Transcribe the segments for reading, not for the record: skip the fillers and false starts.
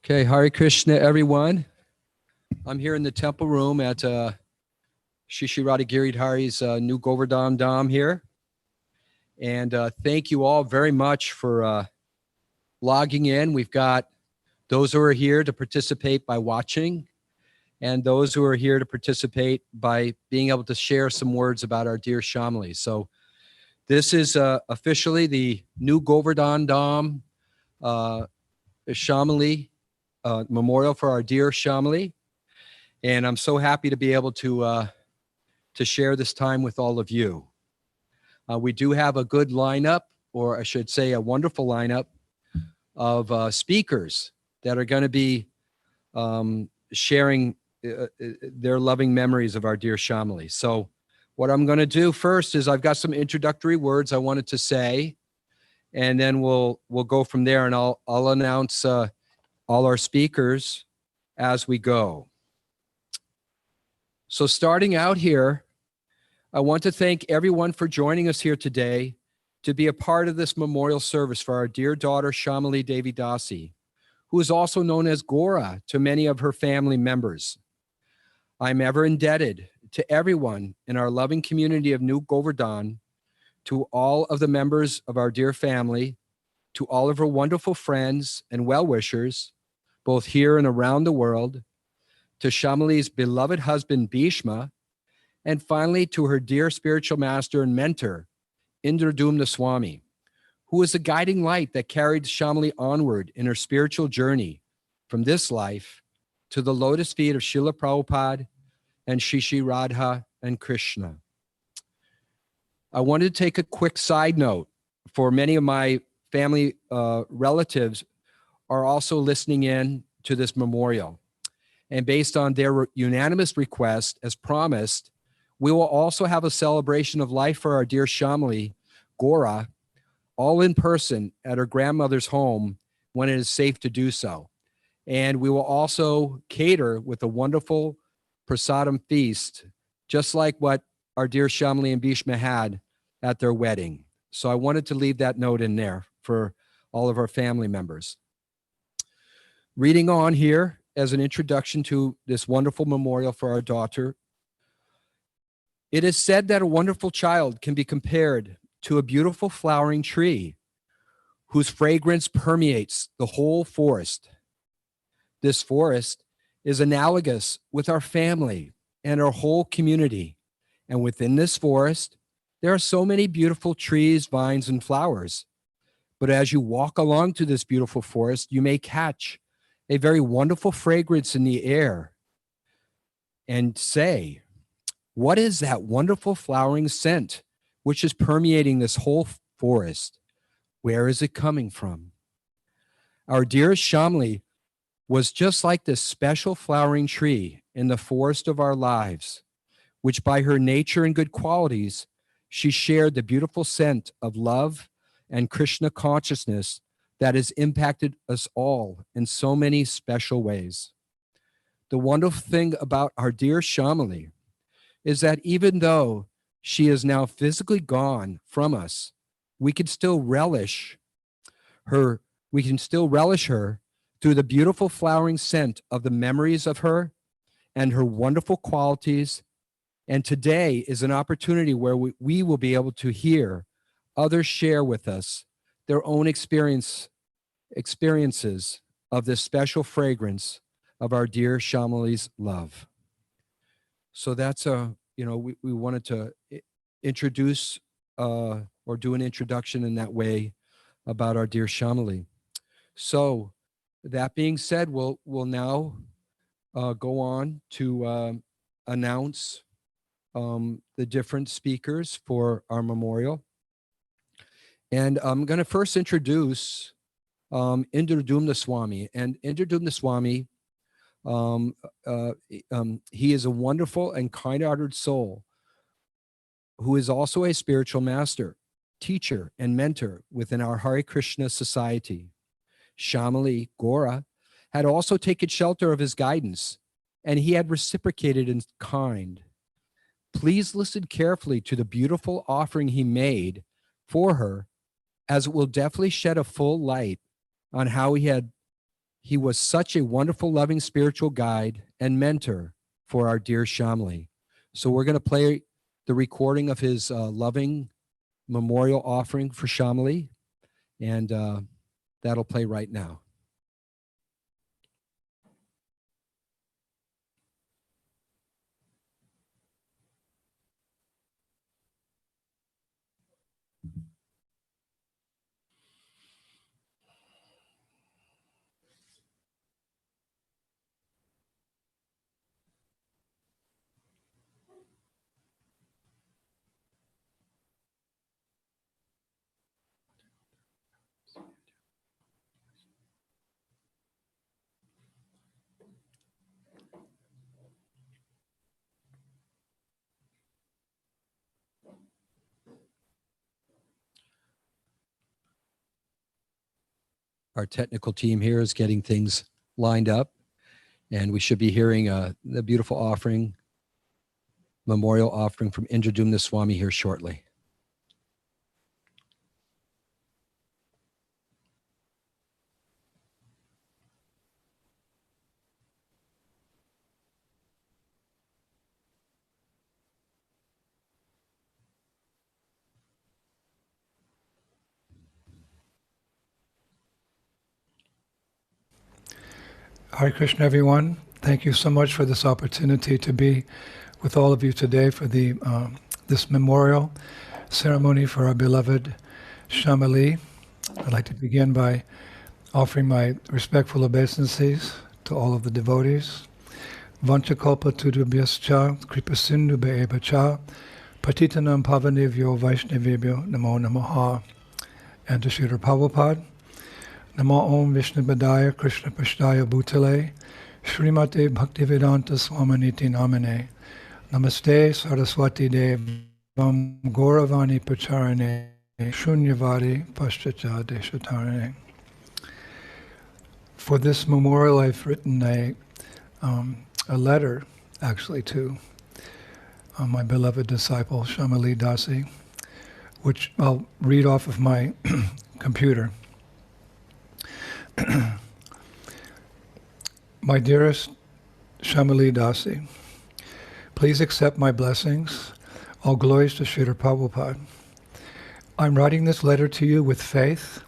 Okay, Hare Krishna, everyone. I'm here in the temple room at Shishirada Giridhari's new Govardhana Dham here. And thank you all very much for logging in. We've got those who are here to participate by watching, and those who are here to participate by being able to share some words about our dear Syamali. So this is officially the new Govardhana Dham Syamali memorial for our dear Syamali. And I'm so happy to be able to share this time with all of you. We do have a good lineup, or I should say a wonderful lineup of speakers that are going to be sharing their loving memories of our dear Syamali. So what I'm going to do first is I've got some introductory words I wanted to say, and then we'll go from there, and I'll announce all our speakers as we go. So starting out here, I want to thank everyone for joining us here today to be a part of this memorial service for our dear daughter, Syamali Dasi, who is also known as Goura to many of her family members. I'm ever indebted to everyone in our loving community of New Govardhana, to all of the members of our dear family, to all of her wonderful friends and well-wishers, both here and around the world, to Syamali's beloved husband, Bhishma, and finally to her dear spiritual master and mentor, Indradumna Swami, who was the guiding light that carried Syamali onward in her spiritual journey from this life to the lotus feet of Srila Prabhupada and Shri Radha and Krishna. I wanted to take a quick side note. For many of my family relatives are also listening in to this memorial. And based on their unanimous request, as promised, we will also have a celebration of life for our dear Syamali, Goura, all in person at her grandmother's home when it is safe to do so. And we will also cater with a wonderful prasadam feast, just like what our dear Syamali and Bhishma had at their wedding. So I wanted to leave that note in there for all of our family members. Reading on here as an introduction to this wonderful memorial for our daughter. It is said that a wonderful child can be compared to a beautiful flowering tree whose fragrance permeates the whole forest. This forest is analogous with our family and our whole community. And within this forest, there are so many beautiful trees, vines, and flowers. But as you walk along to this beautiful forest, you may catch a very wonderful fragrance in the air and say, what is that wonderful flowering scent which is permeating this whole forest? Where is it coming from? Our dearest Syamali was just like this special flowering tree in the forest of our lives, which by her nature and good qualities, she shared the beautiful scent of love and Krishna consciousness that has impacted us all in so many special ways. The wonderful thing about our dear Syamali is that even though she is now physically gone from us, we can still relish her through the beautiful flowering scent of the memories of her and her wonderful qualities. And today is an opportunity where we will be able to hear others share with us their own experiences of this special fragrance of our dear Syamali's love. So that's we wanted to introduce or do an introduction in that way about our dear Syamali. So that being said, we'll now go on to announce the different speakers for our memorial. And I'm going to first introduce Indradumna Swami. And Indradumna Swami, he is a wonderful and kind-hearted soul who is also a spiritual master, teacher, and mentor within our Hare Krishna society. Syamali, Goura, had also taken shelter of his guidance, and he had reciprocated in kind. Please listen carefully to the beautiful offering he made for her, as it will definitely shed a full light on how he He was such a wonderful, loving spiritual guide and mentor for our dear Syamali. So we're going to play the recording of his loving memorial offering for Syamali, and that'll play right now. Our technical team here is getting things lined up, and we should be hearing the beautiful offering, memorial offering from Indradumna Swami here shortly. Hare Krishna, everyone. Thank you so much for this opportunity to be with all of you today for the this memorial ceremony for our beloved Syamali. I'd like to begin by offering my respectful obeisances to all of the devotees. Vanchakalpa tudubhyascha kripasindu be'evacha patitanam pavanevyo vaishnavebhyo namo namaha. And to Srila Prabhupada. Namo Om Vishnubhadaya Krishna Pashtaya Bhutale Srimate Bhaktivedanta Swaminiti Namane Namaste Saraswati Devam Gauravani Pacharane Shunyavadi Pashchacha Deshatarane. For this memorial, I've written a letter, actually, to my beloved disciple, Syamali Dasi, which I'll read off of my computer. My dearest Syamali Dasi, please accept my blessings. All glories to Srila Prabhupada. I'm writing this letter to you with faith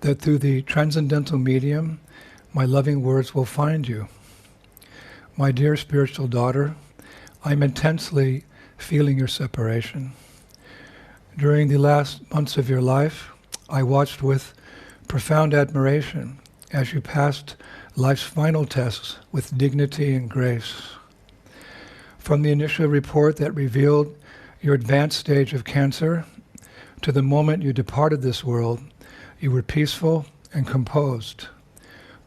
that through the transcendental medium, my loving words will find you. My dear spiritual daughter, I'm intensely feeling your separation. During the last months of your life, I watched with profound admiration as you passed life's final tests with dignity and grace. From the initial report that revealed your advanced stage of cancer to the moment you departed this world, you were peaceful and composed,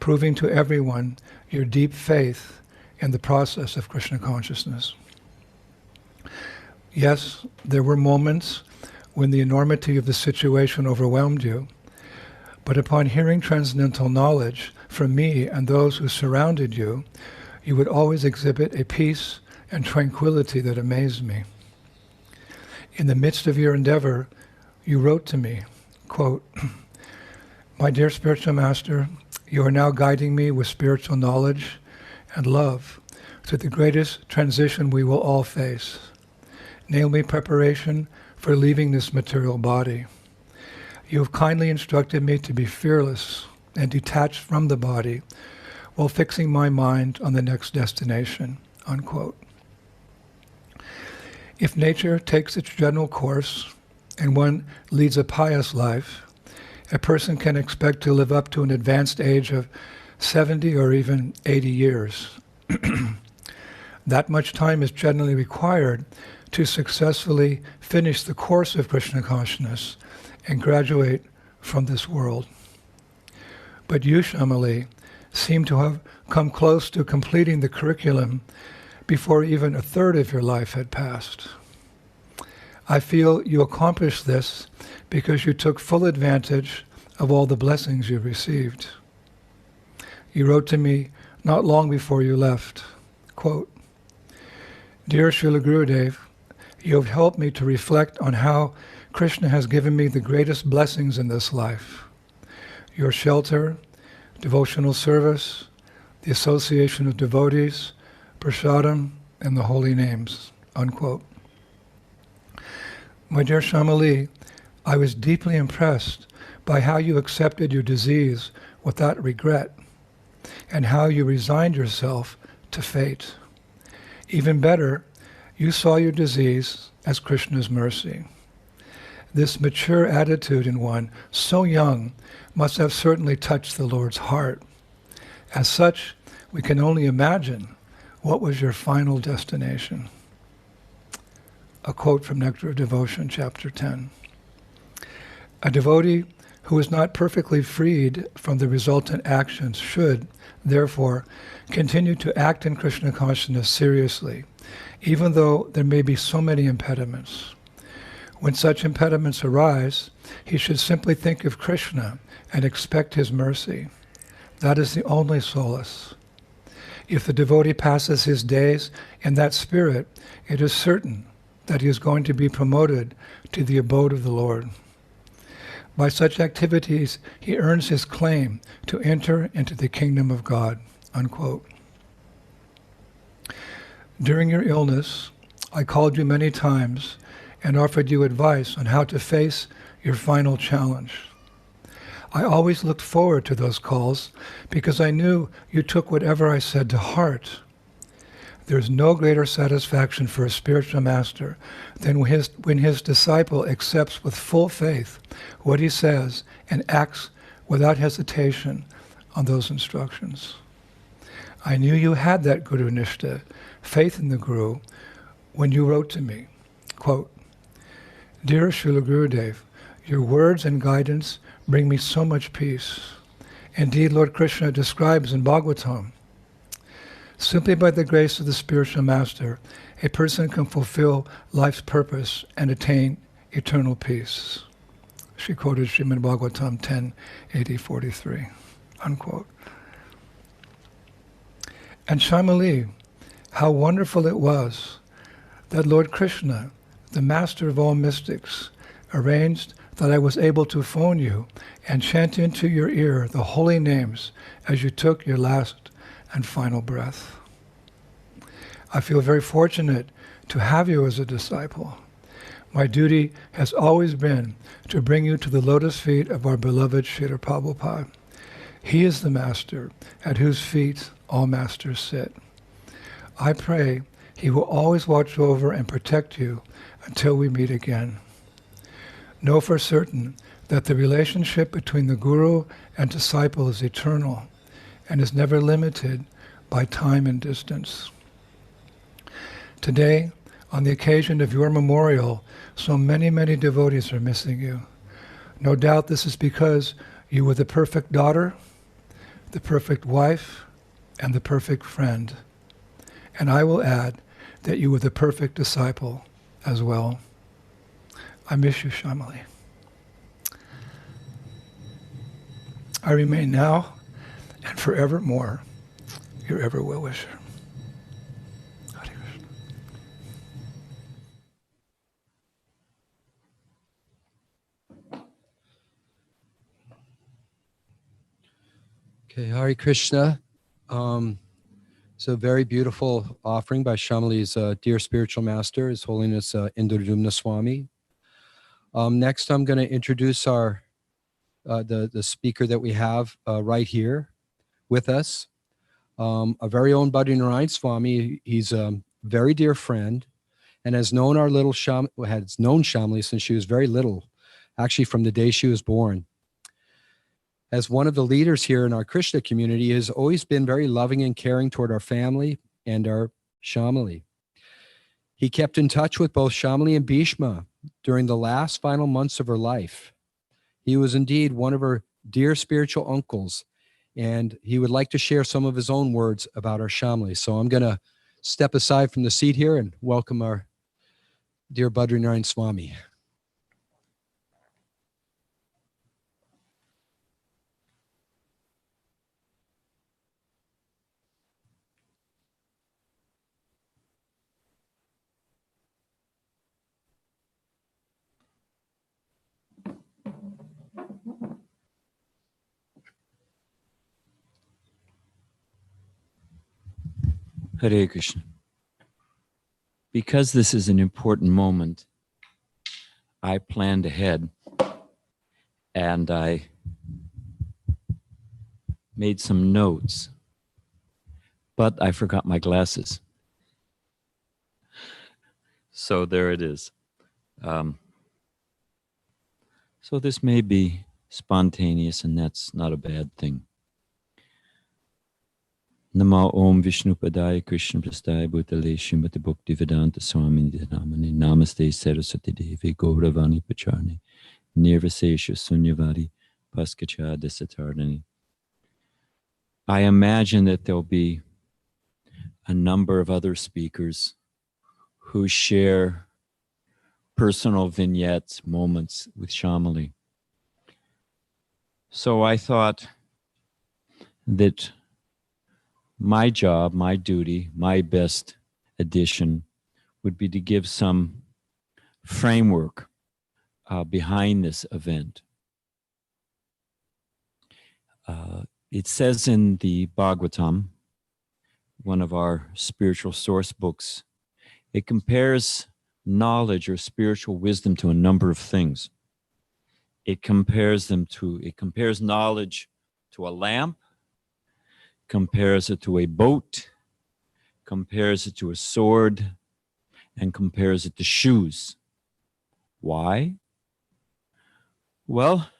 proving to everyone your deep faith in the process of Krishna consciousness. Yes, there were moments when the enormity of the situation overwhelmed you, but upon hearing transcendental knowledge from me and those who surrounded you, you would always exhibit a peace and tranquility that amazed me. In the midst of your endeavor, you wrote to me, quote, "My dear spiritual master, you are now guiding me with spiritual knowledge and love to the greatest transition we will all face, namely preparation for leaving this material body. You have kindly instructed me to be fearless and detached from the body while fixing my mind on the next destination," unquote. If nature takes its general course and one leads a pious life, a person can expect to live up to an advanced age of 70 or even 80 years. That much time is generally required to successfully finish the course of Krishna consciousness and graduate from this world. But you, Syamali, seem to have come close to completing the curriculum before even a third of your life had passed. I feel you accomplished this because you took full advantage of all the blessings you received. You wrote to me not long before you left, quote, "Dear Srila Gurudev, you have helped me to reflect on how Krishna has given me the greatest blessings in this life. Your shelter, devotional service, the association of devotees, prasadam, and the holy names, unquote. My dear Syamali, I was deeply impressed by how you accepted your disease without regret and how you resigned yourself to fate. Even better, you saw your disease as Krishna's mercy. This mature attitude in one so young must have certainly touched the Lord's heart. As such, we can only imagine what was your final destination. A quote from Nectar of Devotion, chapter 10. A devotee who is not perfectly freed from the resultant actions should, therefore, continue to act in Krishna consciousness seriously, even though there may be so many impediments. When such impediments arise, he should simply think of Krishna and expect his mercy. That is the only solace. If the devotee passes his days in that spirit, it is certain that he is going to be promoted to the abode of the Lord. By such activities, he earns his claim to enter into the kingdom of God, unquote. During your illness, I called you many times and offered you advice on how to face your final challenge. I always looked forward to those calls because I knew you took whatever I said to heart. There's no greater satisfaction for a spiritual master than when his disciple accepts with full faith what he says and acts without hesitation on those instructions. I knew you had that Guru Nishta, faith in the Guru, when you wrote to me, quote, "Dear Srila Gurudev, your words and guidance bring me so much peace. Indeed, Lord Krishna describes in Bhagavatam, simply by the grace of the spiritual master, a person can fulfill life's purpose and attain eternal peace." She quoted Srimad Bhagavatam 10:80-43, unquote. And Syamali, how wonderful it was that Lord Krishna, the master of all mystics, arranged that I was able to phone you and chant into your ear the holy names as you took your last and final breath. I feel very fortunate to have you as a disciple. My duty has always been to bring you to the lotus feet of our beloved Srila Prabhupada. He is the master at whose feet all masters sit. I pray he will always watch over and protect you until we meet again. Know for certain that the relationship between the Guru and disciple is eternal and is never limited by time and distance. Today, on the occasion of your memorial, so many, many devotees are missing you. No doubt this is because you were the perfect daughter, the perfect wife, and the perfect friend. And I will add that you were the perfect disciple as well. I miss you, Syamali. I remain now and forevermore your ever well-wisher. Hare Krishna. Okay, Hare Krishna. It's a very beautiful offering by Syamali's dear spiritual master, His Holiness Indradumna Swami. Next, I'm going to introduce our the speaker that we have right here with us, our very own Bhadrinarayan Swami. He's a very dear friend and has known our little has known Syamali since she was very little, actually from the day she was born. As one of the leaders here in our Krishna community, he has always been very loving and caring toward our family and our Syamali. He kept in touch with both Syamali and Bhishma during the last final months of her life. He was indeed one of her dear spiritual uncles, and he would like to share some of his own words about our Syamali. So I'm going to step aside from the seat here and welcome our dear Bhadrinarayan Swami. Hare Krishna. Because this is an important moment, I planned ahead and I made some notes, but I forgot my glasses. So there it is. So this may be spontaneous, and that's not a bad thing. Namo Om Vishnu Padaya Krishna Prastaya Bhutale Srimati Bhakti Vedanta Swami Namani Namaste Saraswati Devi Gauravani Pacharni Nirvasesha Sunyavari Paskacha Desatardani. I imagine that there'll be a number of other speakers who share personal vignettes, moments with Syamali. So I thought that my job, my duty, my best addition would be to give some framework behind this event. It says in the Bhagavatam, one of our spiritual source books, it compares knowledge or spiritual wisdom to a number of things. It compares knowledge to a lamp, compares it to a boat, compares it to a sword, and compares it to shoes. Why? Well,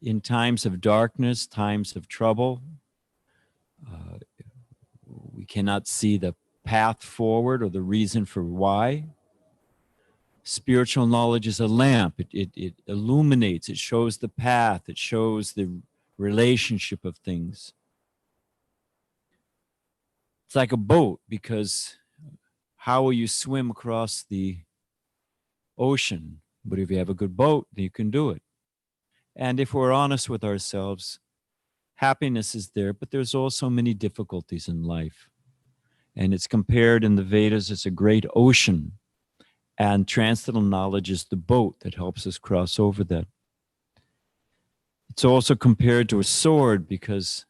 in times of darkness, times of trouble, we cannot see the path forward or the reason for why. Spiritual knowledge is a lamp. It illuminates, it shows the path, it shows the relationship of things. It's like a boat, because how will you swim across the ocean? But if you have a good boat, then you can do it. And if we're honest with ourselves, happiness is there, but there's also many difficulties in life. And it's compared in the Vedas as a great ocean. And transcendental knowledge is the boat that helps us cross over that. It's also compared to a sword, because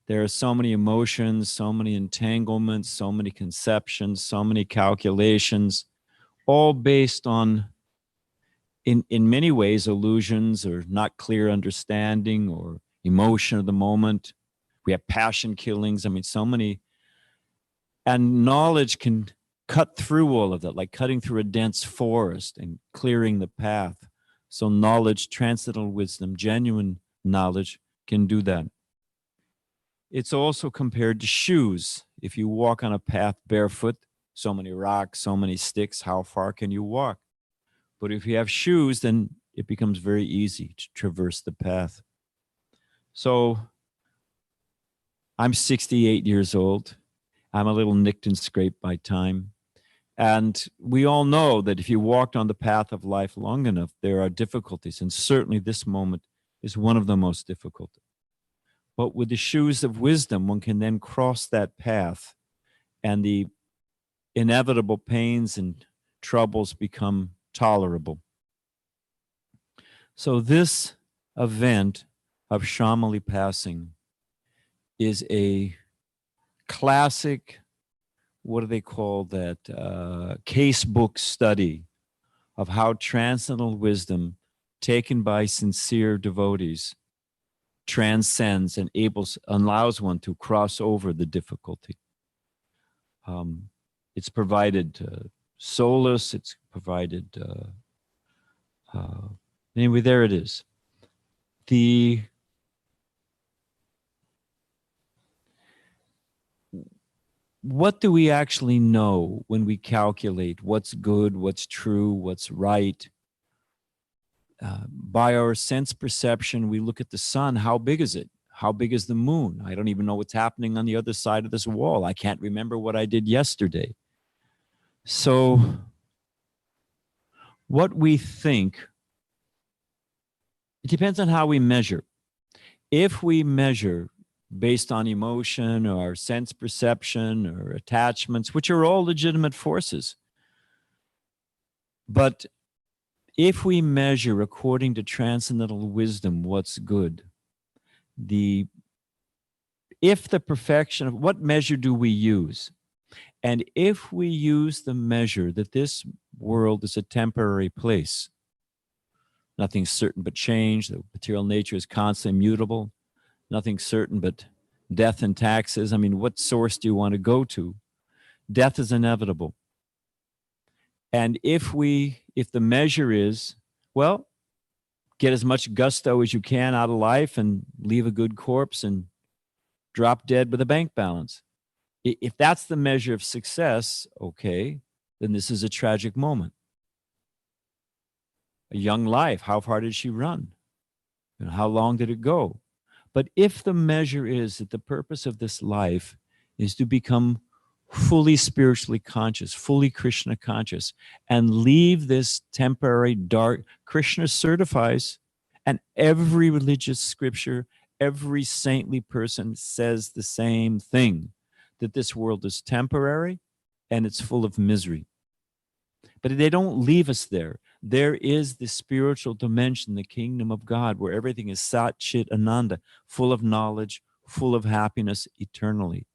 there are so many emotions, so many entanglements, so many conceptions, so many calculations, all based on, in many ways, illusions or not clear understanding or emotion of the moment. We have passion killings. I mean, so many. And knowledge can cut through all of that, like cutting through a dense forest and clearing the path. So knowledge, transcendental wisdom, genuine knowledge can do that. It's also compared to shoes. If you walk on a path barefoot, so many rocks, so many sticks, how far can you walk? But if you have shoes, then it becomes very easy to traverse the path. So I'm 68 years old. I'm a little nicked and scraped by time. And we all know that if you walked on the path of life long enough, there are difficulties. And certainly this moment is one of the most difficult. But with the shoes of wisdom, one can then cross that path, and the inevitable pains and troubles become tolerable. So this event of Syamali passing is a classic, what do they call that, casebook study of how transcendental wisdom taken by sincere devotees transcends and allows one to cross over the difficulty. It's provided solace, it's provided, anyway, there it is. What do we actually know when we calculate what's good, what's true, what's right? By our sense perception, we look at the sun. How big is it? How big is the moon? I don't even know what's happening on the other side of this wall. I can't remember what I did yesterday. So what we think, it depends on how we measure. If we measure based on emotion or sense perception or attachments, which are all legitimate forces, but if we measure according to transcendental wisdom what's good, the if the perfection of what measure do we use? And if we use the measure that this world is a temporary place, nothing's certain but change, the material nature is constantly mutable, nothing's certain but death and taxes. I mean, what source do you want to go to? Death is inevitable. And if the measure is, well, get as much gusto as you can out of life and leave a good corpse and drop dead with a bank balance. If that's the measure of success, okay, then this is a tragic moment. A young life, how far did she run? And how long did it go? But if the measure is that the purpose of this life is to become fully spiritually conscious, fully Krishna conscious, and leave this temporary dark, Krishna certifies, and every religious scripture, every saintly person says the same thing, that this world is temporary and it's full of misery. But they don't leave us there. There is the spiritual dimension, the kingdom of God, where everything is Sat Chit Ananda, full of knowledge, full of happiness eternally.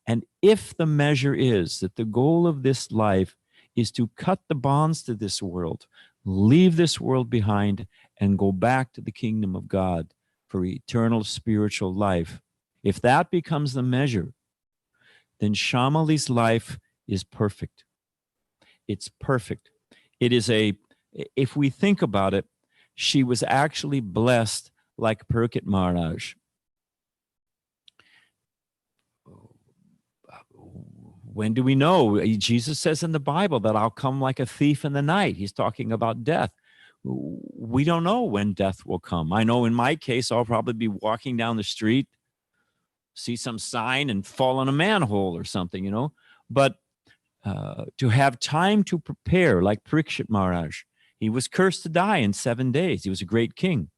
And if the measure is that the goal of this life is to cut the bonds to this world, leave this world behind, and go back to the kingdom of God for eternal spiritual life, if that becomes the measure, then Syamali's life is perfect. It's perfect. It is if we think about it, she was actually blessed like Parashakti Maharaj. When do we know? Jesus says in the Bible that I'll come like a thief in the night. He's talking about death. We don't know when death will come. I know in my case, I'll probably be walking down the street, see some sign and fall in a manhole or something, you know. But to have time to prepare, like Parashakti Maharaj, he was cursed to die in 7 days. He was a great king.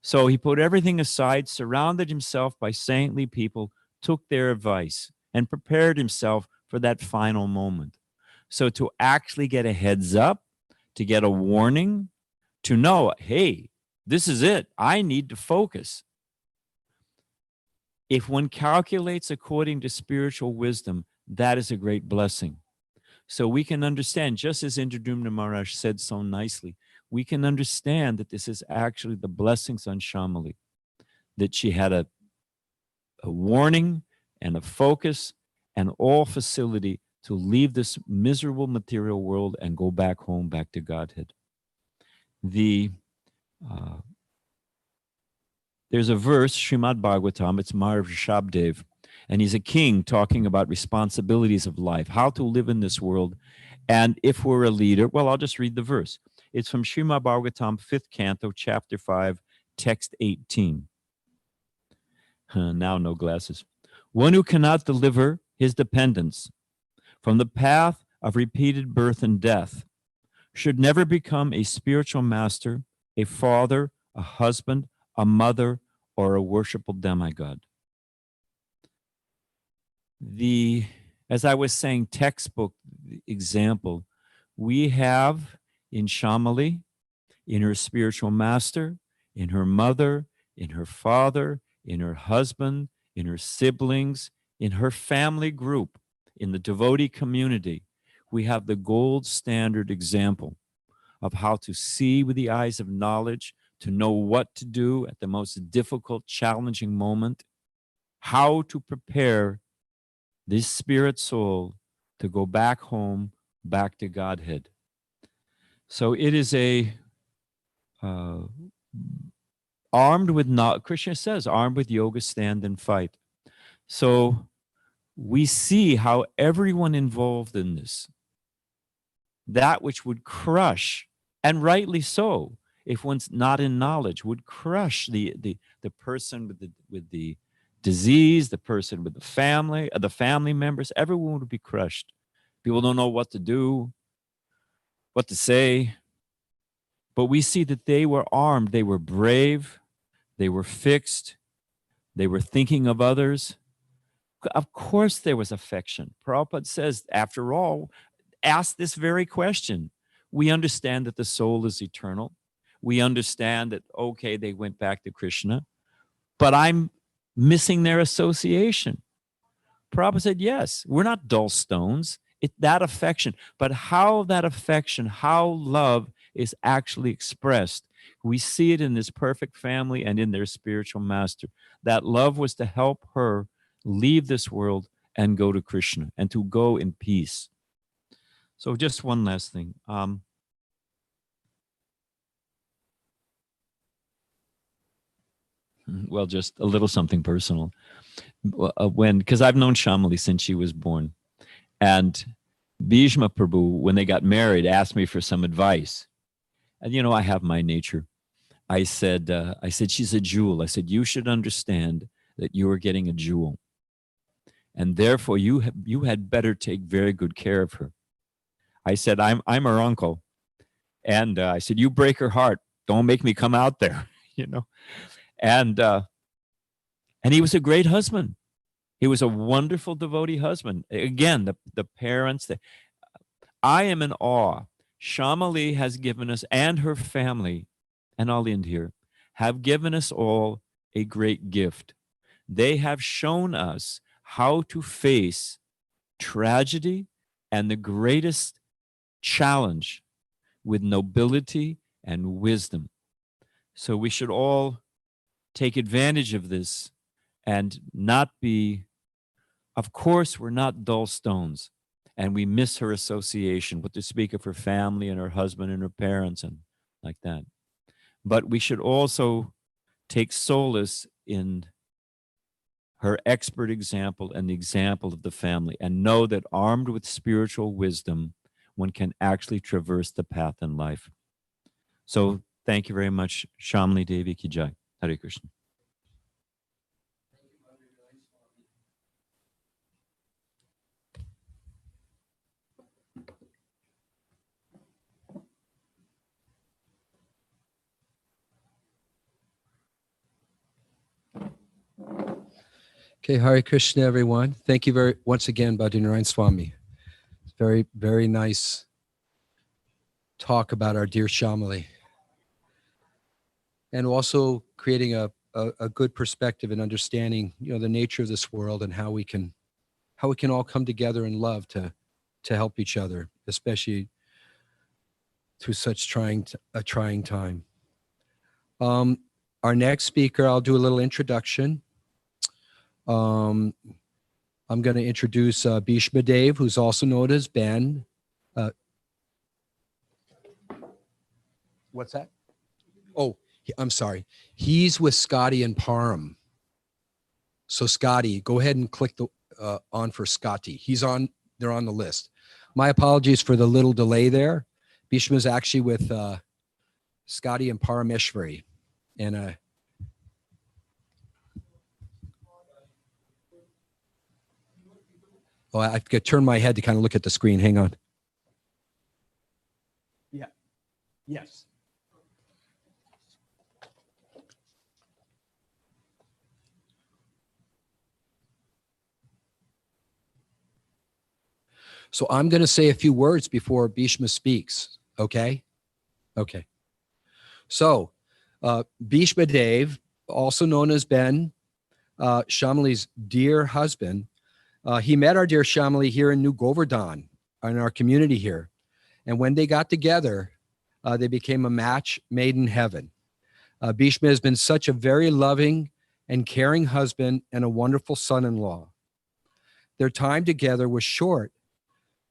So he put everything aside, surrounded himself by saintly people, took their advice, and prepared himself for that final moment. So to actually get a heads up, to get a warning, to know, hey, this is it. I need to focus. If one calculates according to spiritual wisdom, that is a great blessing. So we can understand, just as Indradumna Maharaj said so nicely, we can understand that this is actually the blessings on Syamali, that she had a warning and a focus and all facility to leave this miserable material world and go back home, back to Godhead. There's a verse, Srimad Bhagavatam, it's Maharaj Shabdev, and he's a king talking about responsibilities of life, how to live in this world. And if we're a leader, well, I'll just read the verse. It's from Srimad Bhagavatam, 5th canto, chapter 5, text 18. Now no glasses. One who cannot deliver his dependents from the path of repeated birth and death should never become a spiritual master, a father, a husband, a mother, or a worshipful demigod. As I was saying, textbook example, we have in Syamali, in her spiritual master, in her mother, in her father, in her husband, in her siblings, in her family group, in the devotee community, we have the gold standard example of how to see with the eyes of knowledge, to know what to do at the most difficult, challenging moment, how to prepare this spirit soul to go back home, back to Godhead. So it is armed with, Krishna says, armed with yoga, stand and fight. So we see how everyone involved in this, that which would crush, and rightly so, if one's not in knowledge, would crush the person with the disease, the person with the family members, everyone would be crushed. People don't know what to do, what to say. But we see that they were armed, they were brave, they were fixed, they were thinking of others. Of course there was affection. Prabhupada says, after all, ask this very question. We understand that the soul is eternal. We understand that, okay, they went back to Krishna. But I'm missing their association. Prabhupada said, yes, we're not dull stones. That affection, but how that affection, how love is actually expressed, we see it in this perfect family and in their spiritual master. That love was to help her leave this world and go to Krishna and to go in peace. So just one last thing. Well, just a little something personal. Because I've known Syamali since she was born. And Bhishma Prabhu, when they got married, asked me for some advice. And, I have my nature. I said, she's a jewel. I said, you should understand that you are getting a jewel. And therefore, you had better take very good care of her. I said, I'm her uncle. And I said, you break her heart. Don't make me come out there, And he was a great husband. He was a wonderful devotee husband. Again, the parents. I am in awe. Syamali has given us, and her family, and I'll end here, have given us all a great gift. They have shown us how to face tragedy and the greatest challenge with nobility and wisdom. So we should all take advantage of this and not be, of course, we're not dull stones, and we miss her association, but to speak of her family and her husband and her parents and like that. But we should also take solace in her expert example and the example of the family, and know that armed with spiritual wisdom, one can actually traverse the path in life. So thank you very much. Syamali Devi ki jai. Hare Krishna. Okay, Hare Krishna, everyone. Thank you once again, Bhadrinarayan Swami. Very, very nice talk about our dear Syamali. And also creating a good perspective and understanding, the nature of this world and how we can all come together in love to help each other, especially through such a trying time. Our next speaker, I'll do a little introduction. I'm going to introduce Bhismadeva, who's also known as Ben. What's that? Oh, I'm sorry. He's with Scotty and Param. So Scotty, go ahead and click on for Scotty. They're on the list. My apologies for the little delay there. Bhishma is actually with Scotty and Parameshwari. And I could turn my head to kind of look at the screen. Hang on. Yeah. Yes. So I'm going to say a few words before Bhishma speaks. Okay? Okay. So Bhismadeva, also known as Ben, Syamali's dear husband, he met our dear Syamali here in New Govardhana, in our community here. And when they got together, they became a match made in heaven. Bhishma has been such a very loving and caring husband and a wonderful son-in-law. Their time together was short,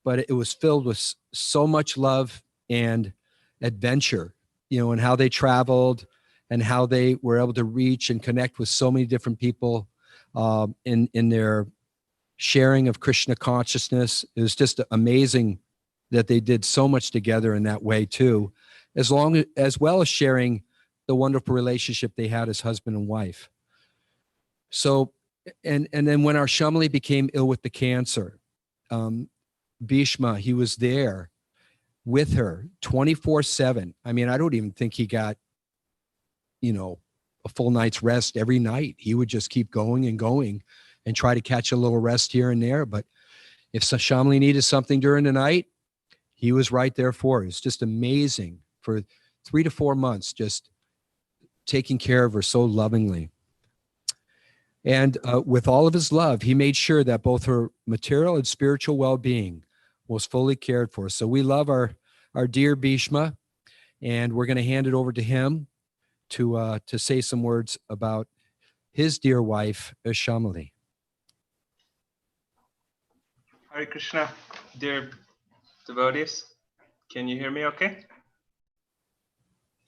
but it was filled with so much love and adventure, and how they traveled and how they were able to reach and connect with so many different people in their sharing of Krishna consciousness. It was just amazing that they did so much together in that way too, as well as sharing the wonderful relationship they had as husband and wife. So, and then when our Syamali became ill with the cancer, Bhishma, he was there with her 24/7. I mean, I don't even think he got, a full night's rest every night. He would just keep going and going and try to catch a little rest here and there. But if Syamali needed something during the night, he was right there for her. It's just amazing for 3 to 4 months, just taking care of her so lovingly. And with all of his love, he made sure that both her material and spiritual well-being was fully cared for. So we love our dear Bhishma, and we're going to hand it over to him to say some words about his dear wife, Syamali. Hare Krishna, dear devotees. Can you hear me okay?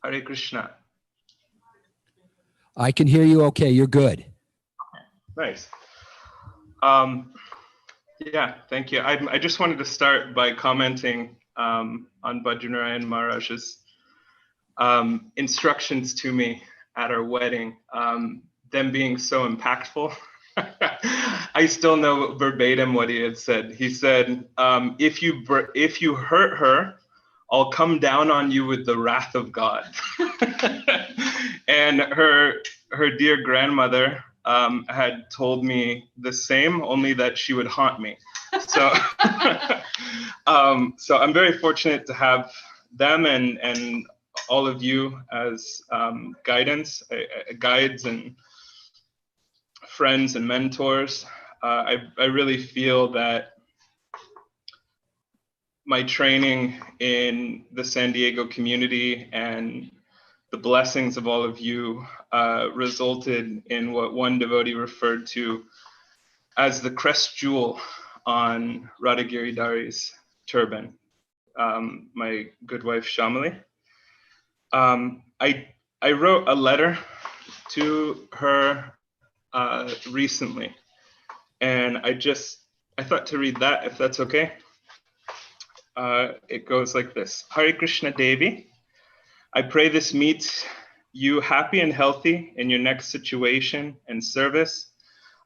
Hare Krishna. I can hear you okay. You're good. Nice. Yeah, thank you. I just wanted to start by commenting on Bhajanarayan Maharaj's instructions to me at our wedding, them being so impactful. I still know verbatim what he had said. He said, if you hurt her, I'll come down on you with the wrath of God. And her dear grandmother had told me the same, only that she would haunt me. So, so I'm very fortunate to have them and all of you as guides and friends and mentors. I really feel that my training in the San Diego community and the blessings of all of you resulted in what one devotee referred to as the crest jewel on Radha Giridhari's turban, my good wife Syamali. I wrote a letter to her recently, and I thought to read that, if that's okay. It goes like this. Hare Krishna Devi, I pray this meets you happy and healthy in your next situation and service.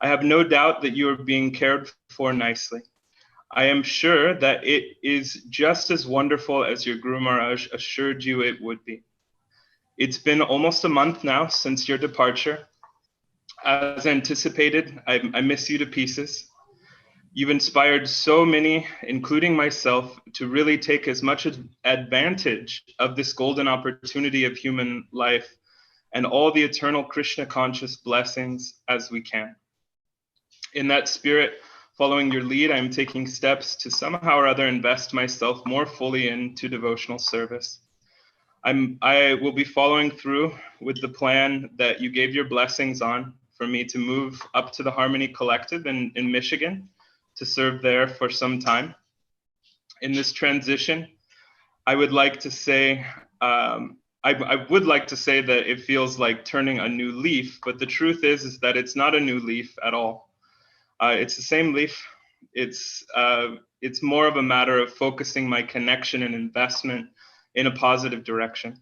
I have no doubt that you are being cared for nicely. I am sure that it is just as wonderful as your Guru Maharaj assured you it would be. It's been almost a month now since your departure. As anticipated, I miss you to pieces. You've inspired so many, including myself, to really take as much advantage of this golden opportunity of human life and all the eternal Krishna conscious blessings as we can. In that spirit, following your lead, I'm taking steps to somehow or other invest myself more fully into devotional service. I will be following through with the plan that you gave your blessings on for me to move up to the Harmony Collective in Michigan to serve there for some time. In this transition, I would like to say, I would like to say that it feels like turning a new leaf, but the truth is that it's not a new leaf at all. It's the same leaf. It's more of a matter of focusing my connection and investment in a positive direction.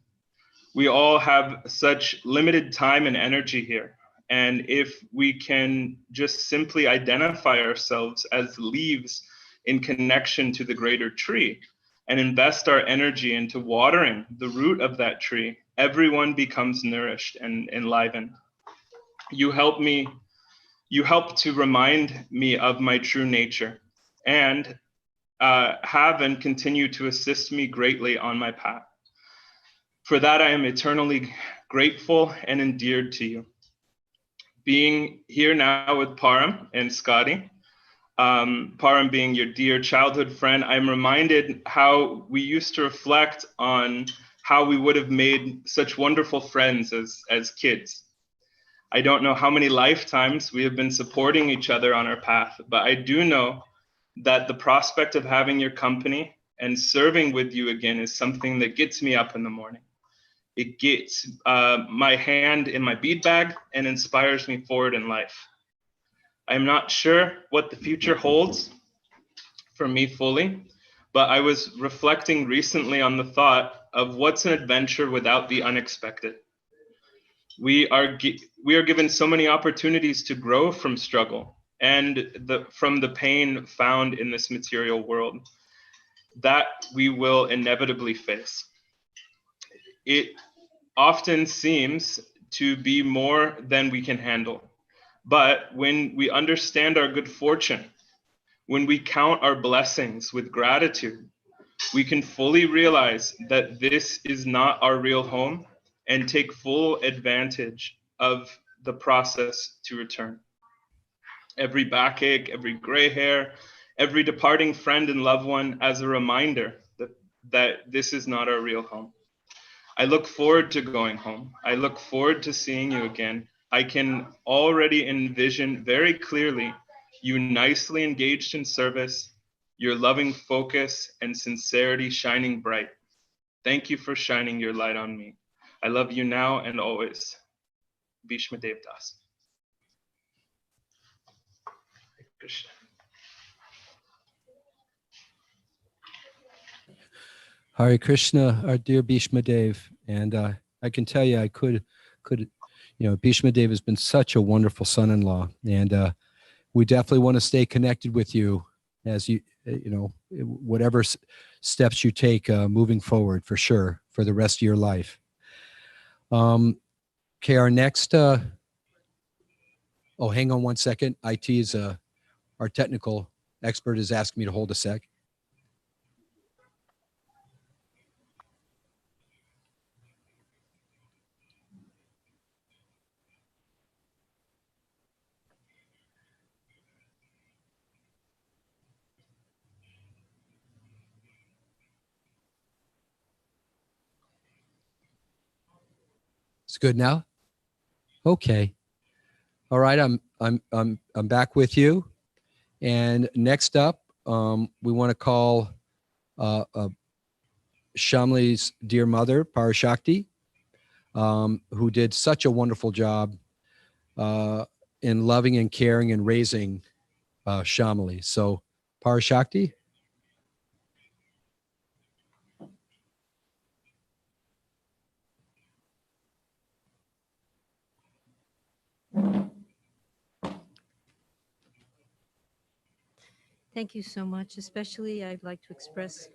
We all have such limited time and energy here. And if we can just simply identify ourselves as leaves in connection to the greater tree and invest our energy into watering the root of that tree, everyone becomes nourished and enlivened. You help to remind me of my true nature and have and continue to assist me greatly on my path. For that, I am eternally grateful and endeared to you. Being here now with Param and Scotty, Param being your dear childhood friend, I'm reminded how we used to reflect on how we would have made such wonderful friends as kids. I don't know how many lifetimes we have been supporting each other on our path, but I do know that the prospect of having your company and serving with you again is something that gets me up in the morning. It gets my hand in my bead bag and inspires me forward in life. I'm not sure what the future holds for me fully, but I was reflecting recently on the thought of what's an adventure without the unexpected. We are given so many opportunities to grow from struggle and from the pain found in this material world that we will inevitably face. It often seems to be more than we can handle. But when we understand our good fortune, when we count our blessings with gratitude, we can fully realize that this is not our real home and take full advantage of the process to return. every backache, every gray hair, every departing friend and loved one as a reminder that this is not our real home. I look forward to going home. I look forward to seeing you again. I can already envision very clearly you nicely engaged in service, your loving focus and sincerity shining bright. Thank you for shining your light on me. I love you now and always. Bhismadeva Dasa. Krishna. Hare Krishna, our dear Bhishmadev. And I can tell you, Bhishmadev has been such a wonderful son-in-law. And we definitely want to stay connected with you as whatever steps you take moving forward, for sure, for the rest of your life. Okay, our next, hang on one second. IT is, our technical expert is asking me to hold a sec. It's good now? Okay. All right, I'm back with you. And next up, we want to call Syamali's dear mother, Parashakti, who did such a wonderful job in loving and caring and raising Syamali. So, Parashakti. Thank you so much. Especially, I'd like to express.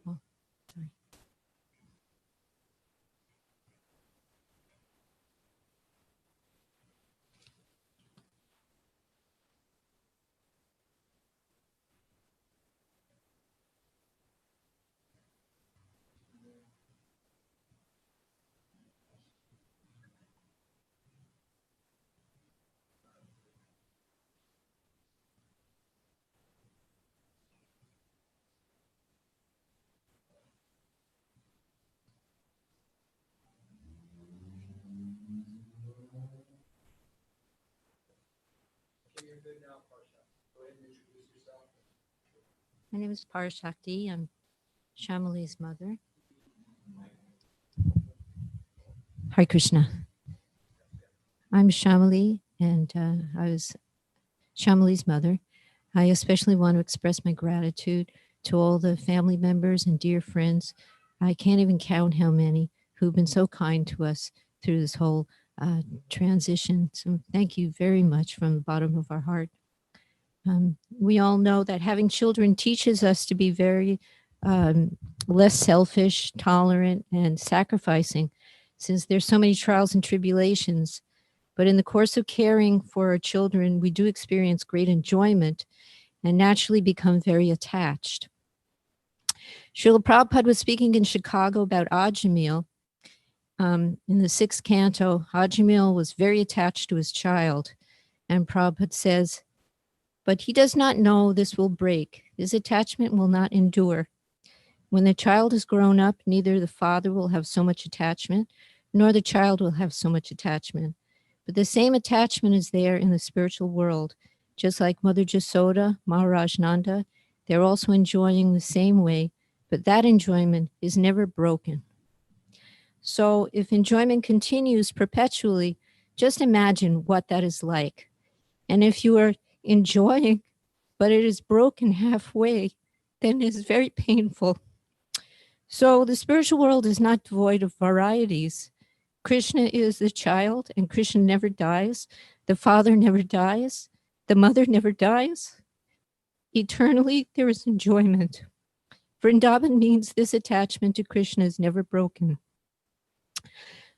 Oh, sorry. My name is Parashakti. I'm Syamali's mother. Hare Krishna. I'm Syamali, and I was Syamali's mother. I especially want to express my gratitude to all the family members and dear friends. I can't even count how many who've been so kind to us through this whole transition. So thank you very much from the bottom of our heart. We all know that having children teaches us to be very less selfish, tolerant, and sacrificing, since there's so many trials and tribulations. But in the course of caring for our children, we do experience great enjoyment and naturally become very attached. Srila Prabhupada was speaking in Chicago about Ajamil. In the 6th canto, Ajamil was very attached to his child. And Prabhupada says, but he does not know this will break. His attachment will not endure. When the child is grown up, neither the father will have so much attachment, nor the child will have so much attachment. But the same attachment is there in the spiritual world. Just like Mother Jasoda, Maharaj Nanda, they're also enjoying the same way, but that enjoyment is never broken. So if enjoyment continues perpetually, just imagine what that is like. And if you are enjoying, but it is broken halfway, then it is very painful. So the spiritual world is not devoid of varieties. Krishna is the child, and Krishna never dies. The father never dies. The mother never dies. Eternally, there is enjoyment. Vrindavan means this attachment to Krishna is never broken.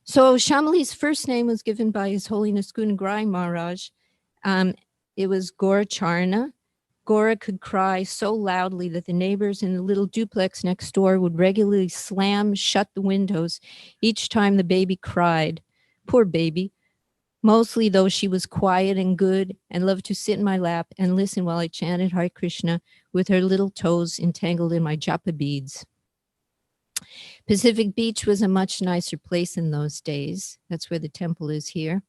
So Syamali's first name was given by His Holiness Gunagrai Maharaj. It was Goura Charana. Goura could cry so loudly that the neighbors in the little duplex next door would regularly slam shut the windows each time the baby cried. Poor baby. Mostly, though, she was quiet and good and loved to sit in my lap and listen while I chanted Hare Krishna with her little toes entangled in my japa beads. Pacific Beach was a much nicer place in those days. That's where the temple is here.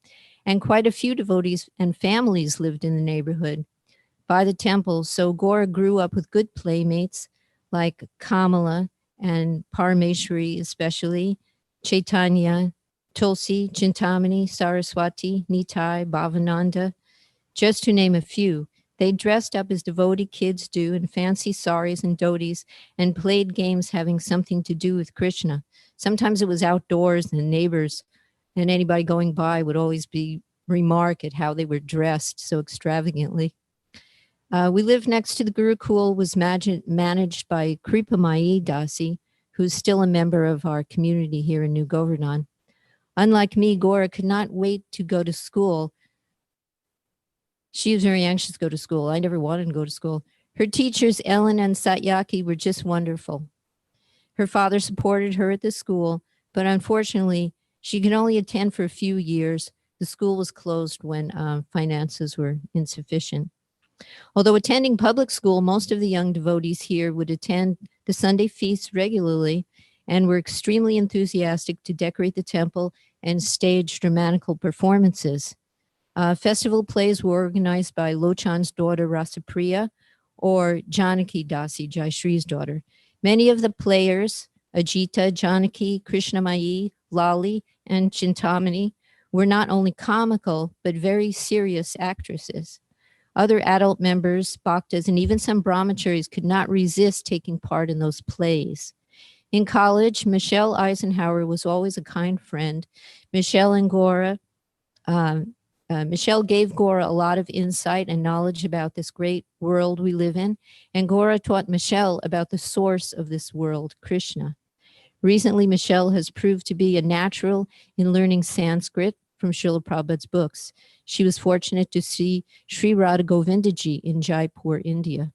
And quite a few devotees and families lived in the neighborhood by the temple. So Goura grew up with good playmates like Kamala and Parameshwari, especially Chaitanya, Tulsi, Chintamani, Saraswati, Nitai, Bhavananda, just to name a few. They dressed up as devotee kids do in fancy saris and dhotis and played games having something to do with Krishna. Sometimes it was outdoors, and the neighbors and anybody going by would always remark at how they were dressed so extravagantly. We lived next to the Gurukul, was managed by Syamali Dasi, who's still a member of our community here in New Govardhana. Unlike me, Goura could not wait to go to school. She was very anxious to go to school. I never wanted to go to school. Her teachers, Ellen and Satyaki, were just wonderful. Her father supported her at the school, but unfortunately, she could only attend for a few years. The school was closed when finances were insufficient. Although attending public school, most of the young devotees here would attend the Sunday feasts regularly and were extremely enthusiastic to decorate the temple and stage dramatical performances. Festival plays were organized by Lochan's daughter Rasapriya or Janaki Dasi, Jayasri's daughter. Many of the players, Ajita, Janaki, Krishnamayi, Lali, and Chintamani, were not only comical, but very serious actresses. Other adult members, bhaktas, and even some brahmacharis could not resist taking part in those plays. In college, Michelle Eisenhower was always a kind friend. Michelle gave Goura a lot of insight and knowledge about this great world we live in, and Goura taught Michelle about the source of this world, Krishna. Recently, Michelle has proved to be a natural in learning Sanskrit from Srila Prabhupada's books. She was fortunate to see Sri Radha Govindaji in Jaipur, India.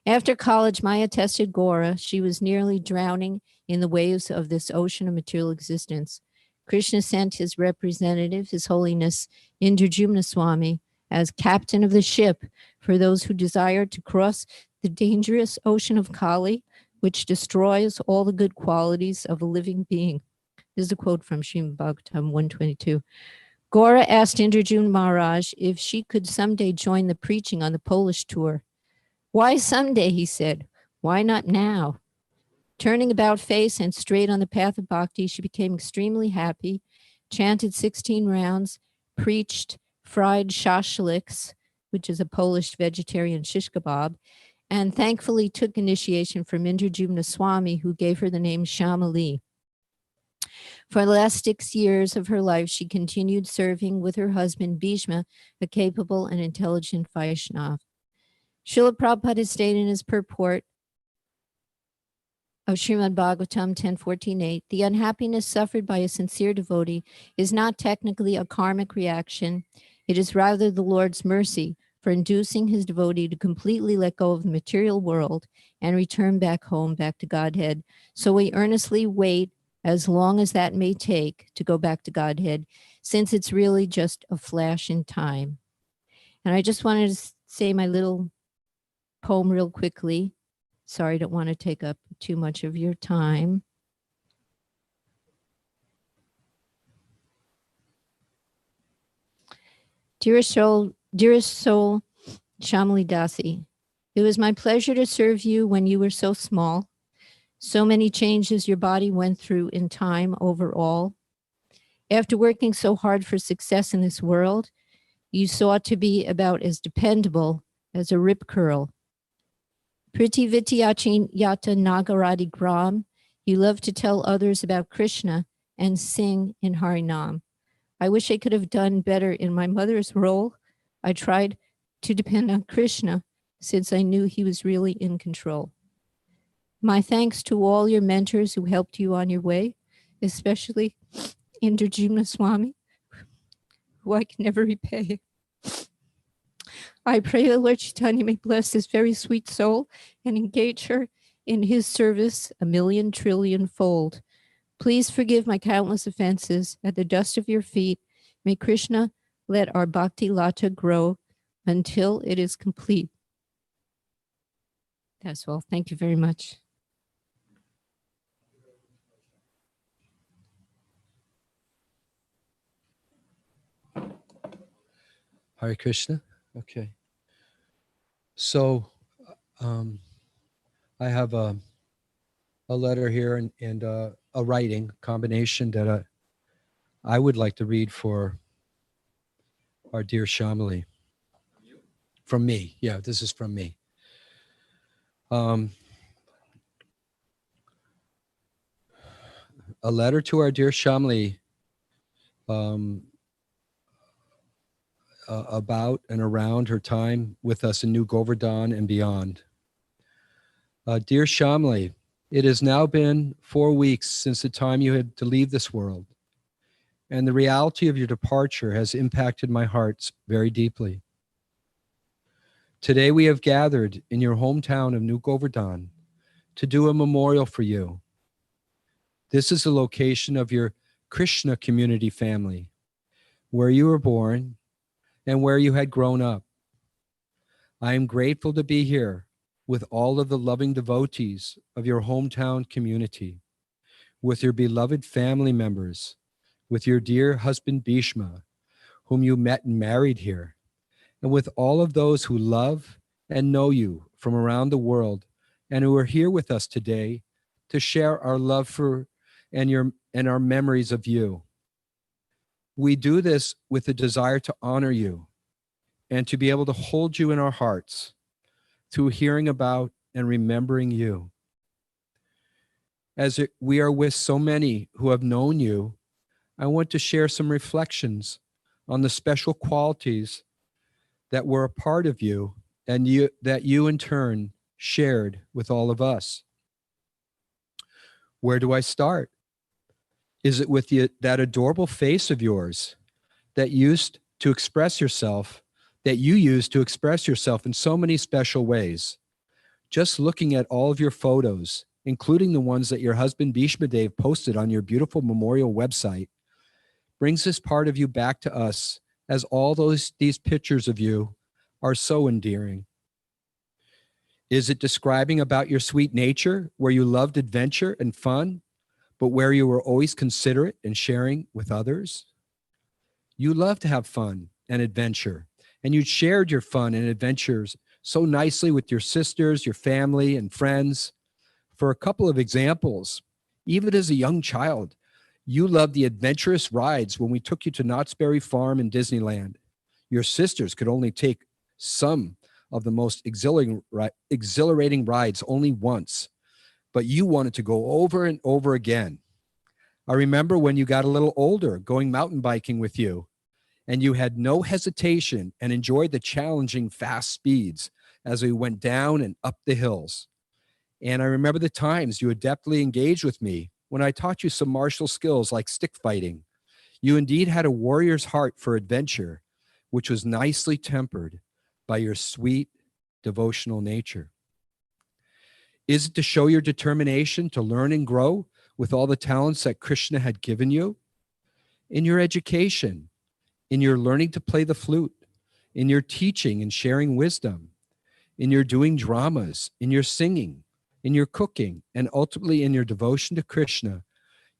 After college, Maya tested Goura. She was nearly drowning in the waves of this ocean of material existence. Krishna sent his representative, His Holiness Indrajumna Swami, as captain of the ship for those who desired to cross the dangerous ocean of Kali, which destroys all the good qualities of a living being. This is a quote from Srimad Bhagavatam 122. Goura asked Indrajumna Maharaj if she could someday join the preaching on the Polish tour. Why someday, he said. Why not now? Turning about face and straight on the path of bhakti, she became extremely happy, chanted 16 rounds, preached fried shashliks, which is a Polish vegetarian shish kebab, and thankfully took initiation from Indrajumna Swami, who gave her the name Syamali. For the last 6 years of her life, she continued serving with her husband, Bhishma, a capable and intelligent Vaishnava. Srila Prabhupada stated in his purport of Srimad Bhagavatam 10:14-8, the unhappiness suffered by a sincere devotee is not technically a karmic reaction. It is rather the Lord's mercy for inducing his devotee to completely let go of the material world and return back home, back to Godhead. So we earnestly wait as long as that may take to go back to Godhead, since it's really just a flash in time. And I just wanted to say my little poem real quickly. Sorry, I don't want to take up too much of your time. Dearest soul, Syamali Dasi, it was my pleasure to serve you when you were so small. So many changes your body went through in time overall. After working so hard for success in this world, you sought to be about as dependable as a rip curl. Priti Vityachin Yata Nagaradi Gram, you love to tell others about Krishna and sing in Harinam. I wish I could have done better in my mother's role. I tried to depend on Krishna since I knew he was really in control. My thanks to all your mentors who helped you on your way, especially Indrajumna Swami, who I can never repay. I pray the Lord Chaitanya may bless this very sweet soul and engage her in his service 1,000,000,000,000,000-fold. Please forgive my countless offenses at the dust of your feet May Krishna let our Bhakti Lata grow until it is complete. That's all. Thank you very much. Hare Krishna. Okay. So I have a letter here and a writing combination that I would like to read for our dear Syamali. From me. Yeah, this is from me. A letter to our dear Syamali about and around her time with us in New Govardhana and beyond. Dear Syamali, it has now been 4 weeks since the time you had to leave this world, and the reality of your departure has impacted my heart very deeply. Today we have gathered in your hometown of New Govardhana to do a memorial for you. This is the location of your Krishna community family, where you were born and where you had grown up. I am grateful to be here with all of the loving devotees of your hometown community, with your beloved family members, with your dear husband Bhishma, whom you met and married here, and with all of those who love and know you from around the world and who are here with us today to share our love for and our memories of you. We do this with the desire to honor you and to be able to hold you in our hearts through hearing about and remembering you. We are with so many who have known you, I want to share some reflections on the special qualities that were a part of you and that you in turn shared with all of us. Where do I start? Is it with that adorable face of yours that you used to express yourself in so many special ways? Just looking at all of your photos, including the ones that your husband Bhismadeva posted on your beautiful memorial website, brings this part of you back to us, as all these pictures of you are so endearing. Is it describing about your sweet nature, where you loved adventure and fun, but where you were always considerate and sharing with others? You love to have fun and adventure, and you shared your fun and adventures so nicely with your sisters, your family, and friends. For a couple of examples, even as a young child, you loved the adventurous rides when we took you to Knott's Berry Farm in Disneyland. Your sisters could only take some of the most exhilarating rides only once, but you wanted to go over and over again. I remember when you got a little older, going mountain biking with you, and you had no hesitation and enjoyed the challenging fast speeds as we went down and up the hills. And I remember the times you adeptly engaged with me when I taught you some martial skills like stick fighting. You indeed had a warrior's heart for adventure, which was nicely tempered by your sweet, devotional nature. Is it to show your determination to learn and grow with all the talents that Krishna had given you? In your education, in your learning to play the flute, in your teaching and sharing wisdom, in your doing dramas, in your singing, in your cooking, and ultimately in your devotion to Krishna,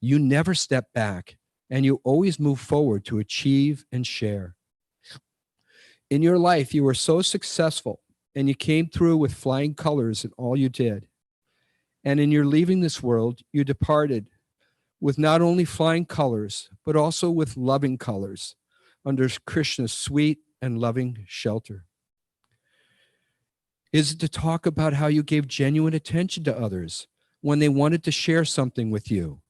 you never step back and you always move forward to achieve and share. In your life, you were so successful and you came through with flying colors in all you did. And in your leaving this world, you departed with not only flying colors, but also with loving colors under Krishna's sweet and loving shelter. Is it to talk about how you gave genuine attention to others when they wanted to share something with you?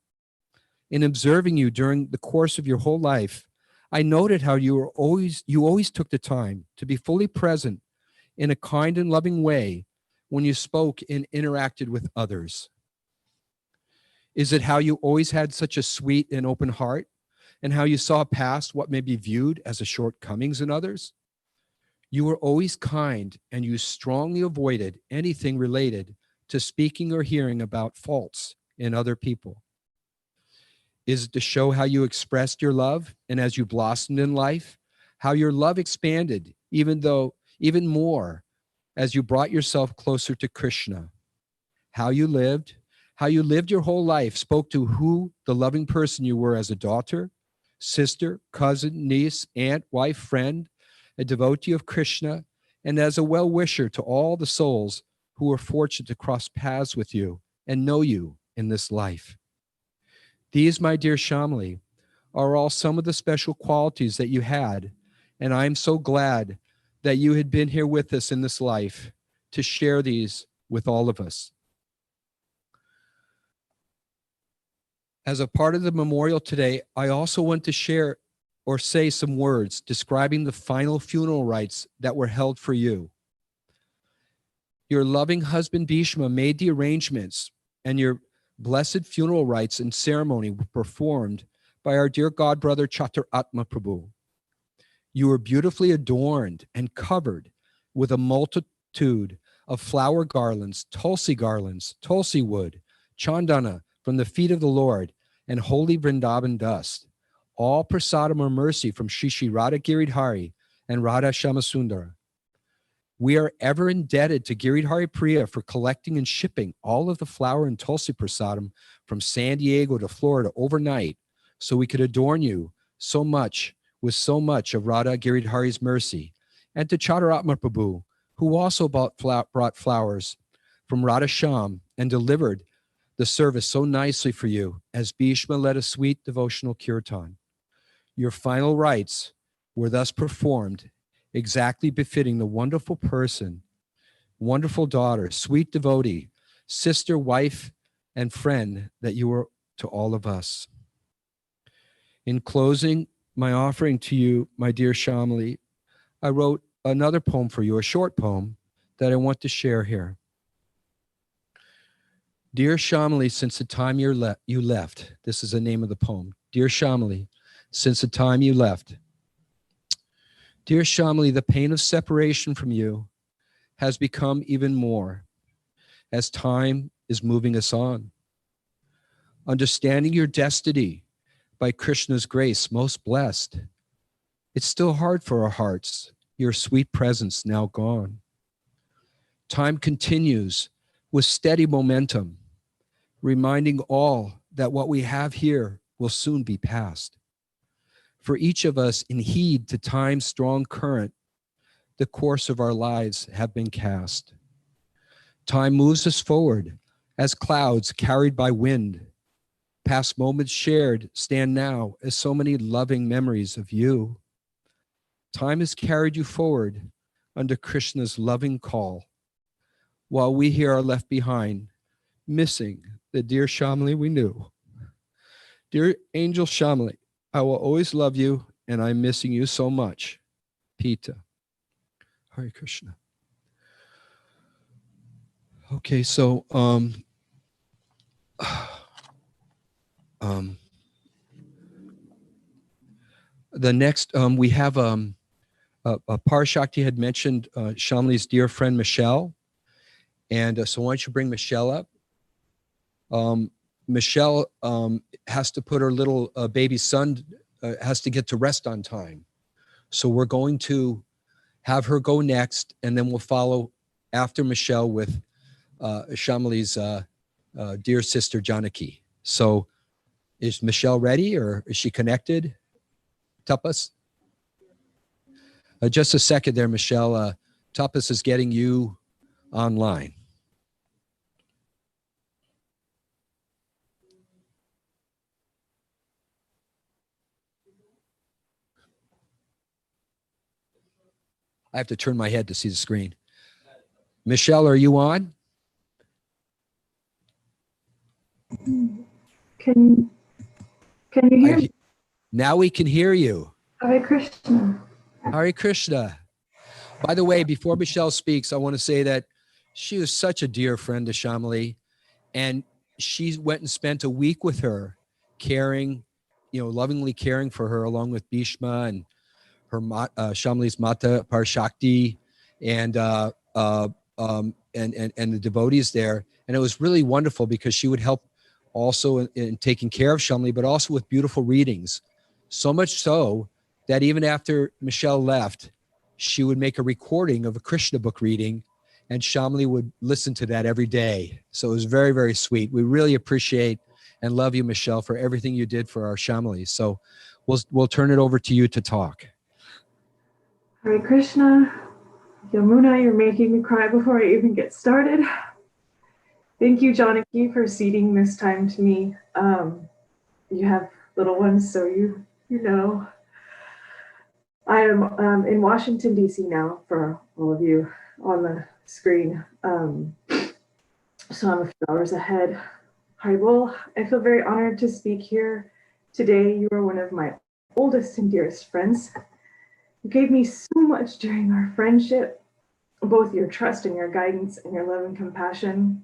In observing you during the course of your whole life, I noted how you always took the time to be fully present in a kind and loving way when you spoke and interacted with others. Is it how you always had such a sweet and open heart, and how you saw past what may be viewed as a shortcomings in others? You were always kind, and you strongly avoided anything related to speaking or hearing about faults in other people. Is it to show how you expressed your love and as you blossomed in life, how your love expanded even more as you brought yourself closer to Krishna? How you lived your whole life spoke to who the loving person you were as a daughter, sister, cousin, niece, aunt, wife, friend, a devotee of Krishna, and as a well-wisher to all the souls who were fortunate to cross paths with you and know you in this life. These, my dear Syamali, are all some of the special qualities that you had, and I am so glad that you had been here with us in this life to share these with all of us. As a part of the memorial today, I also want to share or say some words describing the final funeral rites that were held for you. Your loving husband Bhishma made the arrangements, and your blessed funeral rites and ceremony were performed by our dear God brother Chaturatma Prabhu. You were beautifully adorned and covered with a multitude of flower garlands, tulsi wood, chandana from the feet of the Lord, and holy Vrindavan dust, all prasadam or mercy from Shri Shri Radha Giridhari and Radha Shyamasundara. We are ever indebted to Giridhari Priya for collecting and shipping all of the flower and tulsi prasadam from San Diego to Florida overnight so we could adorn you so much with so much of Radha Giridhari's mercy, and to Chaturatma Prabhu, who also brought flowers from Radha Shyam and delivered the service so nicely for you as Bhishma led a sweet devotional kirtan. Your final rites were thus performed exactly befitting the wonderful person, wonderful daughter, sweet devotee, sister, wife, and friend that you were to all of us. In closing my offering to you, my dear Syamali, I wrote another poem for you, a short poem that I want to share here. Dear Syamali, since the time you left, this is the name of the poem. Dear Syamali, since the time you left. Dear Syamali, the pain of separation from you has become even more as time is moving us on. Understanding your destiny by Krishna's grace, most blessed, it's still hard for our hearts, your sweet presence now gone. Time continues with steady momentum, reminding all that what we have here will soon be past. For each of us, in heed to time's strong current, the course of our lives have been cast. Time moves us forward as clouds carried by wind. Past moments shared stand now as so many loving memories of you. Time has carried you forward under Krishna's loving call, while we here are left behind, missing the dear Syamali we knew. Dear angel Syamali, I will always love you, and I'm missing you so much. Pita. Hare Krishna. Okay, so the next we have Parashakti had mentioned Syamali's dear friend Michelle, and so why don't you bring Michelle up? Michelle has to put her little baby son, has to get to rest on time. So we're going to have her go next, and then we'll follow after Michelle with Syamali's dear sister Janaki. So is Michelle ready, or is she connected? Tapas? Just a second there, Michelle. Tapas is getting you online. I have to turn my head to see the screen. Michelle, are you on? Can you hear me? Now we can hear you. Hare Krishna. Hare Krishna. By the way, before Michelle speaks, I want to say that she was such a dear friend to Syamali, and she went and spent a week with her, caring, lovingly caring for her, along with Bhishma and her Syamali's Mata Parashakti, and the devotees there. And it was really wonderful because she would help also in taking care of Shamali, but also with beautiful readings. So much so that even after Michelle left, she would make a recording of a Krishna book reading, and Shamali would listen to that every day. So it was very, very sweet. We really appreciate and love you, Michelle, for everything you did for our Shamalis. So we'll turn it over to you to talk. Hare Krishna. Yamuna, you're making me cry before I even get started. Thank you, Janaki, for ceding this time to me. You have little ones, so you know. I am in Washington, D.C. now for all of you on the screen. So I'm a few hours ahead. Haribol, I feel very honored to speak here today. You are one of my oldest and dearest friends. You gave me so much during our friendship, both your trust and your guidance and your love and compassion.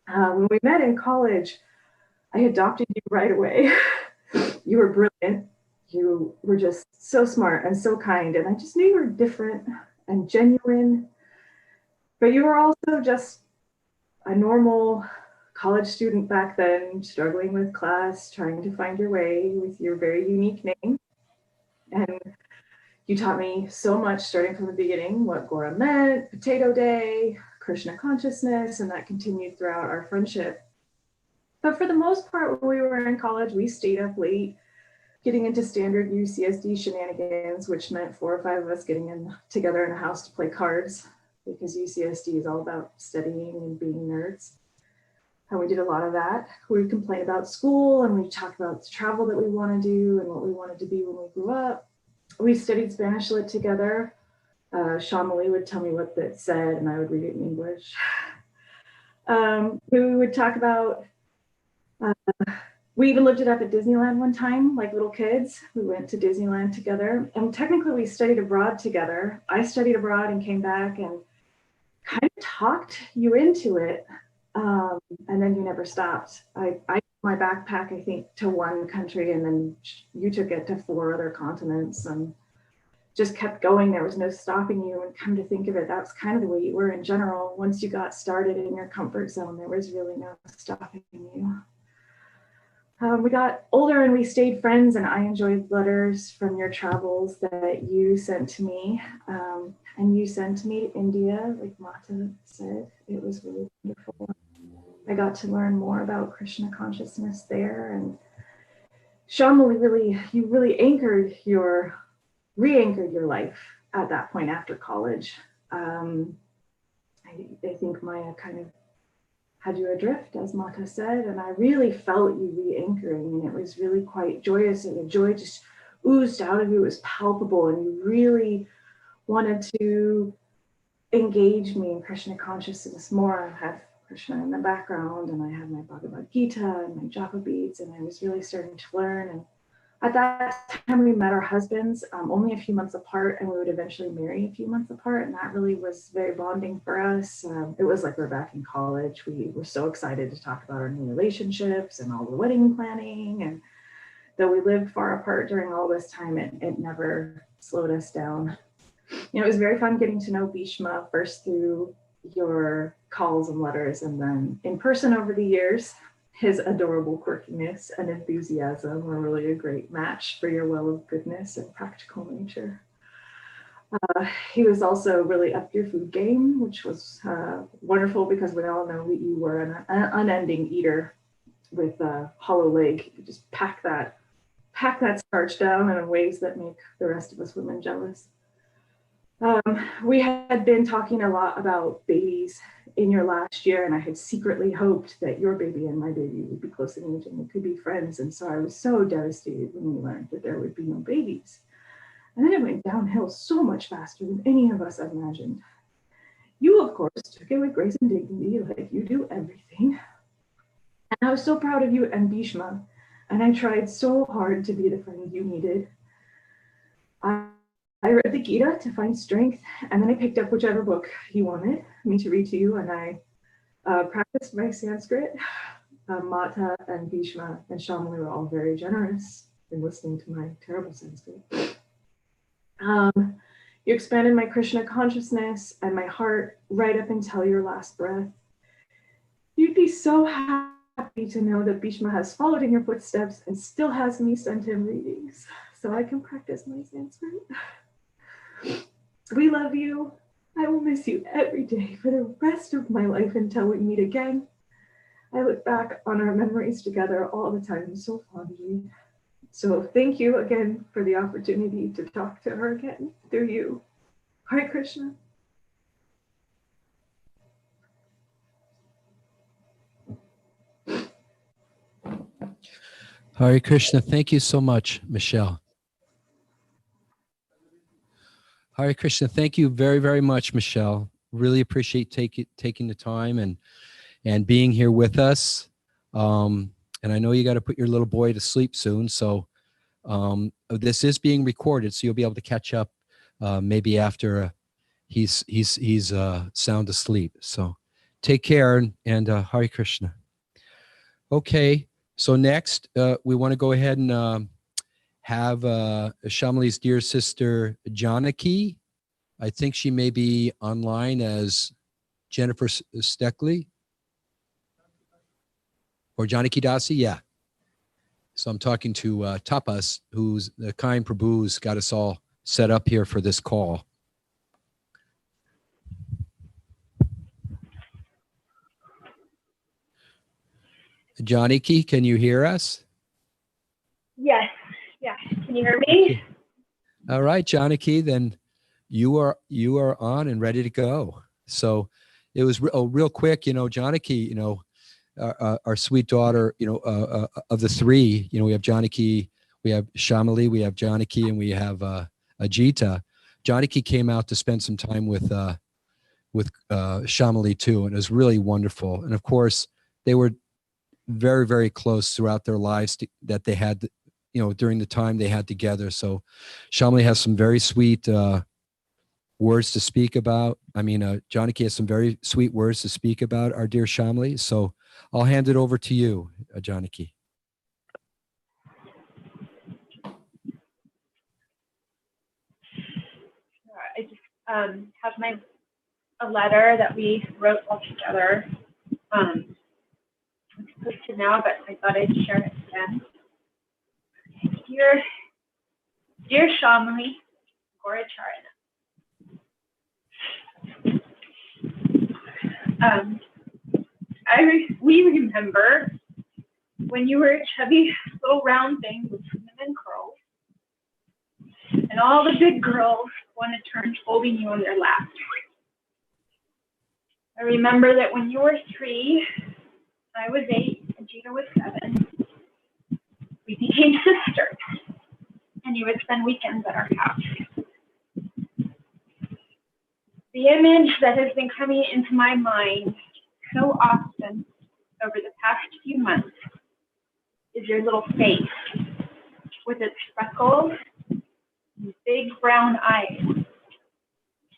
When we met in college, I adopted you right away. You were brilliant. You were just so smart and so kind. And I just knew you were different and genuine. But you were also just a normal college student back then, struggling with class, trying to find your way with your very unique name. And you taught me so much starting from the beginning, what Goura meant, Potato Day, Krishna consciousness, and that continued throughout our friendship. But for the most part, when we were in college, we stayed up late, getting into standard UCSD shenanigans, which meant 4 or 5 of us getting together in a house to play cards, because UCSD is all about studying and being nerds. And we did a lot of that. We would complain about school, and we talked about the travel that we want to do and what we wanted to be when we grew up. We studied Spanish lit together. Shamali would tell me what that said, and I would read it in English. We would talk about, we even lived it up at Disneyland one time, like little kids. We went to Disneyland together, and technically we studied abroad together. I studied abroad and came back and kind of talked you into it, and then you never stopped. I took my backpack, I think, to one country, and then you took it to 4 other continents, and just kept going. There was no stopping you. And come to think of it, that's kind of the way you were in general. Once you got started in your comfort zone, there was really no stopping you. We got older and we stayed friends, and I enjoyed letters from your travels that you sent to me. And you sent me to India, like Mata said. It was really wonderful. I got to learn more about Krishna consciousness there. And Shamali, you really re-anchored your life at that point after college. I think Maya kind of had you adrift, as Mata said, and I really felt you re-anchoring, and it was really quite joyous, and the joy just oozed out of you. It was palpable, and you really wanted to engage me in Krishna consciousness more. I had Krishna in the background, and I had my Bhagavad Gita and my japa beads, and I was really starting to learn. And at that time, we met our husbands only a few months apart, and we would eventually marry a few months apart. And that really was very bonding for us. It was like we're back in college. We were so excited to talk about our new relationships and all the wedding planning. And though we lived far apart during all this time, it never slowed us down. You know, it was very fun getting to know Bhishma first through your calls and letters, and then in person over the years. His adorable quirkiness and enthusiasm were really a great match for your well of goodness and practical nature. He was also really up your food game, which was wonderful, because we all know that you were an unending eater with a hollow leg. You could just pack that starch down in ways that make the rest of us women jealous. We had been talking a lot about babies in your last year, and I had secretly hoped that your baby and my baby would be close in age and we could be friends. And so I was so devastated when we learned that there would be no babies. And then it went downhill so much faster than any of us imagined. You, of course, took it with grace and dignity, like you do everything. And I was so proud of you and Bhishma, and I tried so hard to be the friend you needed. I read the Gita to find strength, and then I picked up whichever book you wanted me to read to you, and I practiced my Sanskrit. Mata and Bhishma and Shamali were all very generous in listening to my terrible Sanskrit. You expanded my Krishna consciousness and my heart right up until your last breath. You'd be so happy happy to know that Bhishma has followed in your footsteps and still has me send him readings so I can practice my Sanskrit. We love you. I will miss you every day for the rest of my life until we meet again. I look back on our memories together all the time so fondly. So thank you again for the opportunity to talk to her again through you. Hare Krishna. Hare Krishna. Thank you so much, Michelle. Hare Krishna. Thank you very, very much, Michelle. Really appreciate taking the time and being here with us. And I know you got to put your little boy to sleep soon. So this is being recorded, so you'll be able to catch up maybe after he's sound asleep. So take care and Hare Krishna. Okay, so next we want to go ahead and have Syamali's dear sister Janaki. I think she may be online as Jennifer Steckley or Janaki Dasi. Yeah. So I'm talking to Tapas, who's the kind Prabhu who's got us all set up here for this call. Janaki, can you hear us? Yes. Can you hear me? All right, Janaki, then you are on and ready to go. So it was real quick, Janaki, our sweet daughter, of the three, we have Janaki, we have Syamali, we have Janaki, and we have Ajita. Janaki came out to spend some time with Syamali too, and it was really wonderful. And of course, they were very, very close throughout their lives that they had, during the time they had together. So Syamali has some very sweet words to speak about. Janaki has some very sweet words to speak about our dear Syamali. So I'll hand it over to you, Janaki. I just have a letter that we wrote all together. I'm supposed to now, but I thought I'd share it again. Dear Syamali, Goura Charana. We remember when you were a chubby little round thing with cinnamon curls, and all the big girls wanted to turn holding you on their lap. I remember that when you were 3, I was 8, and Ajita was 7. We became sisters, and you would spend weekends at our house. The image that has been coming into my mind so often over the past few months is your little face with its freckles and big brown eyes,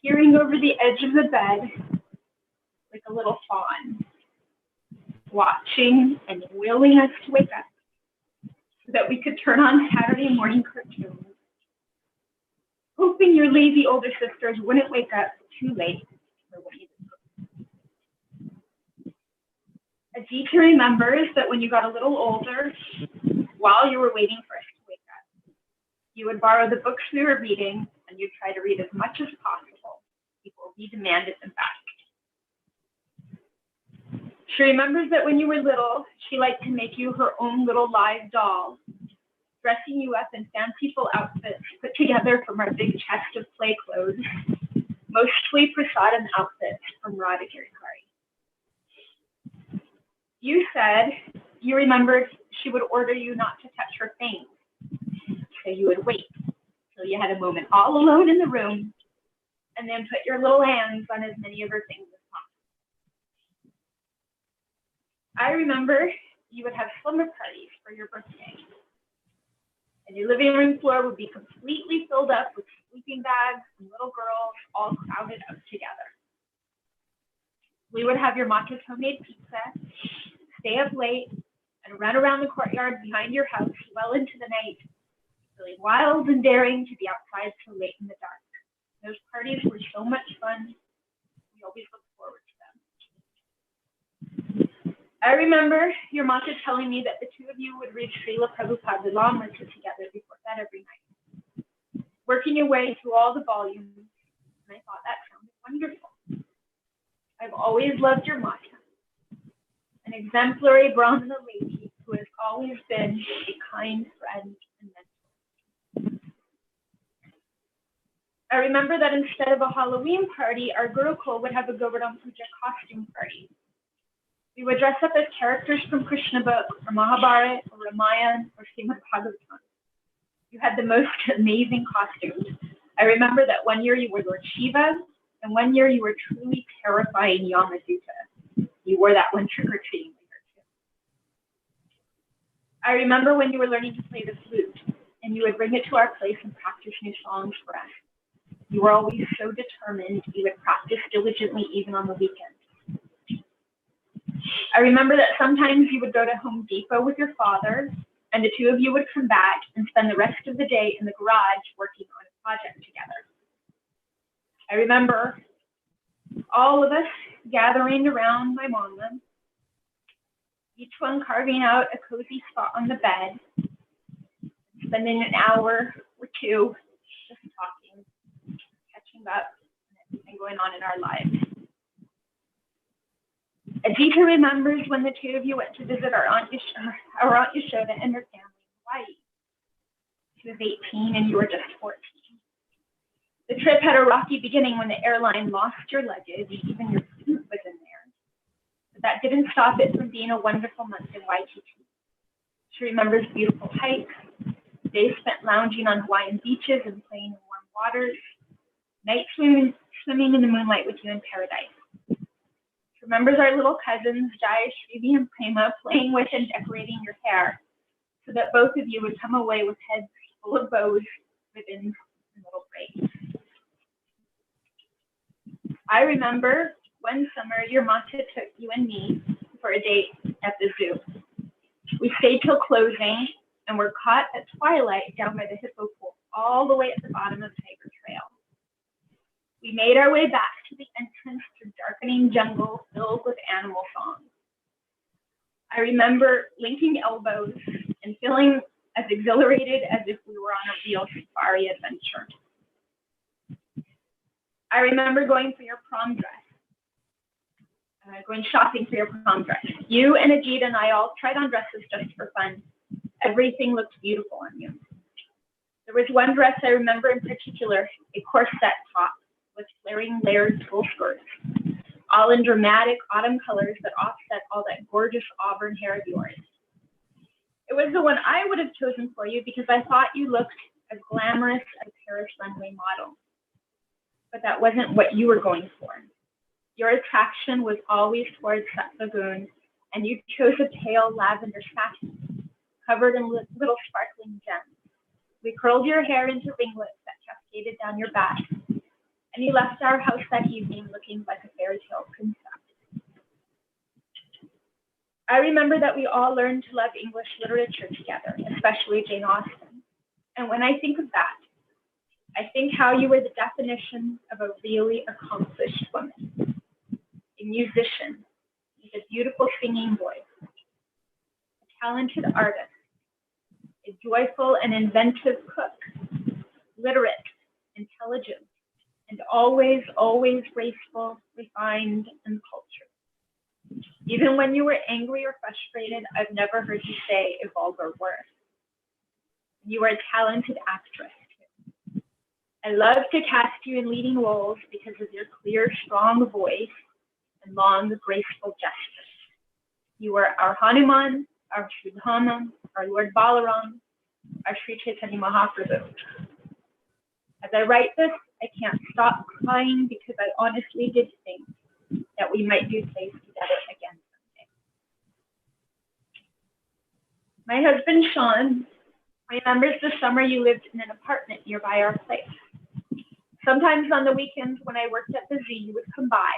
peering over the edge of the bed like a little fawn, watching and willing us to wake up so that we could turn on Saturday morning cartoons, hoping your lazy older sisters wouldn't wake up too late for what you did. Ajita remembers that when you got a little older, while you were waiting for us to wake up, you would borrow the books we were reading and you'd try to read as much as possible before we demanded them back. She remembers that when you were little, she liked to make you her own little live doll, dressing you up in fanciful outfits put together from our big chest of play clothes, mostly prasadam outfits from Radha Girikari. You said you remembered she would order you not to touch her things, so you would wait till you had a moment all alone in the room, and then put your little hands on as many of her things as possible. I remember you would have slumber parties for your birthday, and your living room floor would be completely filled up with sleeping bags and little girls all crowded up together. We would have your mama's homemade pizza, stay up late, and run around the courtyard behind your house well into the night, feeling wild and daring to be outside so late in the dark. Those parties were so much fun. We always looked forward to them. I remember your mother telling me that the two of you would read Srila Prabhupada's Lamrita together before bed every night, working your way through all the volumes, and I thought that sounded wonderful. I've always loved your mother, an exemplary Brahmana lady who has always been a kind friend and mentor. I remember that instead of a Halloween party, our Gurukul would have a Govardhana Puja costume party. We would dress up as characters from Krishna book, or Mahabharata, or Ramayana, or Srimad Bhagavatam. You had the most amazing costumes. I remember that one year you were Lord Shiva, and one year you were truly terrifying Yamunapati. You wore that one trick-or-treating later too. I remember when you were learning to play the flute, and you would bring it to our place and practice new songs for us. You were always so determined. You would practice diligently even on the weekends. I remember that sometimes you would go to Home Depot with your father, and the two of you would come back and spend the rest of the day in the garage working on a project together. I remember all of us gathering around my mama, each one carving out a cozy spot on the bed, spending an hour or two just talking, catching up, and going on in our lives. Ajita remembers when the two of you went to visit our Aunt Yashoda and her family in Hawaii. She was 18 and you were just 14. The trip had a rocky beginning when the airline lost your luggage, even your suit was in there. But that didn't stop it from being a wonderful month in Waikiki. She remembers beautiful hikes, days spent lounging on Hawaiian beaches and playing in warm waters, nights swimming in the moonlight with you in paradise. She remembers our little cousins, Jayasri and Prema, playing with and decorating your hair so that both of you would come away with heads full of bows, ribbons, and little braids. I remember one summer your mata took you and me for a date at the zoo. We stayed till closing and were caught at twilight down by the hippo pool, all the way at the bottom of Tiger Trail. We made our way back to the entrance through darkening jungle filled with animal songs. I remember linking elbows and feeling as exhilarated as if we were on a real safari adventure. I remember going for your prom dress, going shopping for your prom dress. You and Ajita and I all tried on dresses just for fun. Everything looked beautiful on you. There was one dress I remember in particular, a corset top with flaring layered full skirts, all in dramatic autumn colors that offset all that gorgeous auburn hair of yours. It was the one I would have chosen for you because I thought you looked as glamorous as a Paris runway model. But that wasn't what you were going for. Your attraction was always towards that lagoon, and you chose a pale lavender satin, covered in little sparkling gems. We curled your hair into ringlets that cascaded down your back, and you left our house that evening looking like a fairy tale princess. I remember that we all learned to love English literature together, especially Jane Austen. And when I think of that, I think how you were the definition of a really accomplished woman, a musician with a beautiful singing voice, a talented artist, a joyful and inventive cook, literate, intelligent, and always, always graceful, refined, and cultured. Even when you were angry or frustrated, I've never heard you say a vulgar word. You are a talented actress. I love to cast you in leading roles because of your clear, strong voice and long, graceful gestures. You are our Hanuman, our Sridhama, our Lord Balaram, our Sri Chaitanya Mahaprabhu. As I write this, I can't stop crying because I honestly did think that we might do things together again someday. My husband, Sean, remembers the summer you lived in an apartment nearby our place. Sometimes on the weekends when I worked at the Z, you would come by,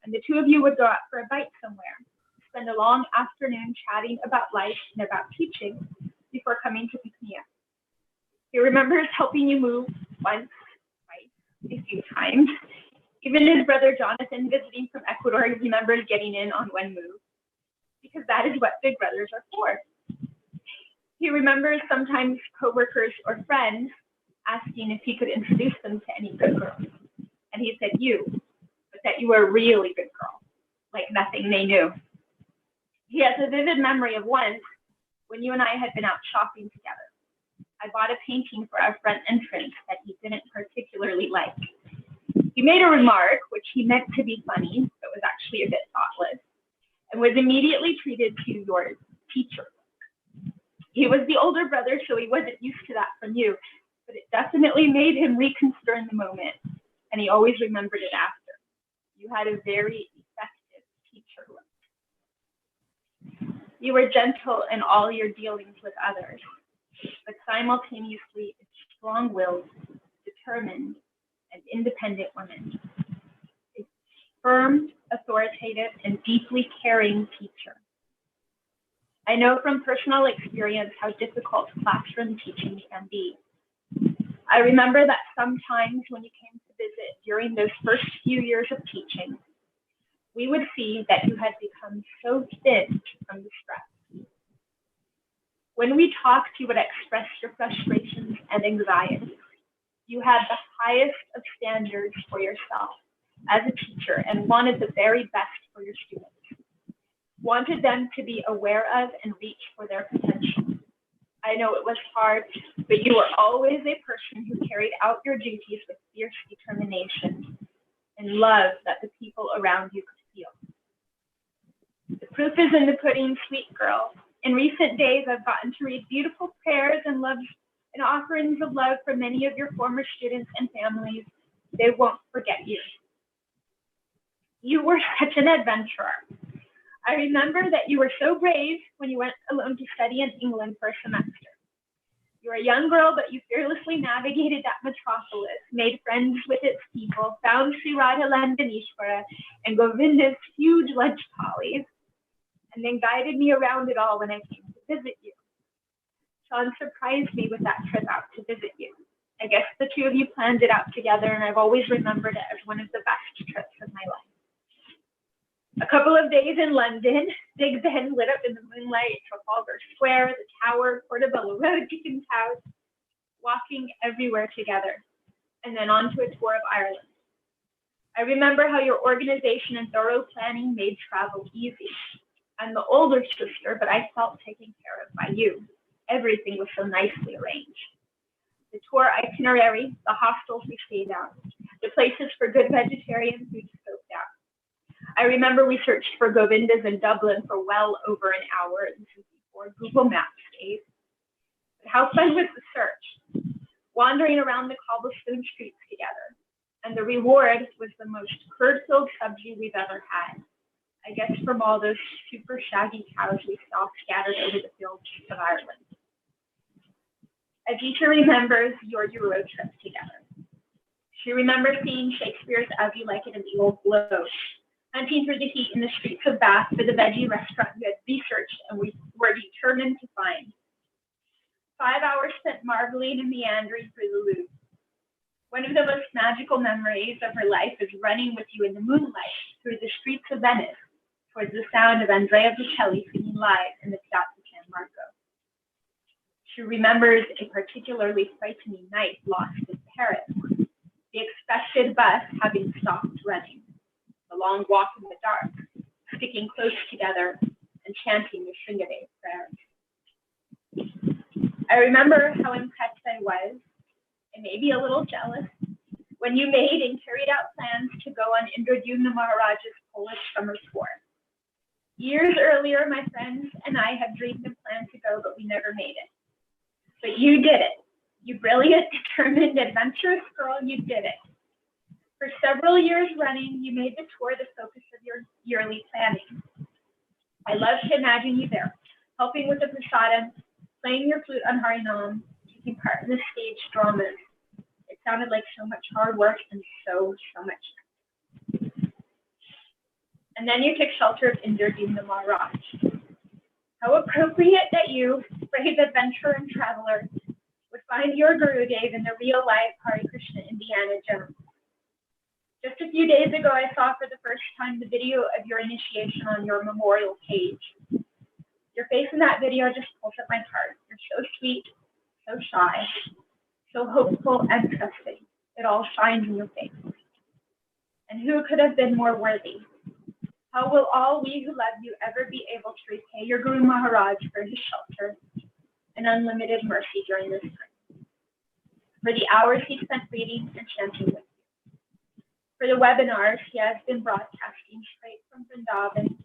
and the two of you would go out for a bite somewhere, spend a long afternoon chatting about life and about teaching before coming to pick me up. He remembers helping you move once, twice, a few times. Even his brother Jonathan, visiting from Ecuador, remembers getting in on one move. because that is what big brothers are for. He remembers sometimes coworkers or friends asking if he could introduce them to any good girls. And he said, you, but that you were a really good girl, like nothing they knew. He has a vivid memory of once when you and I had been out shopping together. I bought a painting for our front entrance that he didn't particularly like. He made a remark, which he meant to be funny, but was actually a bit thoughtless, and was immediately treated to your teacher. He was the older brother, so he wasn't used to that from you, but it definitely made him reconsider in the moment, and he always remembered it after. You had a very effective teacher look. You were gentle in all your dealings with others, but simultaneously a strong-willed, determined, and independent woman. A firm, authoritative, and deeply caring teacher. I know from personal experience how difficult classroom teaching can be. I remember that sometimes when you came to visit during those first few years of teaching, we would see that you had become so thin from the stress. When we talked, you would express your frustrations and anxieties. You had the highest of standards for yourself as a teacher and wanted the very best for your students. Wanted them to be aware of and reach for their potential. I know it was hard, but you were always a person who carried out your duties with fierce determination and love that the people around you could feel. The proof is in the pudding, sweet girl. In recent days, I've gotten to read beautiful prayers and offerings of love from many of your former students and families. They won't forget you. You were such an adventurer. I remember that you were so brave when you went alone to study in England for a semester. You were a young girl, but you fearlessly navigated that metropolis, made friends with its people, found Sri Radha Landanishwara and Govinda's huge lunch tallies, and then guided me around it all when I came to visit you. Sean surprised me with that trip out to visit you. I guess the two of you planned it out together, and I've always remembered it as one of the best trips of my life. A couple of days in London, Big Ben lit up in the moonlight, Trafalgar Square, the Tower, Portobello Road, Dickens House, walking everywhere together, and then on to a tour of Ireland. I remember how your organization and thorough planning made travel easy. I'm the older sister, but I felt taken care of by you. Everything was so nicely arranged. The tour itinerary, the hostels we stayed at, the places for good vegetarian food scoped out. I remember we searched for Govindas in Dublin for well over an hour. This was before Google Maps days. But how fun was the search? Wandering around the cobblestone streets together. And the reward was the most curd-filled sabji we've ever had. I guess from all those super shaggy cows we saw scattered over the fields of Ireland. Ajita remembers your Euro trip together. She remembers seeing Shakespeare's As You Like It in the Old Globe, hunting through the heat in the streets of Bath for the veggie restaurant you had researched and we were determined to find. 5 hours spent marveling and meandering through the Louvre. One of the most magical memories of her life is running with you in the moonlight through the streets of Venice towards the sound of Andrea Bocelli singing live in the Piazza San Marco. She remembers a particularly frightening night lost in Paris, the expected bus having stopped running, the long walk in the dark, sticking close together and chanting the Sringave prayers. I remember how impressed I was, and maybe a little jealous, when you made and carried out plans to go on Indradyumna Maharaj's Polish summer tour. Years earlier, my friends and I had dreamed and planned to go, but we never made it. But you did it. You brilliant, determined, adventurous girl, you did it. For several years running, you made the tour the focus of your yearly planning. I love to imagine you there, helping with the prasadam, playing your flute on Harinam, taking part in the stage dramas. It sounded like so much hard work and so much. And then you took shelter of Indradyumna Maharaj. How appropriate that you, brave adventurer and traveler, would find your Gurudev in the real-life Hare Krishna Indiana Jones. Just a few days ago, I saw for the first time the video of your initiation on your memorial page. Your face in that video just pulls at my heart. You're so sweet, so shy, so hopeful and trusting. It all shines in your face. And who could have been more worthy? How will all we who love you ever be able to repay your Guru Maharaj for his shelter and unlimited mercy during this time? For the hours he spent reading and chanting with you. For the webinars he has been broadcasting straight from Vrindavan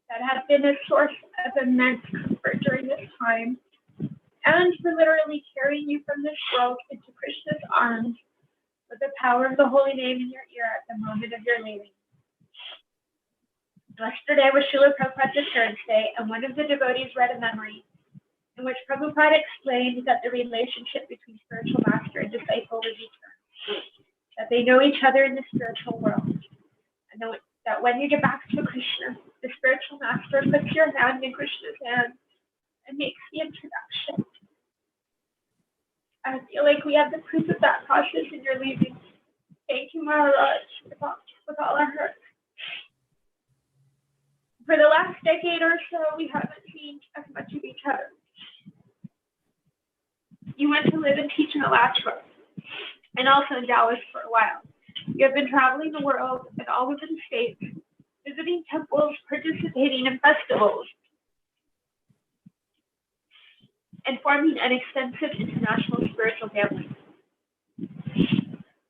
that have been a source of immense comfort during this time, and for literally carrying you from this world into Krishna's arms with the power of the holy name in your ear at the moment of your leaving. Yesterday was Srila Prabhupada's appearance day, and one of the devotees read a memory in which Prabhupada explained that the relationship between spiritual master and disciple is eternal, that they know each other in the spiritual world, and that when you get back to Krishna, the spiritual master puts your hand in Krishna's hand and makes the introduction. I feel like we have the proof of that process in your leaving. Thank you, Maharaj, with all our hearts. For the last decade or so, we haven't seen as much of each other. You went to live and teach in Alachua and also in Dallas for a while. You have been traveling the world and all over the states, visiting temples, participating in festivals, and forming an extensive international spiritual family.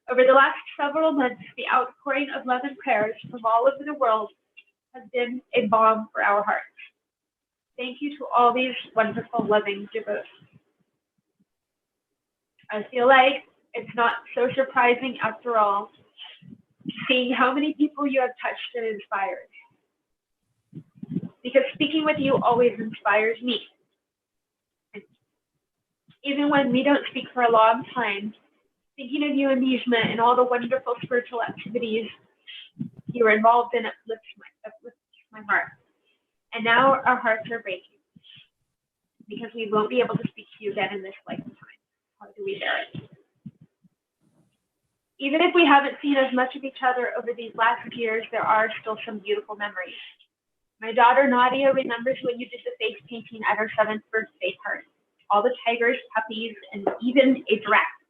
Over the last several months, the outpouring of love and prayers from all over the world has been a balm for our hearts. Thank you to all these wonderful, loving devotees. I feel like it's not so surprising after all, seeing how many people you have touched and inspired. Because speaking with you always inspires me. Even when we don't speak for a long time, thinking of you and Bhishma and all the wonderful spiritual activities you were involved in uplifts my heart. And now our hearts are breaking because we won't be able to speak to you again in this lifetime. How do we bear it? Even if we haven't seen as much of each other over these last years, there are still some beautiful memories. My daughter Nadia remembers when you did the face painting at her 7th birthday party. All the tigers, puppies, and even a giraffe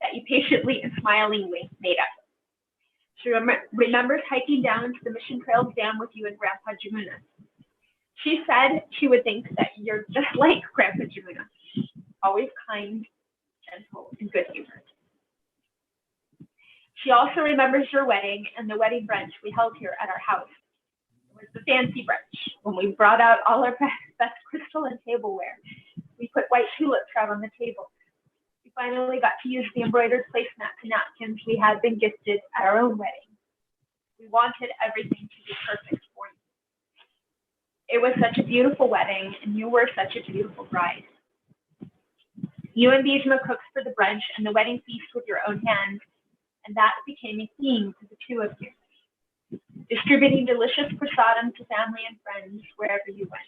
that you patiently and smilingly made up. She remembers hiking down to the Mission Trails Dam with you and Grandpa Jamuna. She said she would think that you're just like Grandpa Jamuna, always kind, gentle, and good-humored. She also remembers your wedding and the wedding brunch we held here at our house. It was the fancy brunch when we brought out all our best crystal and tableware. We put white tulips out on the table. We finally got to use the embroidered placemats and napkins we had been gifted at our own wedding. We wanted everything to be perfect for you. It was such a beautiful wedding, and you were such a beautiful bride. You and Bhishma cooked for the brunch and the wedding feast with your own hands, and that became a theme for the two of you, distributing delicious prasadam to family and friends wherever you went.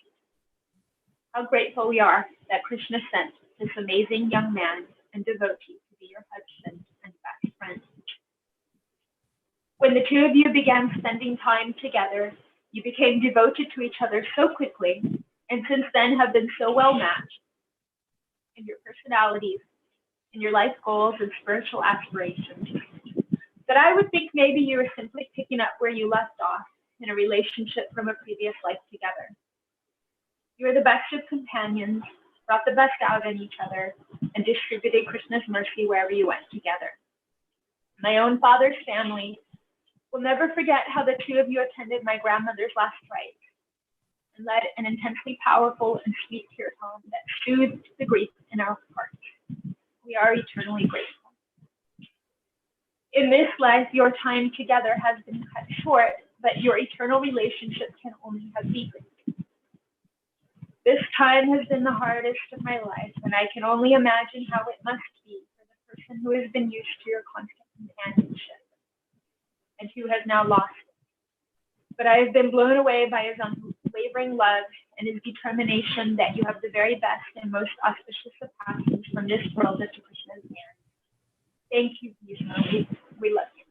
How grateful we are that Krishna sent this amazing young man and devotee to be your husband and best friend. When the two of you began spending time together, you became devoted to each other so quickly, and since then have been so well matched in your personalities, in your life goals and spiritual aspirations, that I would think maybe you were simply picking up where you left off in a relationship from a previous life together. You were the best of companions, brought the best out in each other, and distributed Krishna's mercy wherever you went together. My own father's family will never forget how the two of you attended my grandmother's last rites and led an intensely powerful and sweet kirtan that soothed the grief in our hearts. We are eternally grateful. In this life, your time together has been cut short, but your eternal relationship can only have deepened. This time has been the hardest of my life, and I can only imagine how it must be for the person who has been used to your constant companionship and who has now lost it. But I have been blown away by his unwavering love and his determination that you have the very best and most auspicious of passings from this world into Krishna's hand. Thank you, Bhishma. We love you.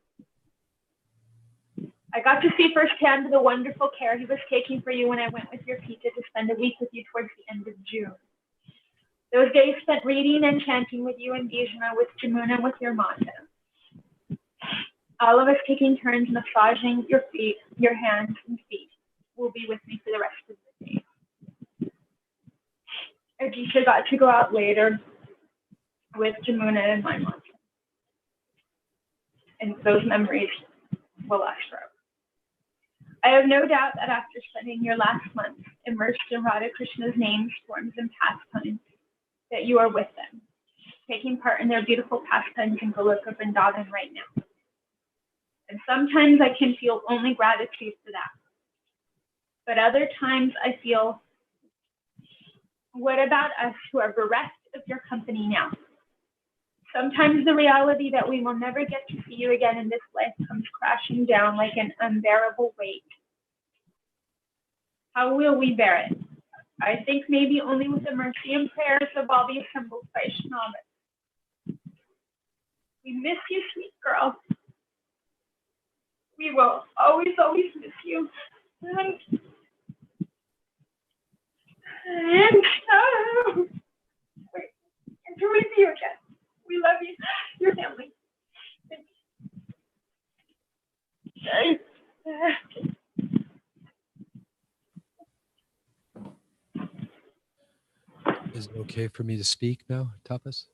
I got to see firsthand the wonderful care he was taking for you when I went with your teacher to spend a week with you towards the end of June. Those days spent reading and chanting with you in Bhisma, with Jamuna, with your mata. All of us taking turns massaging your feet, your hands and feet will be with me for the rest of the day. Ajita got to go out later with Jamuna and my mata. And those memories will last forever. I have no doubt that after spending your last month immersed in Radha Krishna's names, forms, and pastimes, that you are with them, taking part in their beautiful pastimes in Goloka Vrindavan right now. And sometimes I can feel only gratitude for that. But other times I feel, what about us who are bereft of your company now? Sometimes the reality that we will never get to see you again in this life comes crashing down like an unbearable weight. How will we bear it? I think maybe only with the mercy and prayers of all the assembled Vaishnavas. We miss you, sweet girl. We will always, always miss you. And until we see you again, we love you, your family. Is it okay for me to speak now, Tapas?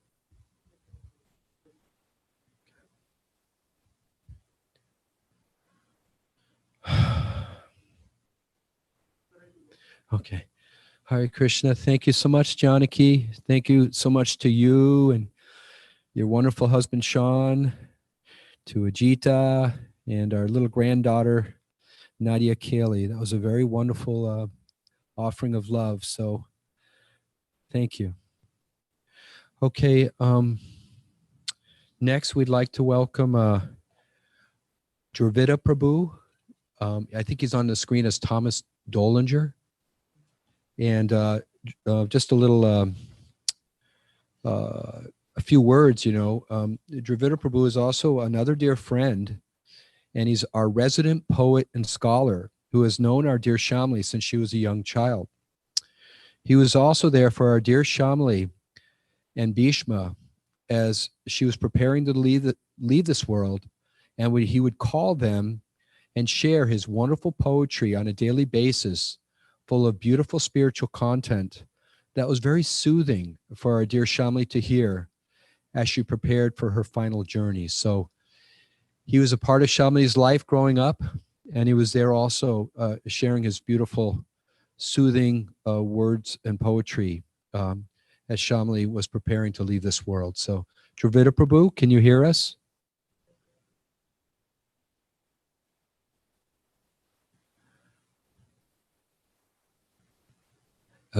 Okay. Hare Krishna. Thank you so much, Janaki. Thank you so much to you and your wonderful husband, Sean, to Ajita, and our little granddaughter, Nadia Kaylee. That was a very wonderful offering of love. So thank you. Okay. Next, we'd like to welcome Dravida Prabhu. I think he's on the screen as Thomas Dolinger. And just a little, a few words, Dravida Prabhu is also another dear friend, and he's our resident poet and scholar who has known our dear Syamali since she was a young child. He was also there for our dear Syamali and Bhishma as she was preparing to leave this world, and he would call them and share his wonderful poetry on a daily basis, full of beautiful spiritual content that was very soothing for our dear Syamali to hear as she prepared for her final journey. So he was a part of Syamali's life growing up, and he was there also sharing his beautiful, soothing words and poetry as Syamali was preparing to leave this world. So Dravida Prabhu, can you hear us?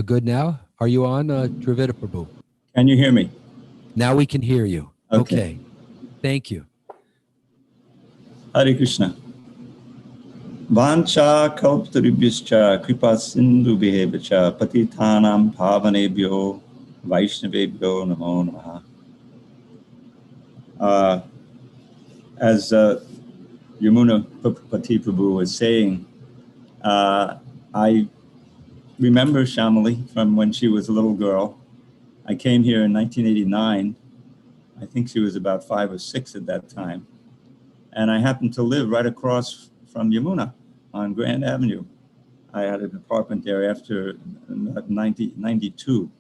Good now? Are you on, Dravida Prabhu? Can you hear me? Now we can hear you. Okay. Thank you. Hare Krishna. Vancha kalptaribhyascha kripa sindhu behevacha patitanam pavanebhyo vaishnavebhyo namo namaha. As Yamunapati Prabhu was saying, I remember Syamali from when she was a little girl. I came here in 1989. I think she was about 5 or 6 at that time. And I happened to live right across from Yamuna on Grand Avenue. I had an apartment there after 92.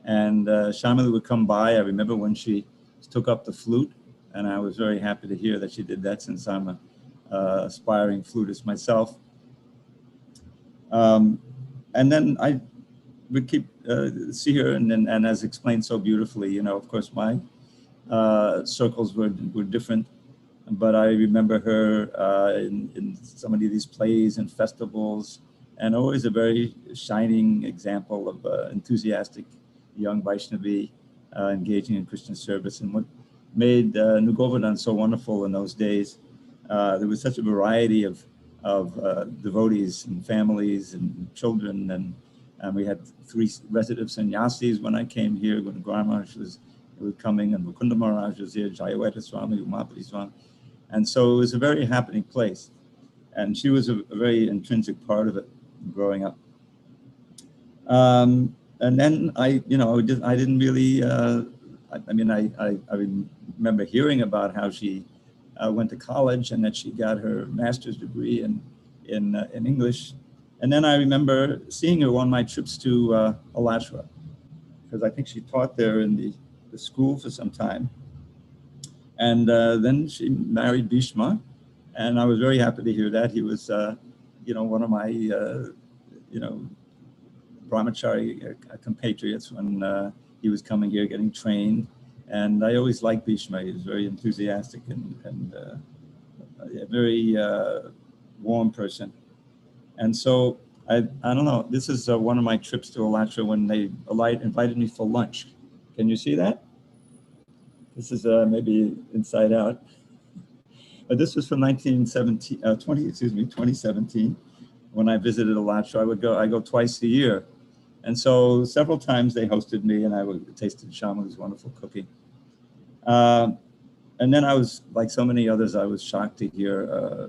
And Syamali would come by. I remember when she took up the flute, and I was very happy to hear that she did that since I'm an aspiring flutist myself. And then I would keep see her, and as explained so beautifully, of course, my circles were different, but I remember her in so many of these plays and festivals, and always a very shining example of enthusiastic young Vaishnavi engaging in Christian service. And what made New Govardhana so wonderful in those days, there was such a variety of devotees and families and children, and we had 3 resident sannyasis when I came here. When Goura Maharaj was coming, and Mukunda Maharaj was here, Jayasri Swami, Yamunapati Swami. And so it was a very happening place. and she was a very intrinsic part of it growing up. And then I didn't really, I remember hearing about how she went to college and that she got her master's degree in English. And then I remember seeing her on my trips to Alatra, because I think she taught there in the school for some time. And then she married Bhishma, and I was very happy to hear that. He was, one of my, brahmachari compatriots when he was coming here getting trained. And I always liked Bhishma. He was very enthusiastic and a very warm person. And so I don't know, this is one of my trips to Alatra when they invited me for lunch. Can you see that? This is maybe inside out. But this was from 2017, when I visited Alatra. I go twice a year. And so several times they hosted me and I tasted Syamali's wonderful cooking. And then I was, like so many others, I was shocked to hear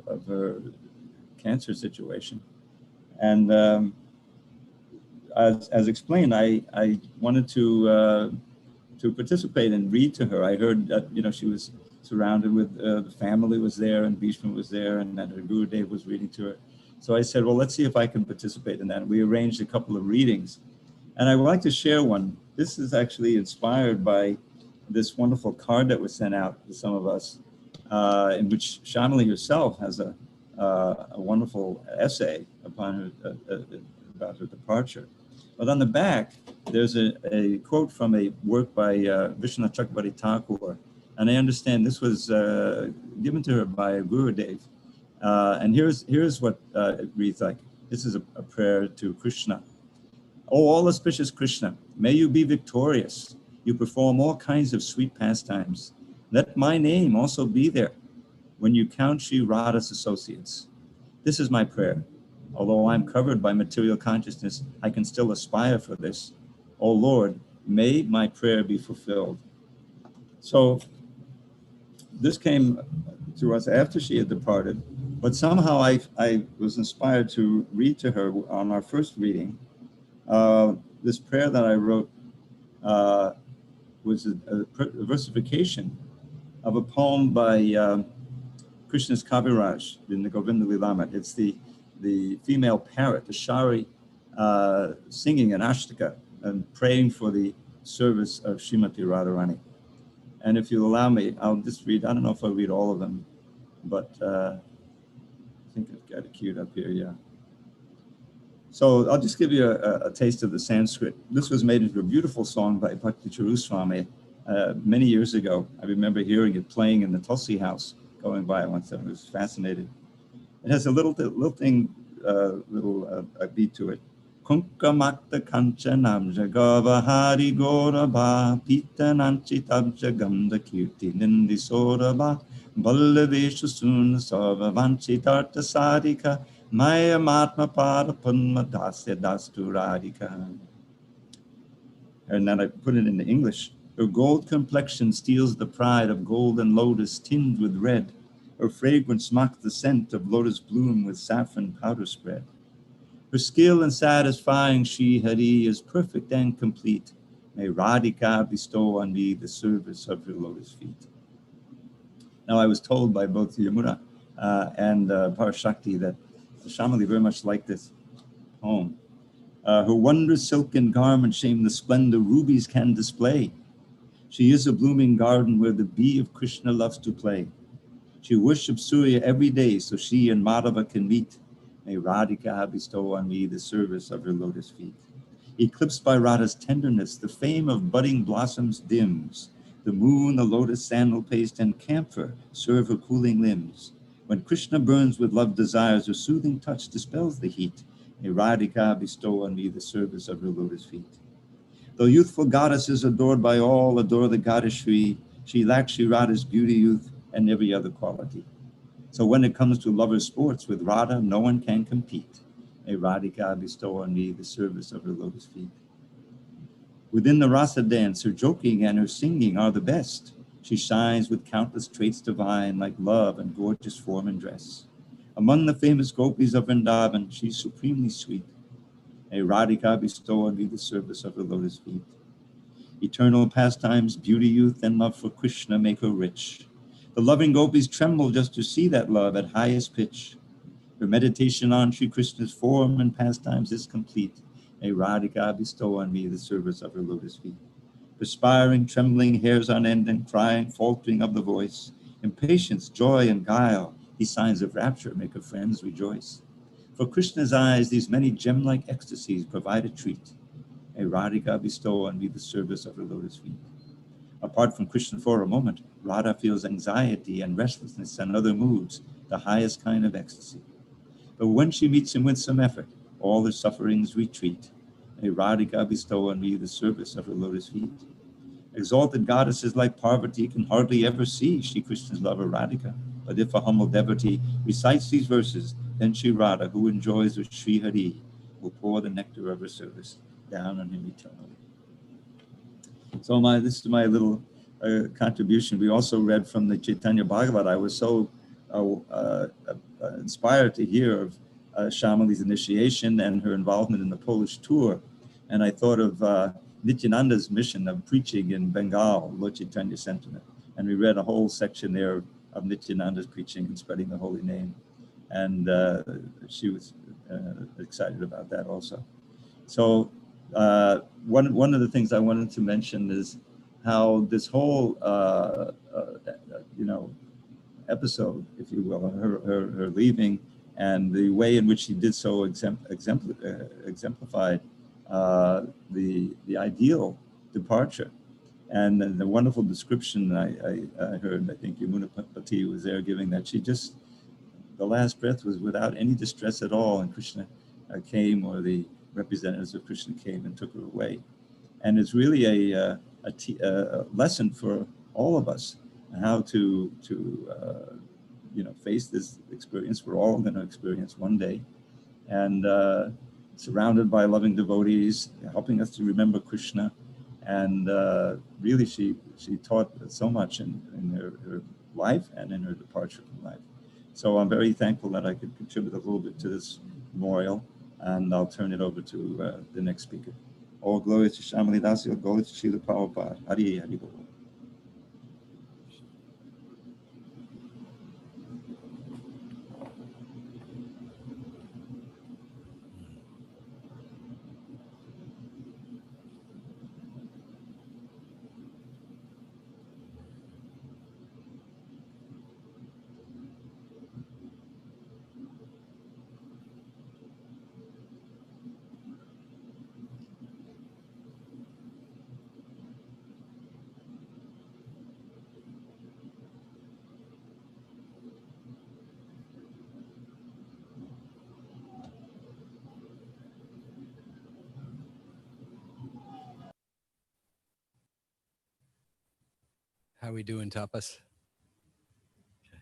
of her cancer situation. And as explained, I wanted to participate and read to her. I heard that, she was surrounded with, the family was there and Bhishma was there and that her Gurudev was reading to her. So I said, well, let's see if I can participate in that. We arranged a couple of readings. And I would like to share one. This is actually inspired by this wonderful card that was sent out to some of us, in which Syamali herself has a wonderful essay upon her, about her departure. But on the back, there's a quote from a work by Vishnu Chakravarti Thakur. And I understand this was given to her by a Gurudev. And here's what it reads like. This is a prayer to Krishna. Oh, all auspicious Krishna, may you be victorious. You perform all kinds of sweet pastimes. Let my name also be there when you count Sri Radha's associates. This is my prayer. Although I'm covered by material consciousness, I can still aspire for this. Oh Lord, may my prayer be fulfilled. So this came to us after she had departed, but somehow I was inspired to read to her on our first reading. This prayer that I wrote was a versification of a poem by Krishna's Kaviraj in the Govinda Lilamat. It's the female parrot, the Shari, singing an ashtaka and praying for the service of Srimati Radharani. And if you'll allow me, I'll just read, I don't know if I'll read all of them, but I think I've got it queued up here, yeah. So I'll just give you a taste of the Sanskrit. This was made into a beautiful song by Bhakti Charuswami many years ago. I remember hearing it playing in the Tulsi house, going by once. I was fascinated. It has a little beat to it. Kunkamakta kanchanam jagavahari gorabha pitananchi tabjagam kirti nindi sorabha ballaveshu sun sarvavanchitarta sarika maya matma parapanma dasya dasturadika. And then I put it into English. Her gold complexion steals the pride of golden lotus tinged with red. Her fragrance mocks the scent of lotus bloom with saffron powder spread. Her skill in satisfying Shri Hari is perfect and complete. May Radhika bestow on me the service of her lotus feet. Now I was told by both Yamuna and Parashakti that Syamali very much liked this poem. Her wondrous silken garment shame the splendor rubies can display. She is a blooming garden where the bee of Krishna loves to play. She worships Surya every day so she and Madhava can meet. May Radhika bestow on me the service of her lotus feet. Eclipsed by Radha's tenderness, the fame of budding blossoms dims. The moon, the lotus sandal paste, and camphor serve her cooling limbs. When Krishna burns with love desires, her soothing touch dispels the heat. May Radhika bestow on me the service of her lotus feet. Though youthful goddesses adored by all adore the goddess Shri, she lacks Shri Radha's beauty, youth, and every other quality. So when it comes to lovers' sports with Radha, no one can compete. May Radhika bestow on me the service of her lotus feet. Within the rasa dance, her joking and her singing are the best. She shines with countless traits divine, like love and gorgeous form and dress. Among the famous gopis of Vrindavan, she's supremely sweet. May Radhika bestow on me the service of her lotus feet. Eternal pastimes, beauty, youth, and love for Krishna make her rich. The loving gopis tremble just to see that love at highest pitch. Her meditation on Sri Krishna's form and pastimes is complete. May Radhika bestow on me the service of her lotus feet. Perspiring, trembling, hairs on end, and crying, faltering of the voice, impatience, joy, and guile, these signs of rapture make her friends rejoice. For Krishna's eyes, these many gem-like ecstasies provide a treat. May Radhika bestow on me the service of her lotus feet. Apart from Krishna for a moment, Radha feels anxiety and restlessness and other moods, the highest kind of ecstasy. But when she meets him with some effort, all her sufferings retreat. May Radhika bestow on me the service of her lotus feet. Exalted goddesses like Parvati can hardly ever see Shri Krishna's lover Radhika. But if a humble devotee recites these verses, then Shri Radha, who enjoys with Shri Hari, will pour the nectar of her service down on him eternally. So this is my little contribution. We also read from the Chaitanya Bhagavat. I was so inspired to hear of Syamali's initiation and her involvement in the Polish tour. And I thought of Nityananda's mission of preaching in Bengal, Lord Chaitanya sentiment. And we read a whole section there of Nityananda's preaching and spreading the holy name. And she was excited about that also. So one of the things I wanted to mention is how this whole, episode, if you will, her leaving and the way in which she did so exemplified the ideal departure. And the wonderful description I heard, I think Yamunapati was there giving that she just, the last breath was without any distress at all, and Krishna came, or the representatives of Krishna came and took her away. And it's really a lesson for all of us, how to face this experience we're all going to experience one day, and surrounded by loving devotees, helping us to remember Krishna. And really, she taught so much in her life and in her departure from life. So I'm very thankful that I could contribute a little bit to this memorial, and I'll turn it over to the next speaker. All glory to Syamali Dasi, all glory to Srila Prabhupada. Hari Hari Bol. How we doing, Tapas? Okay.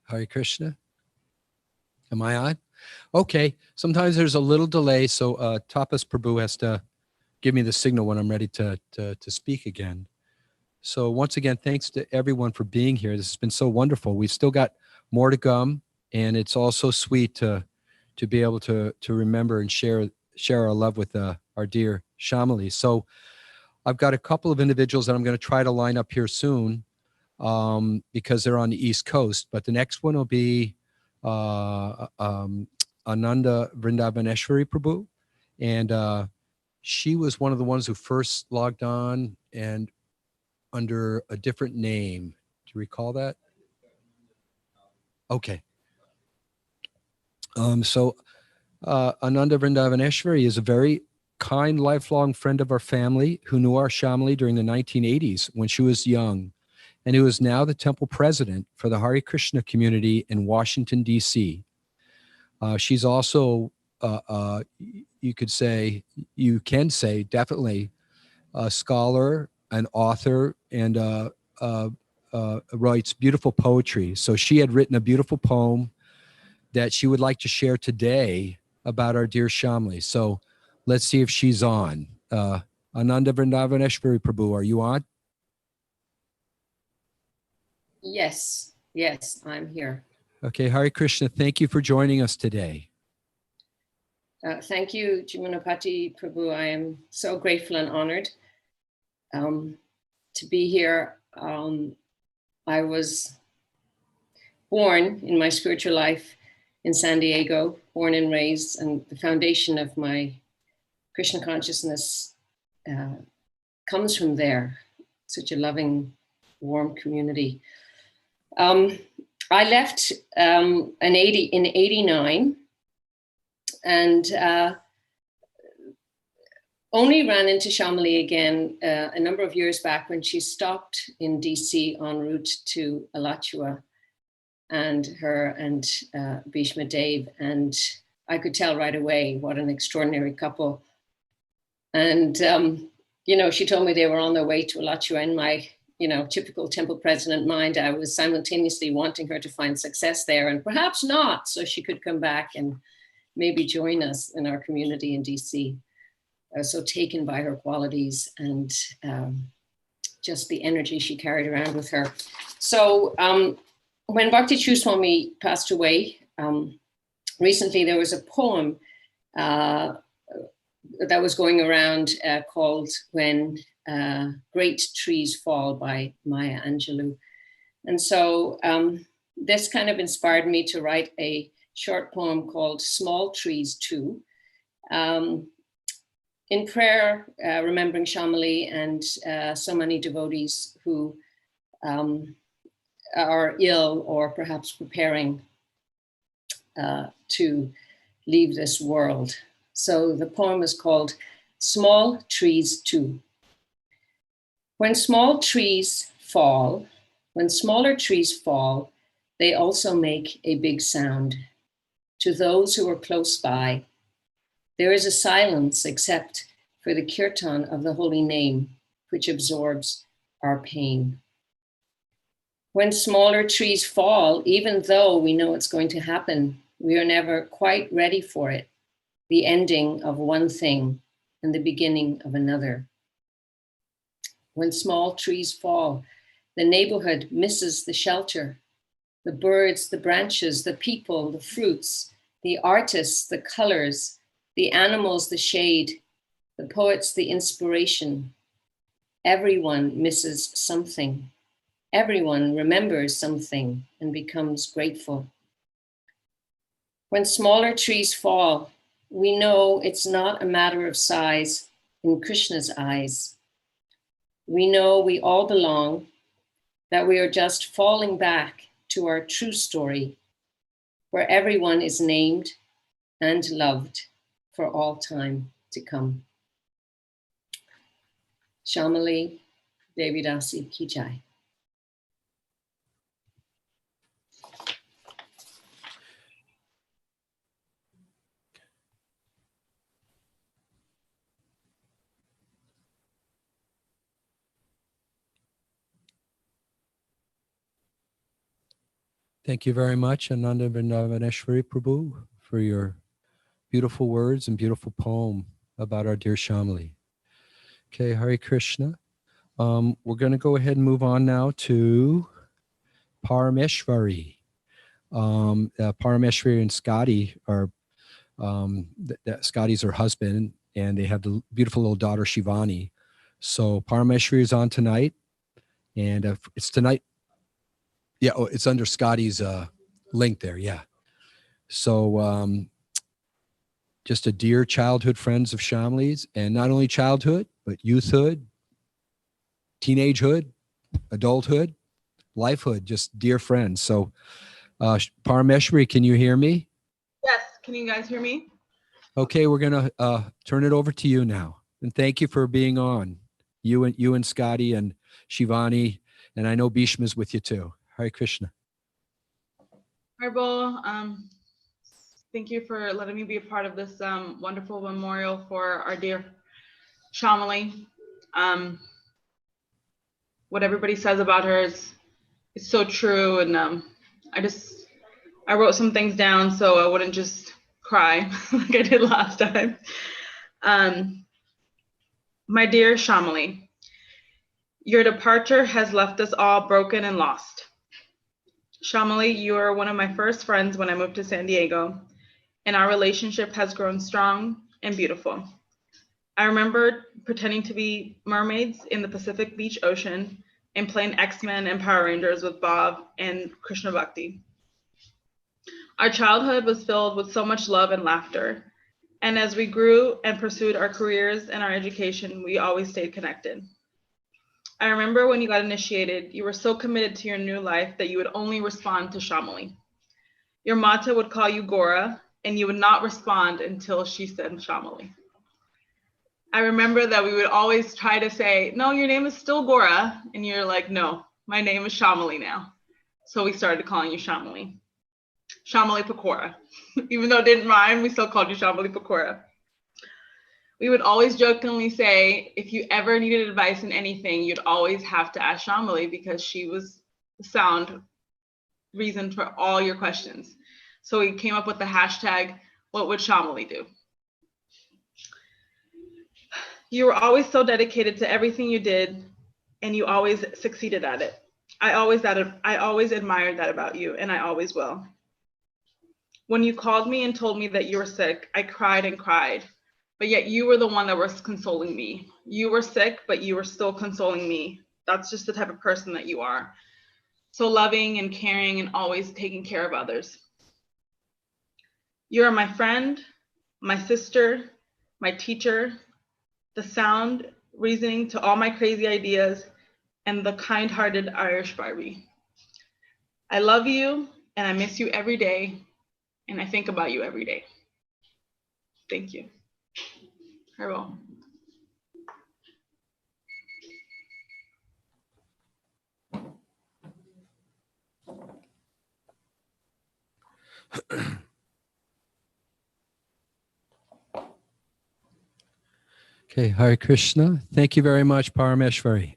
Hare Krishna. Am I on? Okay. Sometimes there's a little delay, so Tapas Prabhu has to give me the signal when I'm ready to speak again. So once again, thanks to everyone for being here. This has been so wonderful. We've still got more to come, and it's all so sweet to be able to remember and share our love with our dear Syamali. So I've got a couple of individuals that I'm going to try to line up here soon because they're on the East Coast. But the next one will be Ananda Vrindavaneshwari Prabhu, and she was one of the ones who first logged on and under a different name. Do you recall that? Okay. So Ananda Vrindavaneshwari is a very kind, lifelong friend of our family who knew our Syamali during the 1980s when she was young, and who is now the temple president for the Hare Krishna community in Washington, D.C. She's also you can say definitely a scholar, an author, and writes beautiful poetry. So she had written a beautiful poem that she would like to share today about our dear Syamali. So let's see if she's on. Ananda Vrindavaneshwari Prabhu, are you on? Yes, yes, I'm here. Okay, Hare Krishna, thank you for joining us today. Thank you, Yamunapati Prabhu. I am so grateful and honored to be here. I was born in my spiritual life in San Diego, born and raised, and the foundation of my Krishna consciousness comes from there. Such a loving, warm community. I left in 89 and only ran into Syamali again a number of years back when she stopped in DC en route to Alachua, and her and Bhismadeva, and I could tell right away what an extraordinary couple. And you know, she told me they were on their way to Alachua. In my, you know, typical temple president mind, I was simultaneously wanting her to find success there and perhaps not, so she could come back and maybe join us in our community in DC. I was so taken by her qualities and just the energy she carried around with her. So when Bhakti Swami passed away, recently there was a poem that was going around called When Great Trees Fall by Maya Angelou. And so this kind of inspired me to write a short poem called Small Trees Too. In prayer, remembering Syamali and so many devotees who are ill or perhaps preparing to leave this world. So the poem is called Small Trees Too. When small trees fall, when smaller trees fall, they also make a big sound. To those who are close by, there is a silence except for the kirtan of the holy name, which absorbs our pain. When smaller trees fall, even though we know it's going to happen, we are never quite ready for it, the ending of one thing and the beginning of another. When small trees fall, the neighborhood misses the shelter, the birds, the branches, the people, the fruits, the artists, the colors, the animals, the shade, the poets, the inspiration. Everyone misses something. Everyone remembers something and becomes grateful. When smaller trees fall, we know it's not a matter of size in Krishna's eyes. We know we all belong, that we are just falling back to our true story, where everyone is named and loved for all time to come. Syamali Devi Dasi ki jai. Thank you very much, Ananda Vrindavaneshwari Prabhu, for your beautiful words and beautiful poem about our dear Syamali. Okay, Hare Krishna. We're going to go ahead and move on now to Parameshwari. Parameshwari and Scotty are, Scotty's her husband, and they have the beautiful little daughter, Shivani. So Parameshwari is on tonight, and it's tonight. Yeah, oh, it's under Scotty's link there, yeah. So just a dear childhood friends of Syamali's, and not only childhood, but youthhood, teenagehood, adulthood, lifehood, just dear friends. So Parameshwari, can you hear me? Yes, can you guys hear me? Okay, we're gonna turn it over to you now. And thank you for being on. You and Scotty and Shivani, and I know Bhishma's with you too. Hare Krishna. Harbol, thank you for letting me be a part of this wonderful memorial for our dear Syamali. What everybody says about her is it's so true. And I wrote some things down so I wouldn't just cry like I did last time. My dear Syamali, your departure has left us all broken and lost. Syamali, you are one of my first friends when I moved to San Diego, and our relationship has grown strong and beautiful. I remember pretending to be mermaids in the Pacific Beach Ocean and playing X-Men and Power Rangers with Bob and Krishna Bhakti. Our childhood was filled with so much love and laughter, and as we grew and pursued our careers and our education, we always stayed connected. I remember when you got initiated, you were so committed to your new life that you would only respond to Syamali. Your mata would call you Goura, and you would not respond until she said Syamali. I remember that we would always try to say, no, your name is still Goura, and you're like, no, my name is Syamali now. So we started calling you Syamali. Syamali Pakora. Even though it didn't rhyme, we still called you Syamali Pakora. We would always jokingly say, if you ever needed advice in anything, you'd always have to ask Syamali because she was the sound reason for all your questions. So we came up with the hashtag, what would Syamali do? You were always so dedicated to everything you did, and you always succeeded at it. I always admired that about you, and I always will. When you called me and told me that you were sick, I cried and cried, but yet you were the one that was consoling me. You were sick, but you were still consoling me. That's just the type of person that you are. So loving and caring and always taking care of others. You are my friend, my sister, my teacher, the sound reasoning to all my crazy ideas, and the kind-hearted Irish Barbie. I love you, and I miss you every day, and I think about you every day. Thank you. Farewell. Okay, Hare Krishna. Thank you very much, Parameshwari.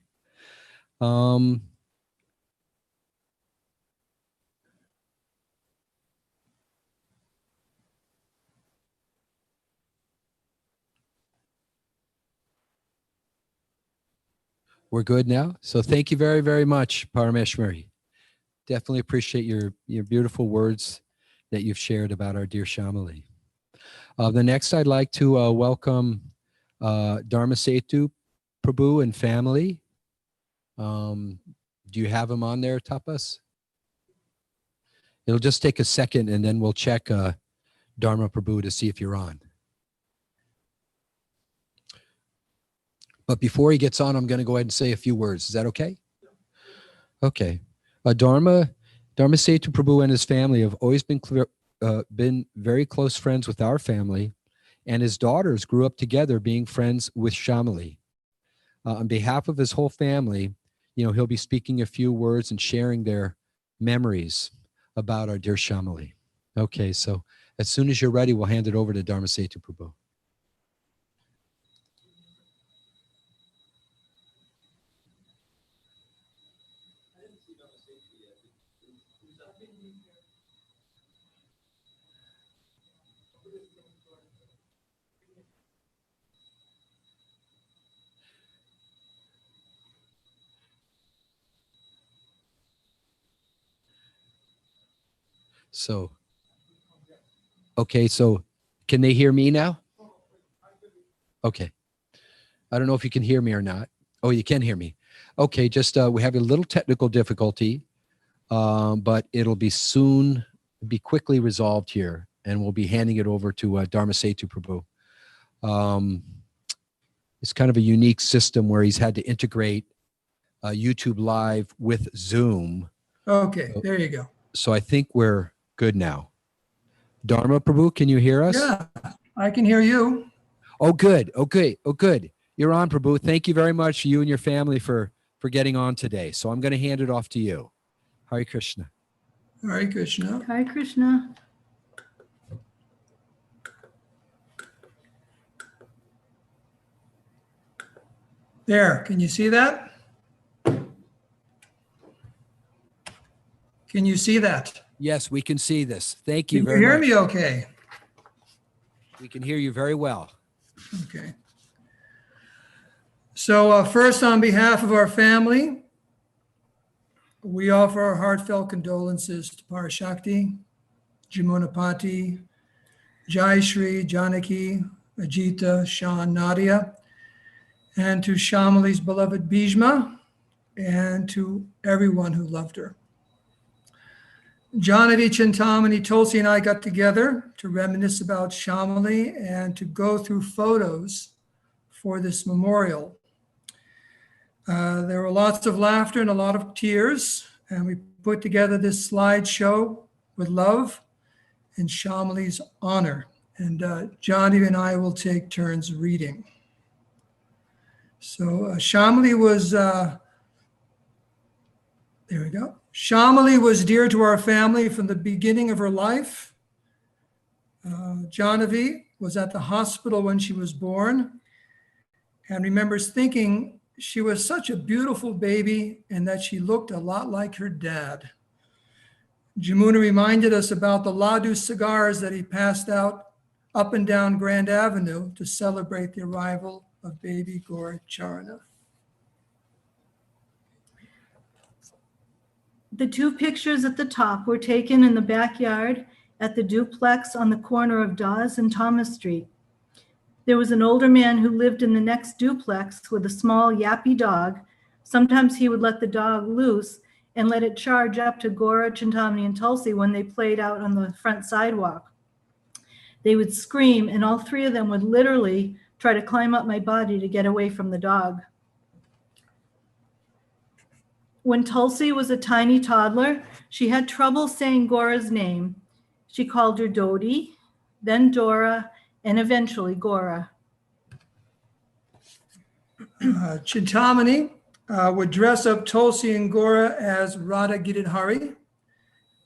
We're good now. So thank you very, very much, Parameshwari. Definitely appreciate your beautiful words that you've shared about our dear Syamali. The next, I'd like to welcome Dharma Setu Prabhu and family. Do you have him on there, Tapas? It'll just take a second, and then we'll check Dharma Prabhu to see if you're on. But before he gets on, I'm going to go ahead and say a few words. Is that okay? Okay. Dharma Setu Prabhu and his family have always been very close friends with our family, and his daughters grew up together being friends with Syamali. On behalf of his whole family, he'll be speaking a few words and sharing their memories about our dear Syamali. Okay, so as soon as you're ready, we'll hand it over to Dharma Setu Prabhu. So, okay, so can they hear me now? Okay. I don't know if you can hear me or not. Oh, you can hear me. Okay, just we have a little technical difficulty, but it'll be quickly resolved here, and we'll be handing it over to Dharma Setu Prabhu. It's kind of a unique system where he's had to integrate YouTube Live with Zoom. Okay, there you go. So I think we're good now. Dharma Prabhu, can you hear us? Yeah, I can hear you. Oh, good. Okay. Oh, good. You're on, Prabhu. Thank you very much, you and your family, for getting on today. So I'm going to hand it off to you. Hare Krishna. Hare Krishna. Hare Krishna. There, can you see that? Can you see that? Yes, we can see this. Thank you Can you very hear much. me okay? We can hear you very well. Okay. So first, on behalf of our family, we offer our heartfelt condolences to Parashakti, Yamunapati, Jayasri, Janaki, Ajita, Sean, Nadia, and to Syamali's beloved Bhishma, and to everyone who loved her. Janaki, Chintamani, Tulsi, and I got together to reminisce about Syamali and to go through photos for this memorial. There were lots of laughter and a lot of tears, and we put together this slideshow with love in Syamali's honor. And Johnny and I will take turns reading. So Syamali was, there we go. Syamali was dear to our family from the beginning of her life. Janavi was at the hospital when she was born and remembers thinking she was such a beautiful baby and that she looked a lot like her dad. Jamuna reminded us about the Ladu cigars that he passed out up and down Grand Avenue to celebrate the arrival of baby Goura Charana. The two pictures at the top were taken in the backyard at the duplex on the corner of Dawes and Thomas Street. There was an older man who lived in the next duplex with a small yappy dog. Sometimes he would let the dog loose and let it charge up to Goura, Chintamani, and Tulsi when they played out on the front sidewalk. They would scream, and all three of them would literally try to climb up my body to get away from the dog. When Tulsi was a tiny toddler, she had trouble saying Goura's name. She called her Dodi, then Dora, and eventually Goura. Chintamani would dress up Tulsi and Goura as Radha Giridhari,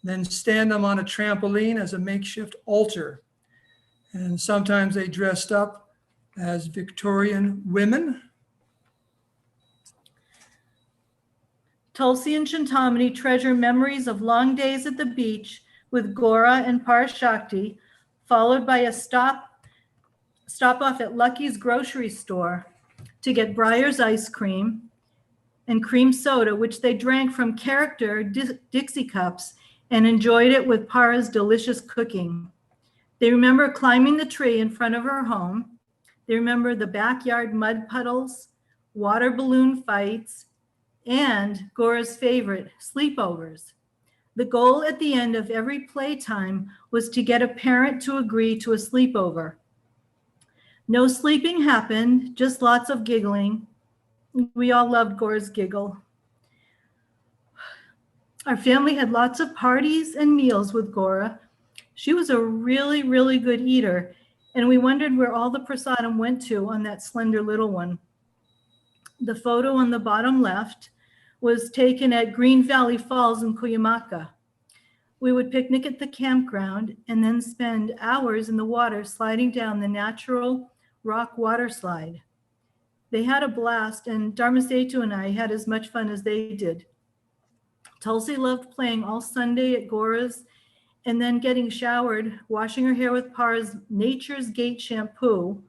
then stand them on a trampoline as a makeshift altar. And sometimes they dressed up as Victorian women. Tulsi and Chintamani treasure memories of long days at the beach with Goura and Parashakti, followed by a stop off at Lucky's grocery store to get Breyer's ice cream and cream soda, which they drank from character Dixie cups and enjoyed it with Para's delicious cooking. They remember climbing the tree in front of her home. They remember the backyard mud puddles, water balloon fights, and Goura's favorite, sleepovers. The goal at the end of every playtime was to get a parent to agree to a sleepover. No sleeping happened, just lots of giggling. We all loved Goura's giggle. Our family had lots of parties and meals with Goura. She was a really, really good eater, and we wondered where all the prasadam went to on that slender little one. The photo on the bottom left was taken at Green Valley Falls in Cuyamaca. We would picnic at the campground and then spend hours in the water sliding down the natural rock water slide. They had a blast, and Dharmasetu and I had as much fun as they did. Tulsi loved playing all Sunday at Goura's and then getting showered, washing her hair with Para's Nature's Gate shampoo,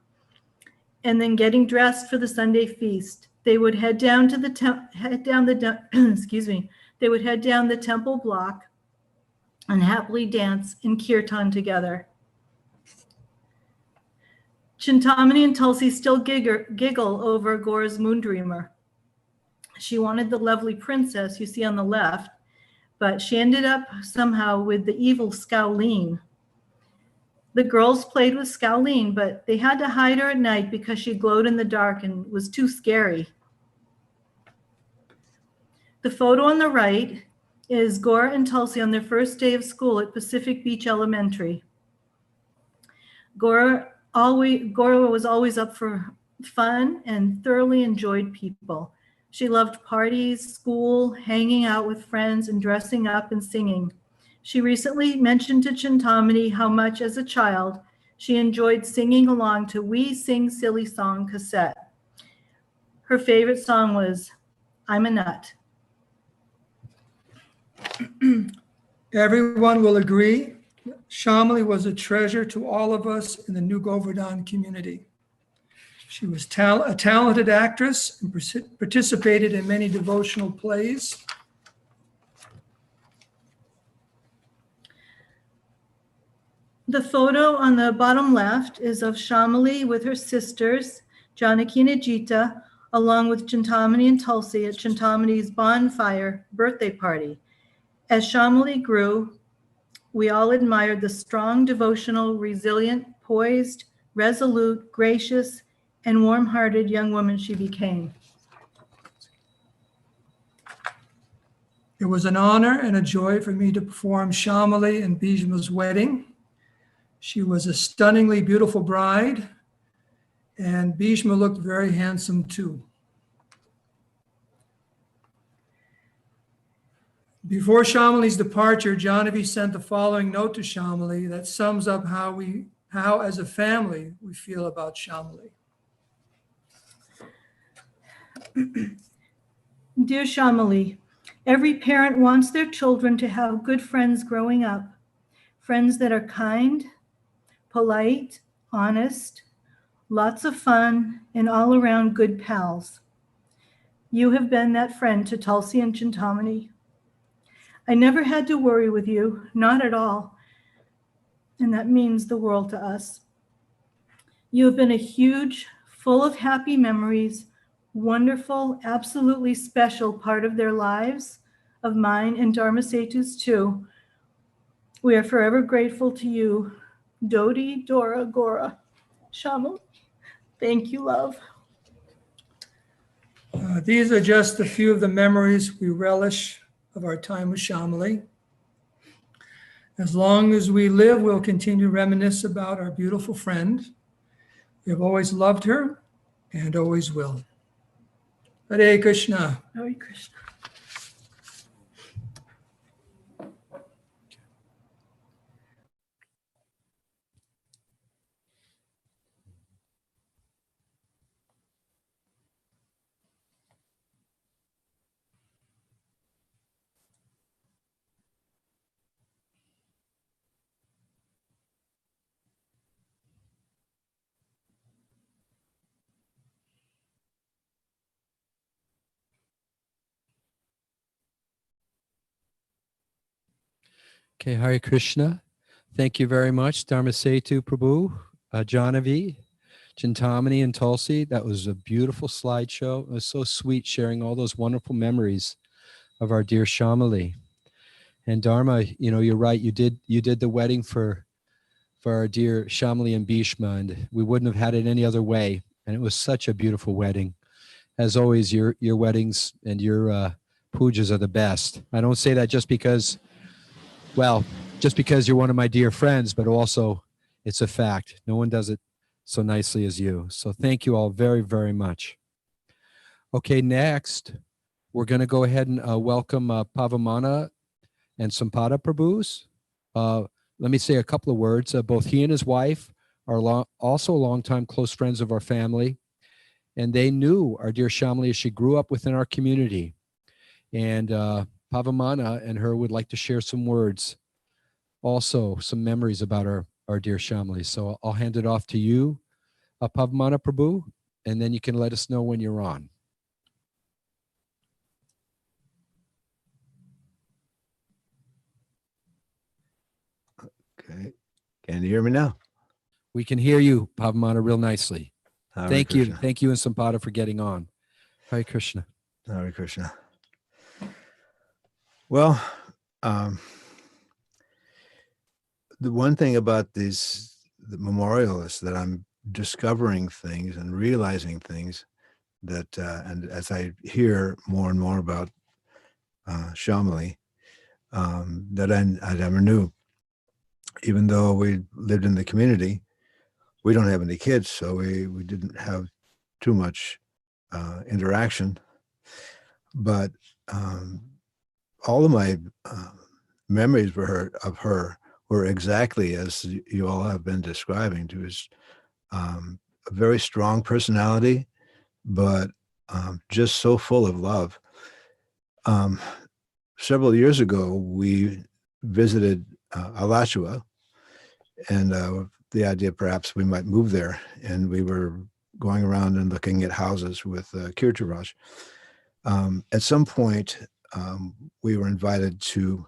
and then getting dressed for the Sunday feast. They would head down to the They would head down the temple block and happily dance in kirtan together. Chintamani and Tulsi still giggle over Goura's Moondreamer. She wanted the lovely princess you see on the left, but she ended up somehow with the evil Scowleen. The girls played with Scowleen, but they had to hide her at night because she glowed in the dark and was too scary. The photo on the right is Goura and Tulsi on their first day of school at Pacific Beach Elementary. Goura was always up for fun and thoroughly enjoyed people. She loved parties, school, hanging out with friends, and dressing up and singing. She recently mentioned to Chintamani how much as a child she enjoyed singing along to We Sing Silly Song cassette. Her favorite song was I'm a Nut. Everyone will agree, Syamali was a treasure to all of us in the New Govardhana community. She was a talented actress and participated in many devotional plays. The photo on the bottom left is of Syamali with her sisters, Janaki and Ajita, along with Chintamani and Tulsi at Chintamani's bonfire birthday party. As Syamali grew, we all admired the strong, devotional, resilient, poised, resolute, gracious, and warm-hearted young woman she became. It was an honor and a joy for me to perform Syamali and Bhishma's wedding. She was a stunningly beautiful bride, and Bhishma looked very handsome too. Before Syamali's departure, Janaki sent the following note to Syamali that sums up how as a family we feel about Syamali. Dear Syamali, every parent wants their children to have good friends growing up, friends that are kind, polite, honest, lots of fun, and all around good pals. You have been that friend to Tulsi and Chintamani. I never had to worry with you, not at all, and that means the world to us. You have been a huge, full of happy memories, wonderful, absolutely special part of their lives, of mine and Dharma Setu's too. We are forever grateful to you, Dodi, Dora, Goura, Syamali. Thank you, love. These are just a few of the memories we relish of our time with Syamali. As long as we live, we'll continue to reminisce about our beautiful friend. We have always loved her and always will. Hare Krishna. Hare Krishna. Okay, Hare Krishna. Thank you very much, Dharma Setu Prabhu, Janavi, Chintamani, and Tulsi. That was a beautiful slideshow. It was so sweet sharing all those wonderful memories of our dear Syamali. And Dharma, you know, you're right. You did the wedding for our dear Syamali and Bhishma, and we wouldn't have had it any other way. And it was such a beautiful wedding. As always, your weddings and your pujas are the best. I don't say that just because you're one of my dear friends, but also it's a fact. No one does it so nicely as you. So thank you all very, very much. Okay, next, we're going to go ahead and welcome Pavamana and Sampada Prabhus. Let me say a couple of words. Both he and his wife are also longtime close friends of our family, and they knew our dear Syamali as she grew up within our community. And Pavamana and her would like to share some words, also some memories about our dear Syamali. So I'll hand it off to you, Pavamana Prabhu, and then you can let us know when you're on. Okay. Can you hear me now? We can hear you, Pavamana, real nicely. Hare Thank you. Krishna. Thank you and Sampada for getting on. Hare Krishna. Hare Krishna. Well, the one thing about the memorialists that I'm discovering things and realizing things that, and as I hear more and more about Syamali, that I never knew. Even though we lived in the community, we don't have any kids, so we didn't have too much interaction. But all of my memories of her were exactly as you all have been describing. She was a very strong personality, but just so full of love. Several years ago, we visited Alachua, and the idea perhaps we might move there. And we were going around and looking at houses with Kirtaraj. At some point, we were invited to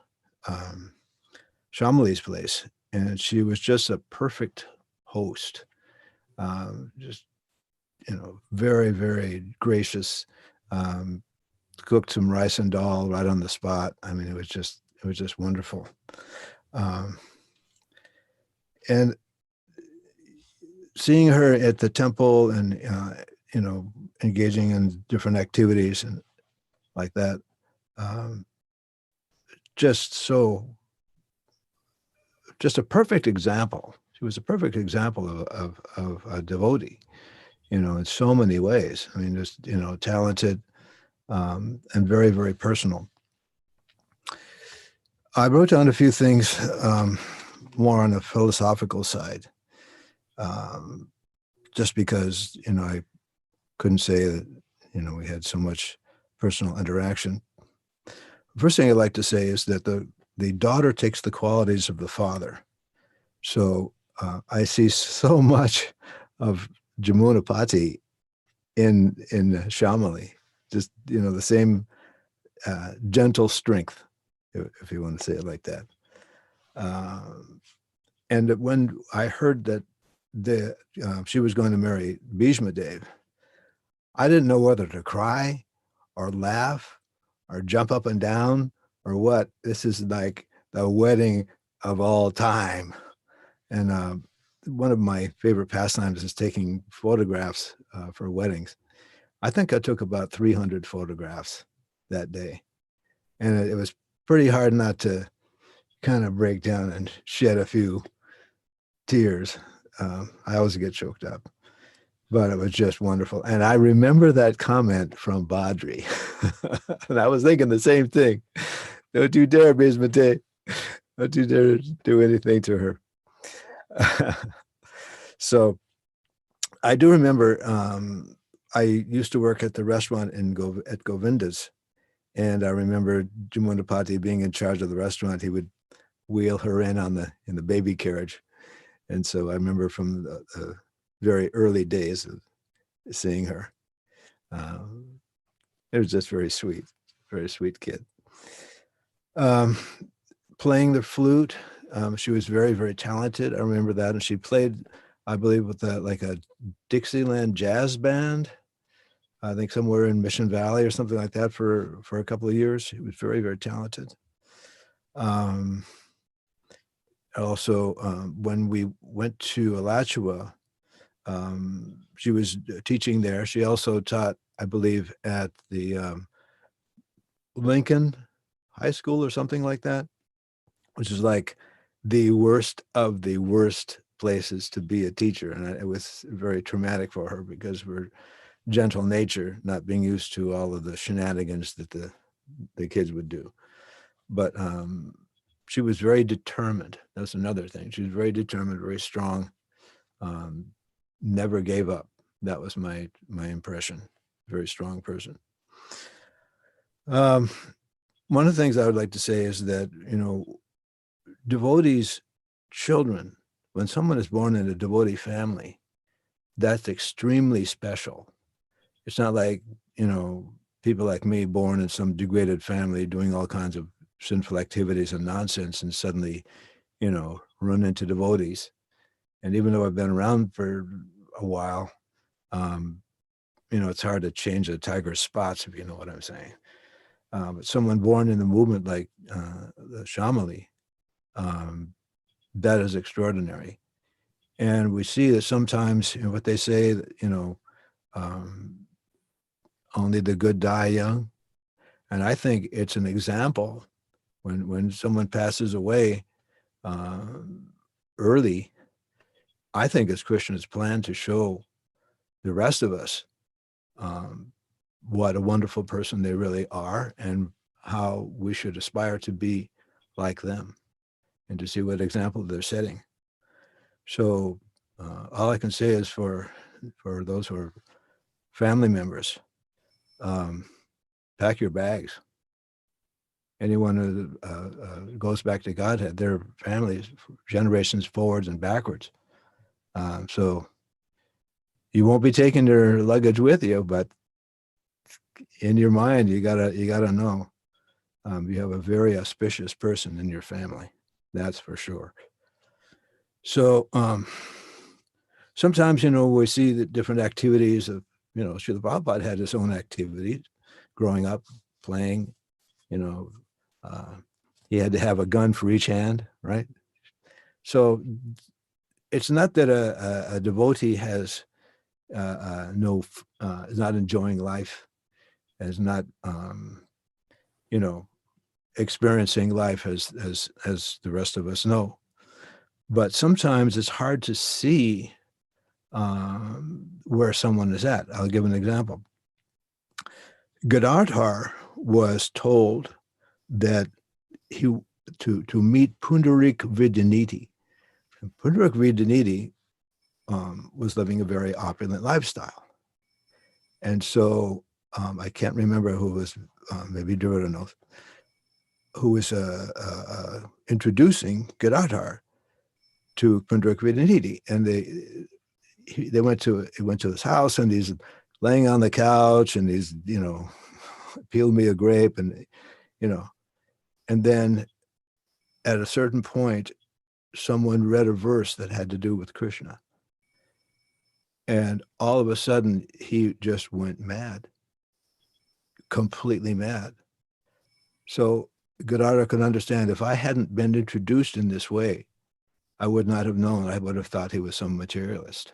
Shamali's place, and she was just a perfect host. Just, very, very gracious. Cooked some rice and dal right on the spot. I mean, it was just wonderful. And seeing her at the temple and, engaging in different activities and like that, just a perfect example. She was a perfect example of a devotee, in so many ways. I mean, just, talented, and very, very personal. I wrote down a few things more on the philosophical side, just because, I couldn't say that, we had so much personal interaction. First thing I'd like to say is that the daughter takes the qualities of the father. So I see so much of Yamunapati in Syamali. Just, the same gentle strength, if you want to say it like that. And when I heard that she was going to marry Bhismadeva, I didn't know whether to cry or laugh or jump up and down or what. This is like the wedding of all time. And one of my favorite pastimes is taking photographs for weddings. I think I took about 300 photographs that day. And it was pretty hard not to kind of break down and shed a few tears. I always get choked up, but it was just wonderful. And I remember that comment from Badri. And I was thinking the same thing. Don't you dare, Bhismadeva. Don't you dare do anything to her. So I do remember I used to work at the restaurant at Govinda's, and I remember Yamunapati being in charge of the restaurant. He would wheel her in in the baby carriage, and so I remember from the very early days of seeing her. It was just very sweet kid. Playing the flute, she was very, very talented. I remember that, and she played, I believe, with a Dixieland jazz band. I think somewhere in Mission Valley or something like that for a couple of years. She was very, very talented. Also, when we went to Alachua, she was teaching there. She also taught, I believe, at the Lincoln High School or something like that, which is like the worst of the worst places to be a teacher. And it was very traumatic for her because we're gentle nature, not being used to all of the shenanigans that the kids would do. But she was very determined. That's another thing. She was very determined, very strong, never gave up. That was my impression. Very strong person. One of the things I would like to say is that, devotees' children, when someone is born in a devotee family, that's extremely special. It's not like, people like me born in some degraded family doing all kinds of sinful activities and nonsense and suddenly, run into devotees. And even though I've been around for a while, it's hard to change a tiger's spots, if you know what I'm saying. But someone born in the movement like the Syamali, that is extraordinary. And we see that sometimes, what they say, only the good die young. And I think it's an example when someone passes away early. I think it's Krishna's plan to show the rest of us what a wonderful person they really are and how we should aspire to be like them and to see what example they're setting. So all I can say is for those who are family members, pack your bags anyone who goes back to Godhead, their families, generations forwards and backwards. So you won't be taking their luggage with you, but in your mind, you gotta know you have a very auspicious person in your family. That's for sure. So sometimes, we see the different activities of, Srila Prabhupada had his own activities growing up, playing, he had to have a gun for each hand, right? So it's not that a devotee has is not enjoying life, is not, experiencing life as the rest of us know. But sometimes it's hard to see where someone is at. I'll give an example. Gadadhar was told that to meet Pundarik Vidyanidhi. Pundarik Vidyanidhi was living a very opulent lifestyle. And so I can't remember who was, maybe Durga knows, who was introducing Gadadhar to Pundarik Vidyanidhi. And they went to his house, and he's laying on the couch, and he's, peeled me a grape, and, and then at a certain point, someone read a verse that had to do with Krishna. And all of a sudden, he just went mad, completely mad. So Gadadhar could understand, if I hadn't been introduced in this way, I would not have known. I would have thought he was some materialist.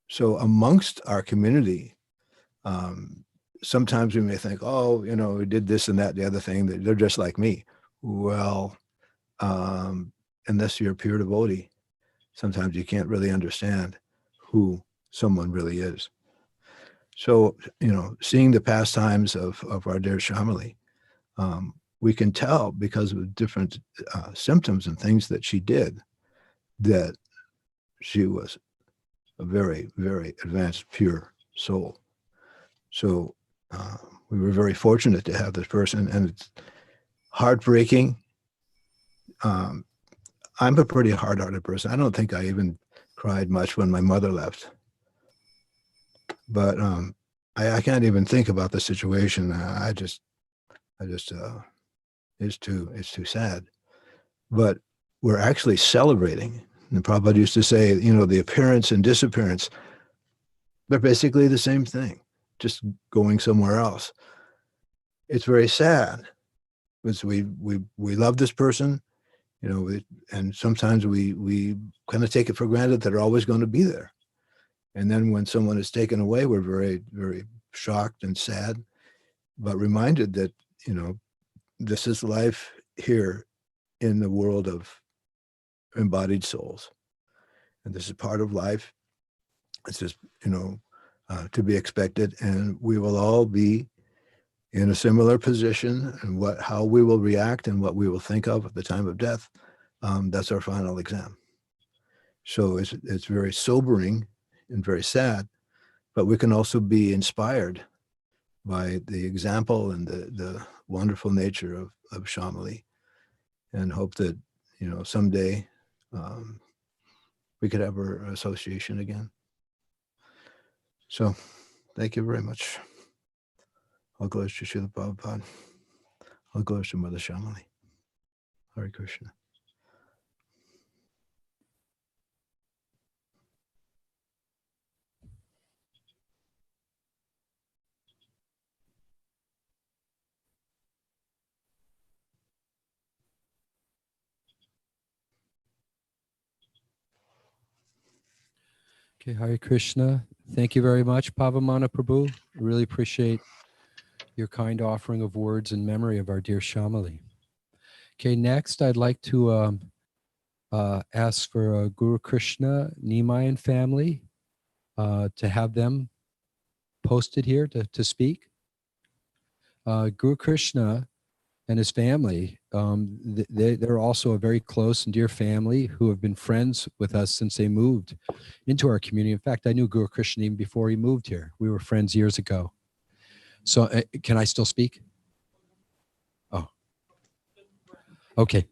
So amongst our community, sometimes we may think, oh, we did this and that, the other thing, that they're just like me. Well, unless you're a pure devotee, sometimes you can't really understand who someone really is. So, seeing the pastimes of our dear Syamali, we can tell, because of different symptoms and things that she did, that she was a very, very advanced, pure soul. So we were very fortunate to have this person, and it's heartbreaking. I'm a pretty hard-hearted person. I don't think I even cried much when my mother left. But I can't even think about the situation. It's too sad. But we're actually celebrating. And Prabhupada used to say, the appearance and disappearance, they're basically the same thing, just going somewhere else. It's very sad, because we love this person, and sometimes we kind of take it for granted that they're always going to be there. And then when someone is taken away, we're very, very shocked and sad, but reminded that, this is life here in the world of embodied souls. And this is part of life. It's just, to be expected. And we will all be in a similar position, and how we will react and what we will think of at the time of death. That's our final exam. So it's very sobering and very sad, but we can also be inspired by the example and the wonderful nature of Syamali, and hope that, someday we could have our association again. So thank you very much. All glories to Srila Prabhupada. All glories to Mother Syamali. Hare Krishna. Okay, Hare Krishna. Thank you very much, Pavamana Prabhu. I really appreciate your kind offering of words in memory of our dear Syamali. Okay, next I'd like to ask for Goura Krishna, Nimai and family to have them posted here to speak. Goura Krishna and his family, they're also a very close and dear family who have been friends with us since they moved into our community. In fact, I knew Goura Krishna even before he moved here. We were friends years ago. So can I still speak? Oh, Okay.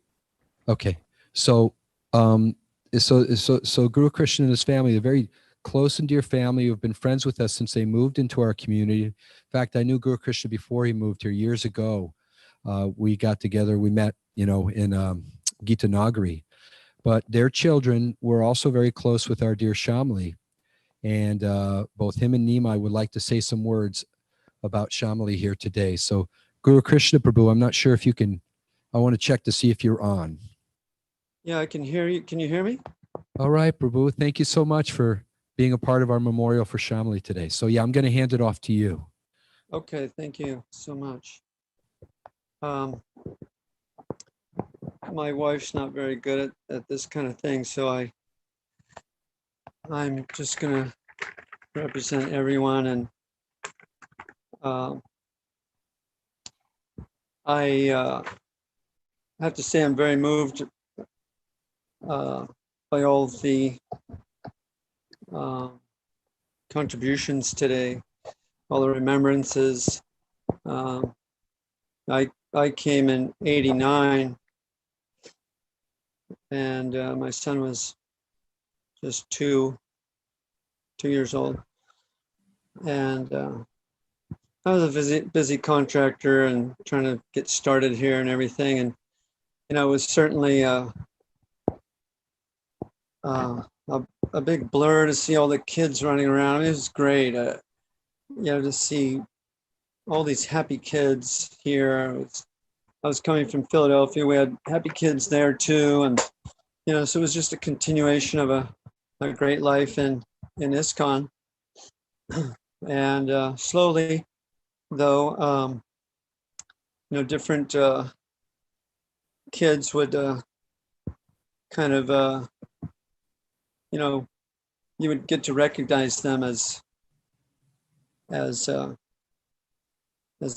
Okay. So, so Guru Krishna and his family, a very close and dear family who have been friends with us since they moved into our community. In fact, I knew Guru Krishna before he moved here years ago. We got together, we met, in Gita Nagari, but their children were also very close with our dear Syamali. And both him and Nimai would like to say some words about Syamali here today. So Guru Krishna Prabhu, I'm not sure if you can, I want to check to see if you're on. Yeah, I can hear you. Can you hear me? All right, Prabhu. Thank you so much for being a part of our memorial for Syamali today. So yeah, I'm going to hand it off to you. Okay, thank you so much. My wife's not very good at this kind of thing, so I'm just going to represent everyone, and I have to say I'm very moved by all the contributions today, all the remembrances. I came in '89, and my son was just two years old, and I was a busy contractor and trying to get started here and everything, and it was certainly a big blur to see all the kids running around. I mean, it was great, to see all these happy kids here. I was coming from Philadelphia. We had happy kids there too, and so it was just a continuation of a great life in ISKCON. And slowly, though, different kids would kind of, you would get to recognize them as the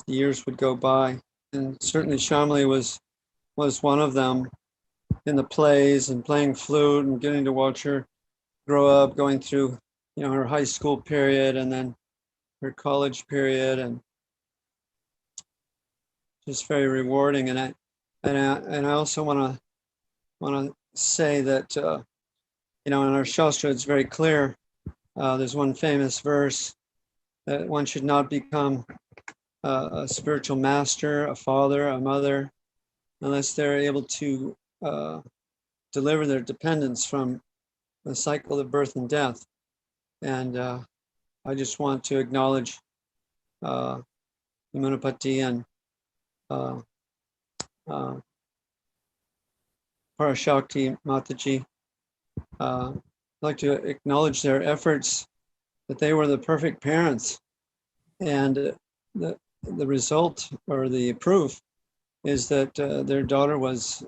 years would go by. And certainly Syamali was one of them in the plays and playing flute and getting to watch her grow up, going through, her high school period and then her college period, and just very rewarding. And I also want to say that in our Shastra it's very clear. There's one famous verse that one should not become a spiritual master, a father, a mother, unless they're able to deliver their dependents from the cycle of birth and death. And I just want to acknowledge Yamunapati and Parashakti Mataji. I'd like to acknowledge their efforts, that they were the perfect parents. And the result, or the proof, is that their daughter was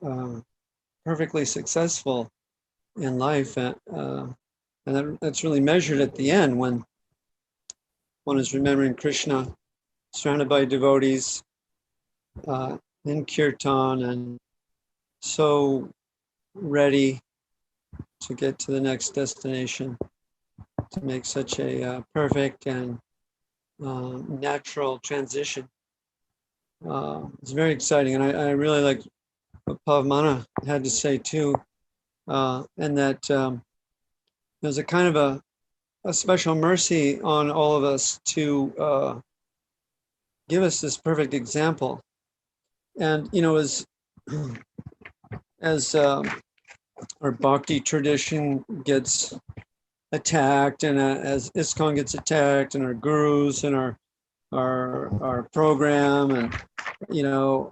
perfectly successful in life. And that's really measured at the end when one is remembering Krishna, surrounded by devotees in kirtan, and so ready to get to the next destination, to make such a perfect and natural transition. It's very exciting, and I really like what Pavmana had to say too, and that there's a kind of a special mercy on all of us to give us this perfect example. And as our Bhakti tradition gets attacked, and as ISKCON gets attacked, and our gurus and our program, and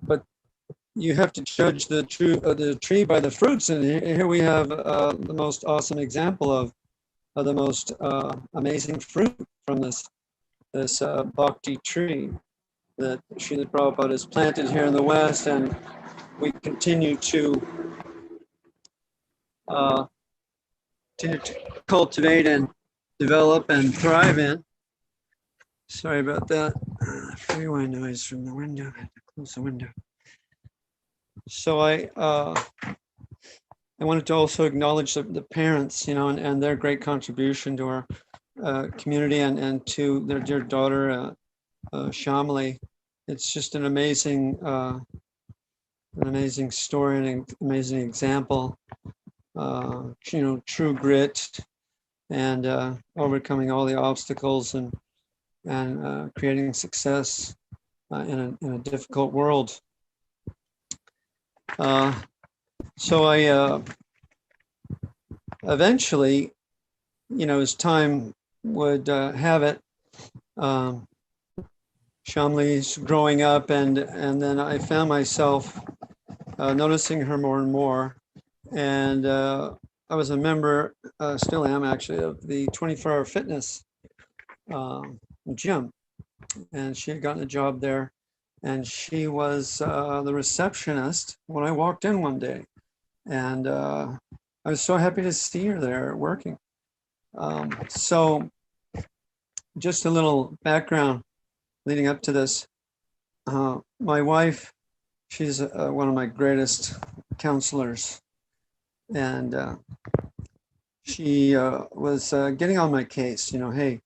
but you have to judge the tree by the fruits. And here we have the most awesome example of the most amazing fruit from this Bhakti tree that Srila Prabhupada has planted here in the West, and we continue to cultivate and develop and thrive in. Sorry about that. Freeway noise from the window. I had to close the window. So I wanted to also acknowledge the parents, and their great contribution to our community, and to their dear daughter, Syamali. It's just an amazing an amazing story and an amazing example. True grit and overcoming all the obstacles and creating success in a difficult world. So I eventually, as time would have it, Shamali's growing up, and then I found myself noticing her more and more. And I was a member, still am actually, of the 24-hour fitness gym. And she had gotten a job there. And she was the receptionist when I walked in one day. And I was so happy to see her there working. So just a little background leading up to this. My wife, she's one of my greatest counselors. And she was getting on my case, hey,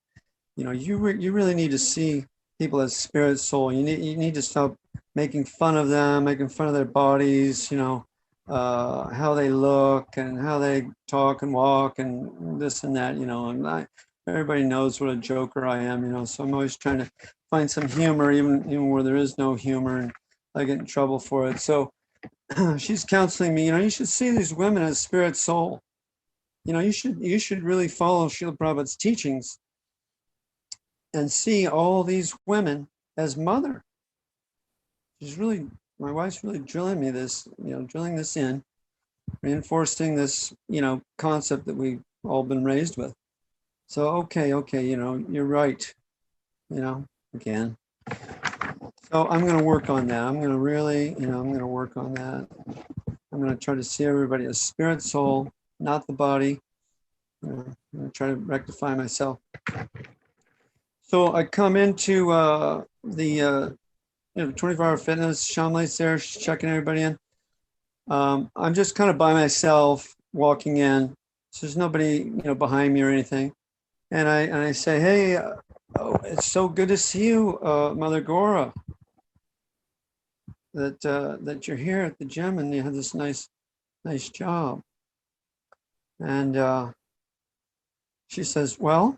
you really need to see people as spirit, soul. You need to stop making fun of them, making fun of their bodies, how they look and how they talk and walk and this and that, and everybody knows what a joker I am, so I'm always trying to find some humor, even where there is no humor, and I get in trouble for it. So she's counseling me, you should see these women as spirit, soul. You should really follow Srila Prabhupada's teachings and see all these women as mother. My wife's really drilling me this, drilling this in, reinforcing this, concept that we've all been raised with. So, okay, you're right, again. So I'm going to work on that. I'm going to really, I'm going to work on that. I'm going to try to see everybody as spirit, soul, not the body. I'm going to try to rectify myself. So I come into the 24-hour fitness. Shamali's there, she's checking everybody in. I'm just kind of by myself walking in. So there's nobody, behind me or anything. And I say, hey, it's so good to see you, Mother Goura. That you're here at the gym and you have this nice job. And she says, well,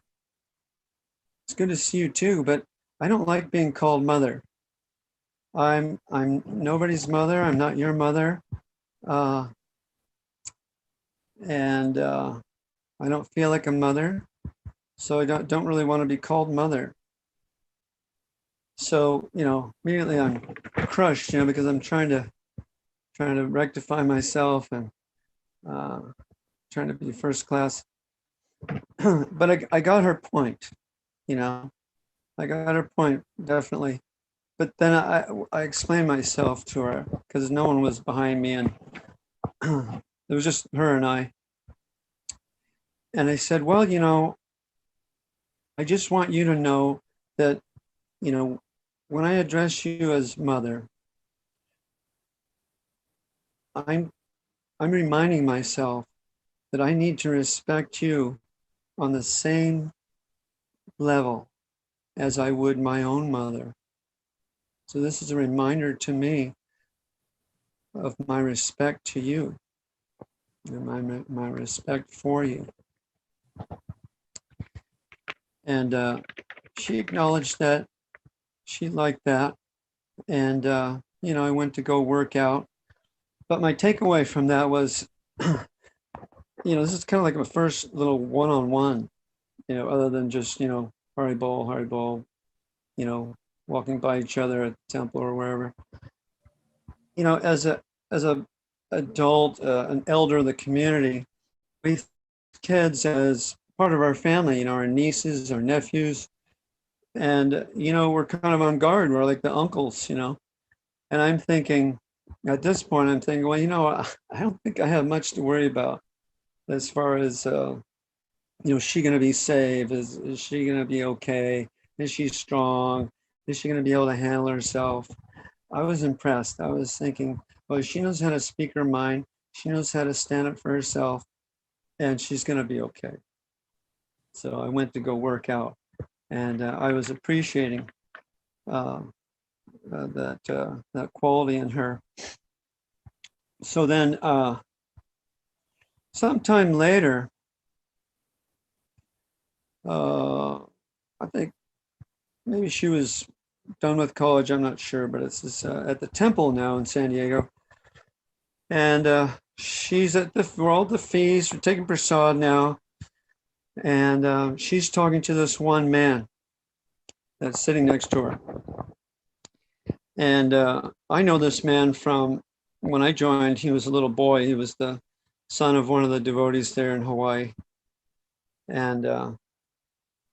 it's good to see you too, but I don't like being called mother. I'm nobody's mother. I'm not your mother. And I don't feel like a mother. So I don't really want to be called mother. So, immediately I'm crushed, because I'm trying to rectify myself and trying to be first class. But I got her point, I got her point, definitely. But then I explained myself to her because no one was behind me and it was just her and I. And I said, well, I just want you to know that, when I address you as mother, I'm reminding myself that I need to respect you on the same level as I would my own mother. So this is a reminder to me of my respect to you and my respect for you. And she acknowledged that. She liked that. And, I went to go work out. But my takeaway from that was, this is kind of like my first little one-on-one, other than just, Haribol, walking by each other at the temple or wherever. As a adult, an elder of the community, we kids as part of our family, our nieces, our nephews, and we're kind of on guard. We're like the uncles, and I'm thinking, at this point, well, I don't think I have much to worry about as far as, is she going to be safe? Is she going to be okay? Is she strong? Is she going to be able to handle herself? I was impressed. I was thinking, well, she knows how to speak her mind. She knows how to stand up for herself, and she's going to be okay. So I went to go work out, and I was appreciating that quality in her. So then sometime later, I think maybe she was done with college, I'm not sure, but it's at the temple now in San Diego. And she's at we're all at the feast, we're taking prasad now. And she's talking to this one man that's sitting next to her. And I know this man from when I joined. He was a little boy. He was the son of one of the devotees there in Hawaii. And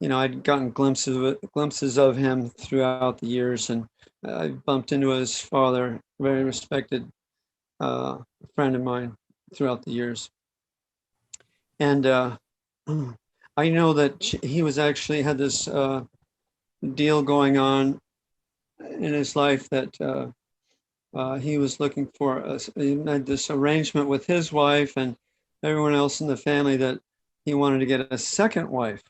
I'd gotten glimpses of him throughout the years, and I bumped into his father, a very respected friend of mine throughout the years. And I know that he was actually had this deal going on in his life that he was looking for. He had this arrangement with his wife and everyone else in the family that he wanted to get a second wife.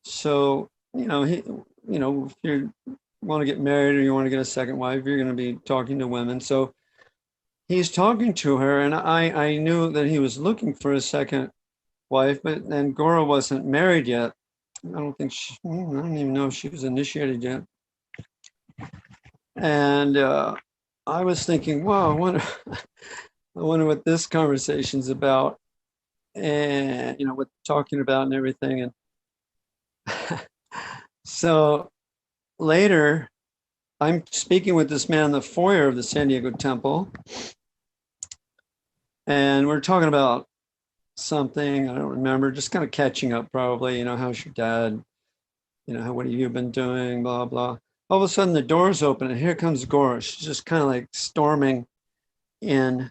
So, if you want to get married or you want to get a second wife, you're going to be talking to women. So he's talking to her, and I knew that he was looking for a second wife, but then Goura wasn't married yet. I don't even know if she was initiated yet. And I was thinking, wow, I wonder what this conversation's about, and what talking about and everything. And so later, I'm speaking with this man in the foyer of the San Diego temple, and we're talking about something I don't remember, just kind of catching up probably. How's your dad? What have you been doing? Blah blah. All of a sudden, the doors open, and here comes Goura. She's just kind of like storming in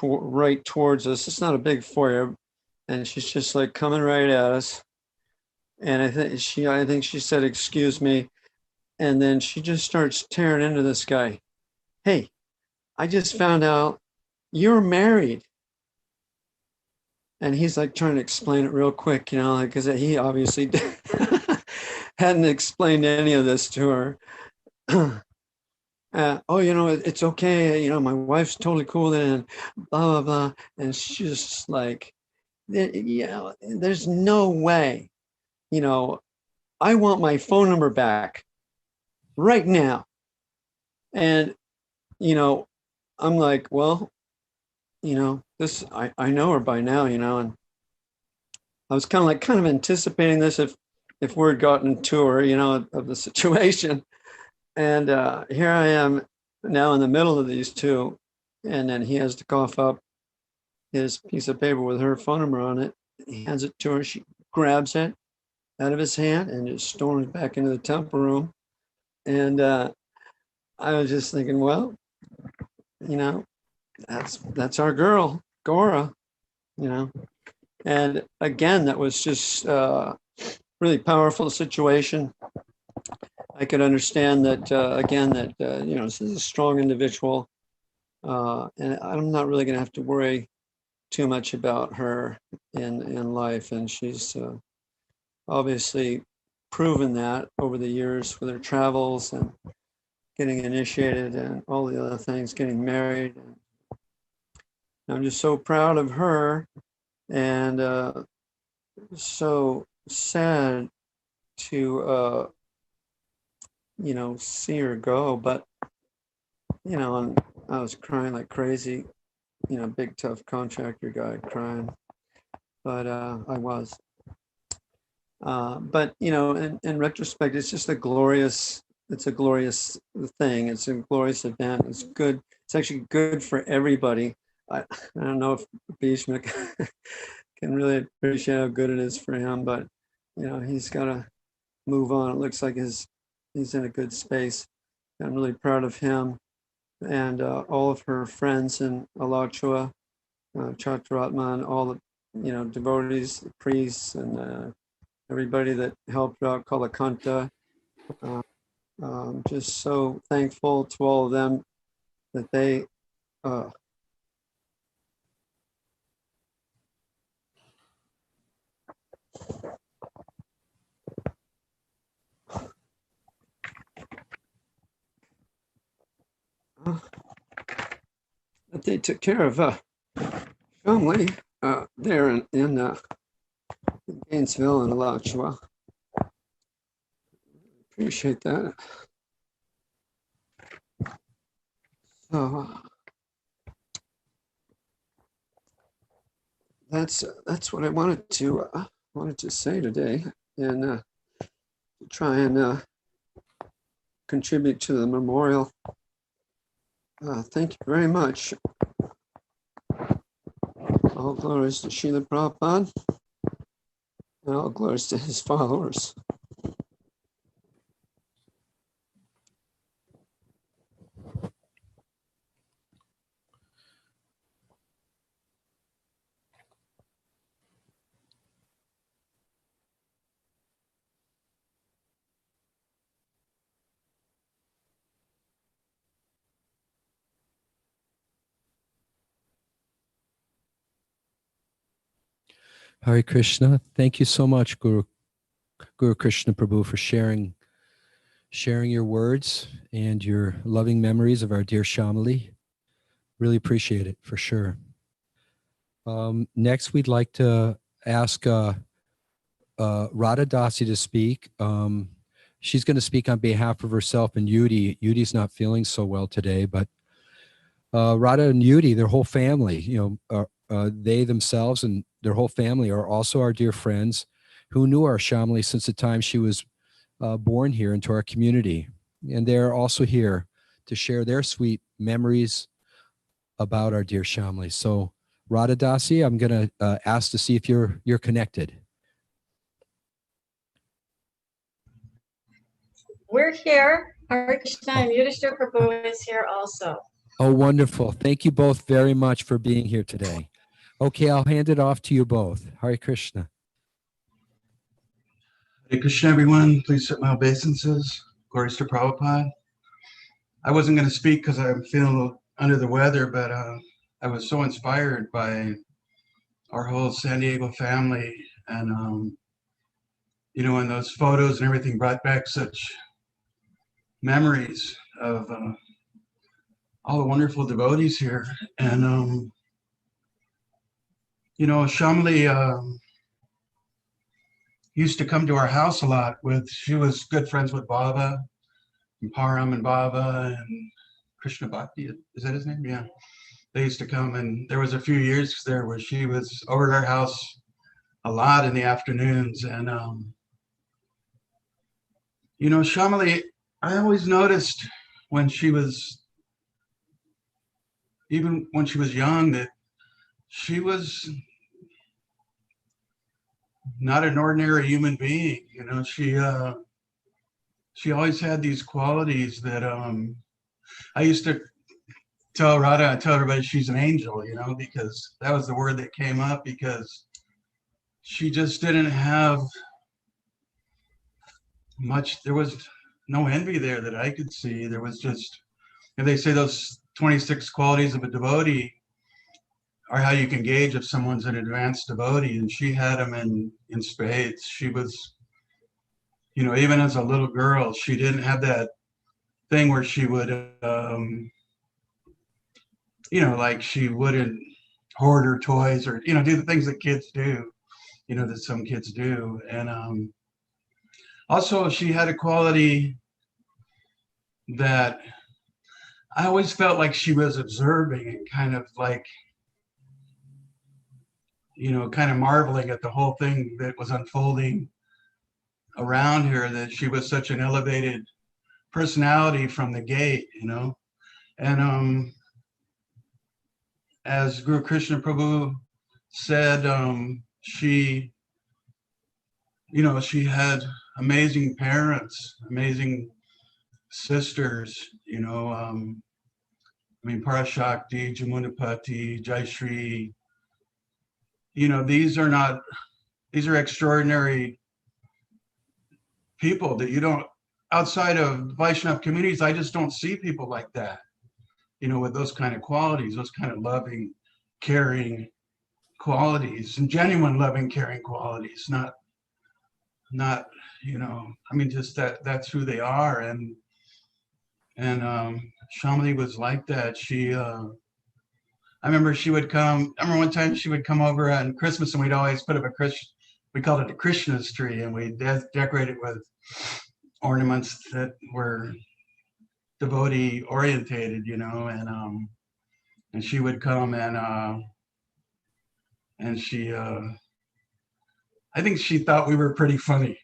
right towards us. It's not a big foyer, and she's just like coming right at us. And I think she said, "Excuse me," and then she just starts tearing into this guy. Hey, I just found out you're married. And he's like trying to explain it real quick, because he obviously hadn't explained any of this to her. It's okay. My wife's totally cool and blah, blah, blah. And she's just like, there's no way, I want my phone number back right now. And, I'm like, well, this, I know her by now, and I was kind of anticipating this if word gotten to her, of the situation. And here I am now in the middle of these two, and then he has to cough up his piece of paper with her phone number on it. He hands it to her. She grabs it out of his hand and just storms back into the temple room. And I was just thinking, well, that's our girl, Goura, And again, that was just really powerful situation. I could understand that, this is a strong individual. And I'm not really going to have to worry too much about her in life. And she's obviously proven that over the years with her travels and getting initiated and all the other things, getting married. And I'm just so proud of her, and so sad to see her go. But and I was crying like crazy, big tough contractor guy crying, but I was. But in retrospect, it's just a glorious thing. It's a glorious event. It's good. It's actually good for everybody. I don't know if Bhishma can really appreciate how good it is for him, but he's got to move on. It looks like he's in a good space. I'm really proud of him and all of her friends in Alachua, Chaturatman, all the devotees, the priests, and everybody that helped out Kalakanta. I'm just so thankful to all of them that they they took care of family there in Gainesville and Alachua. Appreciate that. So that's what I wanted to say today, and try and contribute to the memorial. Thank you very much. All glories to Srila Prabhupada, and all glories to his followers. Hare Krishna. Thank you so much, Guru Krishna Prabhu, for sharing your words and your loving memories of our dear Syamali. Really appreciate it, for sure. Next, we'd like to ask Radha Dasi to speak. She's going to speak on behalf of herself and Yudi. Yudi's not feeling so well today, but Radha and Yudi, their whole family, they themselves and their whole family are also our dear friends who knew our Syamali since the time she was born here into our community. And they're also here to share their sweet memories about our dear Syamali. So Radha Dasi, I'm going to ask to see if you're connected. We're here. Hare Krishna and Yudhishthira Prabhu is here also. Oh, wonderful. Thank you both very much for being here today. Okay, I'll hand it off to you both. Hare Krishna. Hare Krishna, everyone. Please accept my obeisances. Glories to Prabhupada. I wasn't going to speak because I'm feeling a little under the weather, but I was so inspired by our whole San Diego family. And, and those photos and everything brought back such memories of all the wonderful devotees here. And, Syamali used to come to our house a lot she was good friends with Baba, and Param and Baba and Krishna Bhakti, is that his name? Yeah. They used to come, and there was a few years there where she was over at our house a lot in the afternoons. And, Syamali, I always noticed even when she was young, that she was not an ordinary human being. She always had these qualities that I used to tell Radha, I tell everybody she's an angel, because that was the word that came up, because she just didn't have much. There was no envy there that I could see. There was just, if they say those 26 qualities of a devotee are how you can gauge if someone's an advanced devotee, and she had them in spades. She was, even as a little girl, she didn't have that thing where she would, like she wouldn't hoard her toys or, do the things that kids do, that some kids do. And also she had a quality that I always felt like she was observing and kind of like, kind of marveling at the whole thing that was unfolding around her, that she was such an elevated personality from the gate, And as Guru Krishna Prabhu said, she had amazing parents, amazing sisters, Parashakti, Yamunapati, Jayasri, these are extraordinary people that you don't, outside of Vaishnava communities, I just don't see people like that, with those kind of qualities, those kind of loving, caring qualities, and genuine loving, caring qualities, not, just that's who they are. And Syamali was like that. She, I remember she would come. I remember one time she would come over on Christmas, and we'd always put up we called it a Krishna's tree, and we decorate it with ornaments that were devotee orientated, you know, and she would come and she I think she thought we were pretty funny,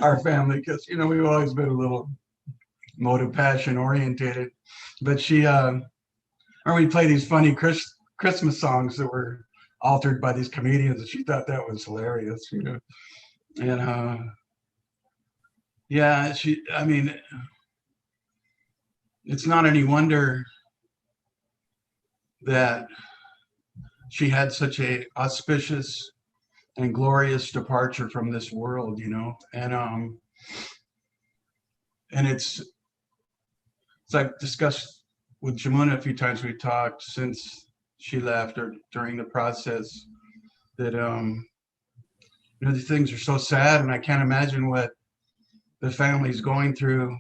our family, because, you know, we've always been a little motive passion orientated. But she, or we play these funny Christmas songs that were altered by these comedians, and she thought that was hilarious, you know. And yeah, I mean, it's not any wonder that she had such a auspicious and glorious departure from this world, you know. And it's I've discussed with Jamuna a few times, we talked since she left or during the process, that you know, these things are so sad, and I can't imagine what the family's going through.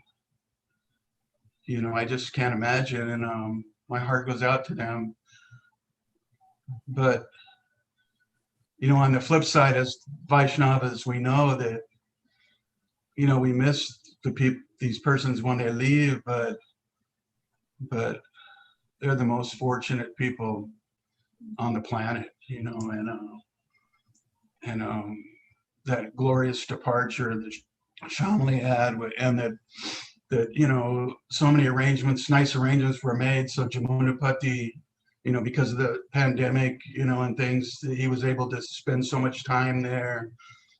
You know, I just can't imagine, and my heart goes out to them. But you know, on the flip side, as Vaishnavas, we know that, you know, we miss these persons when they leave, but they're the most fortunate people on the planet, you know, and that glorious departure that Syamali had, and that you know, so many nice arrangements were made. So Yamunapati, you know, because of the pandemic, you know, and things, he was able to spend so much time there.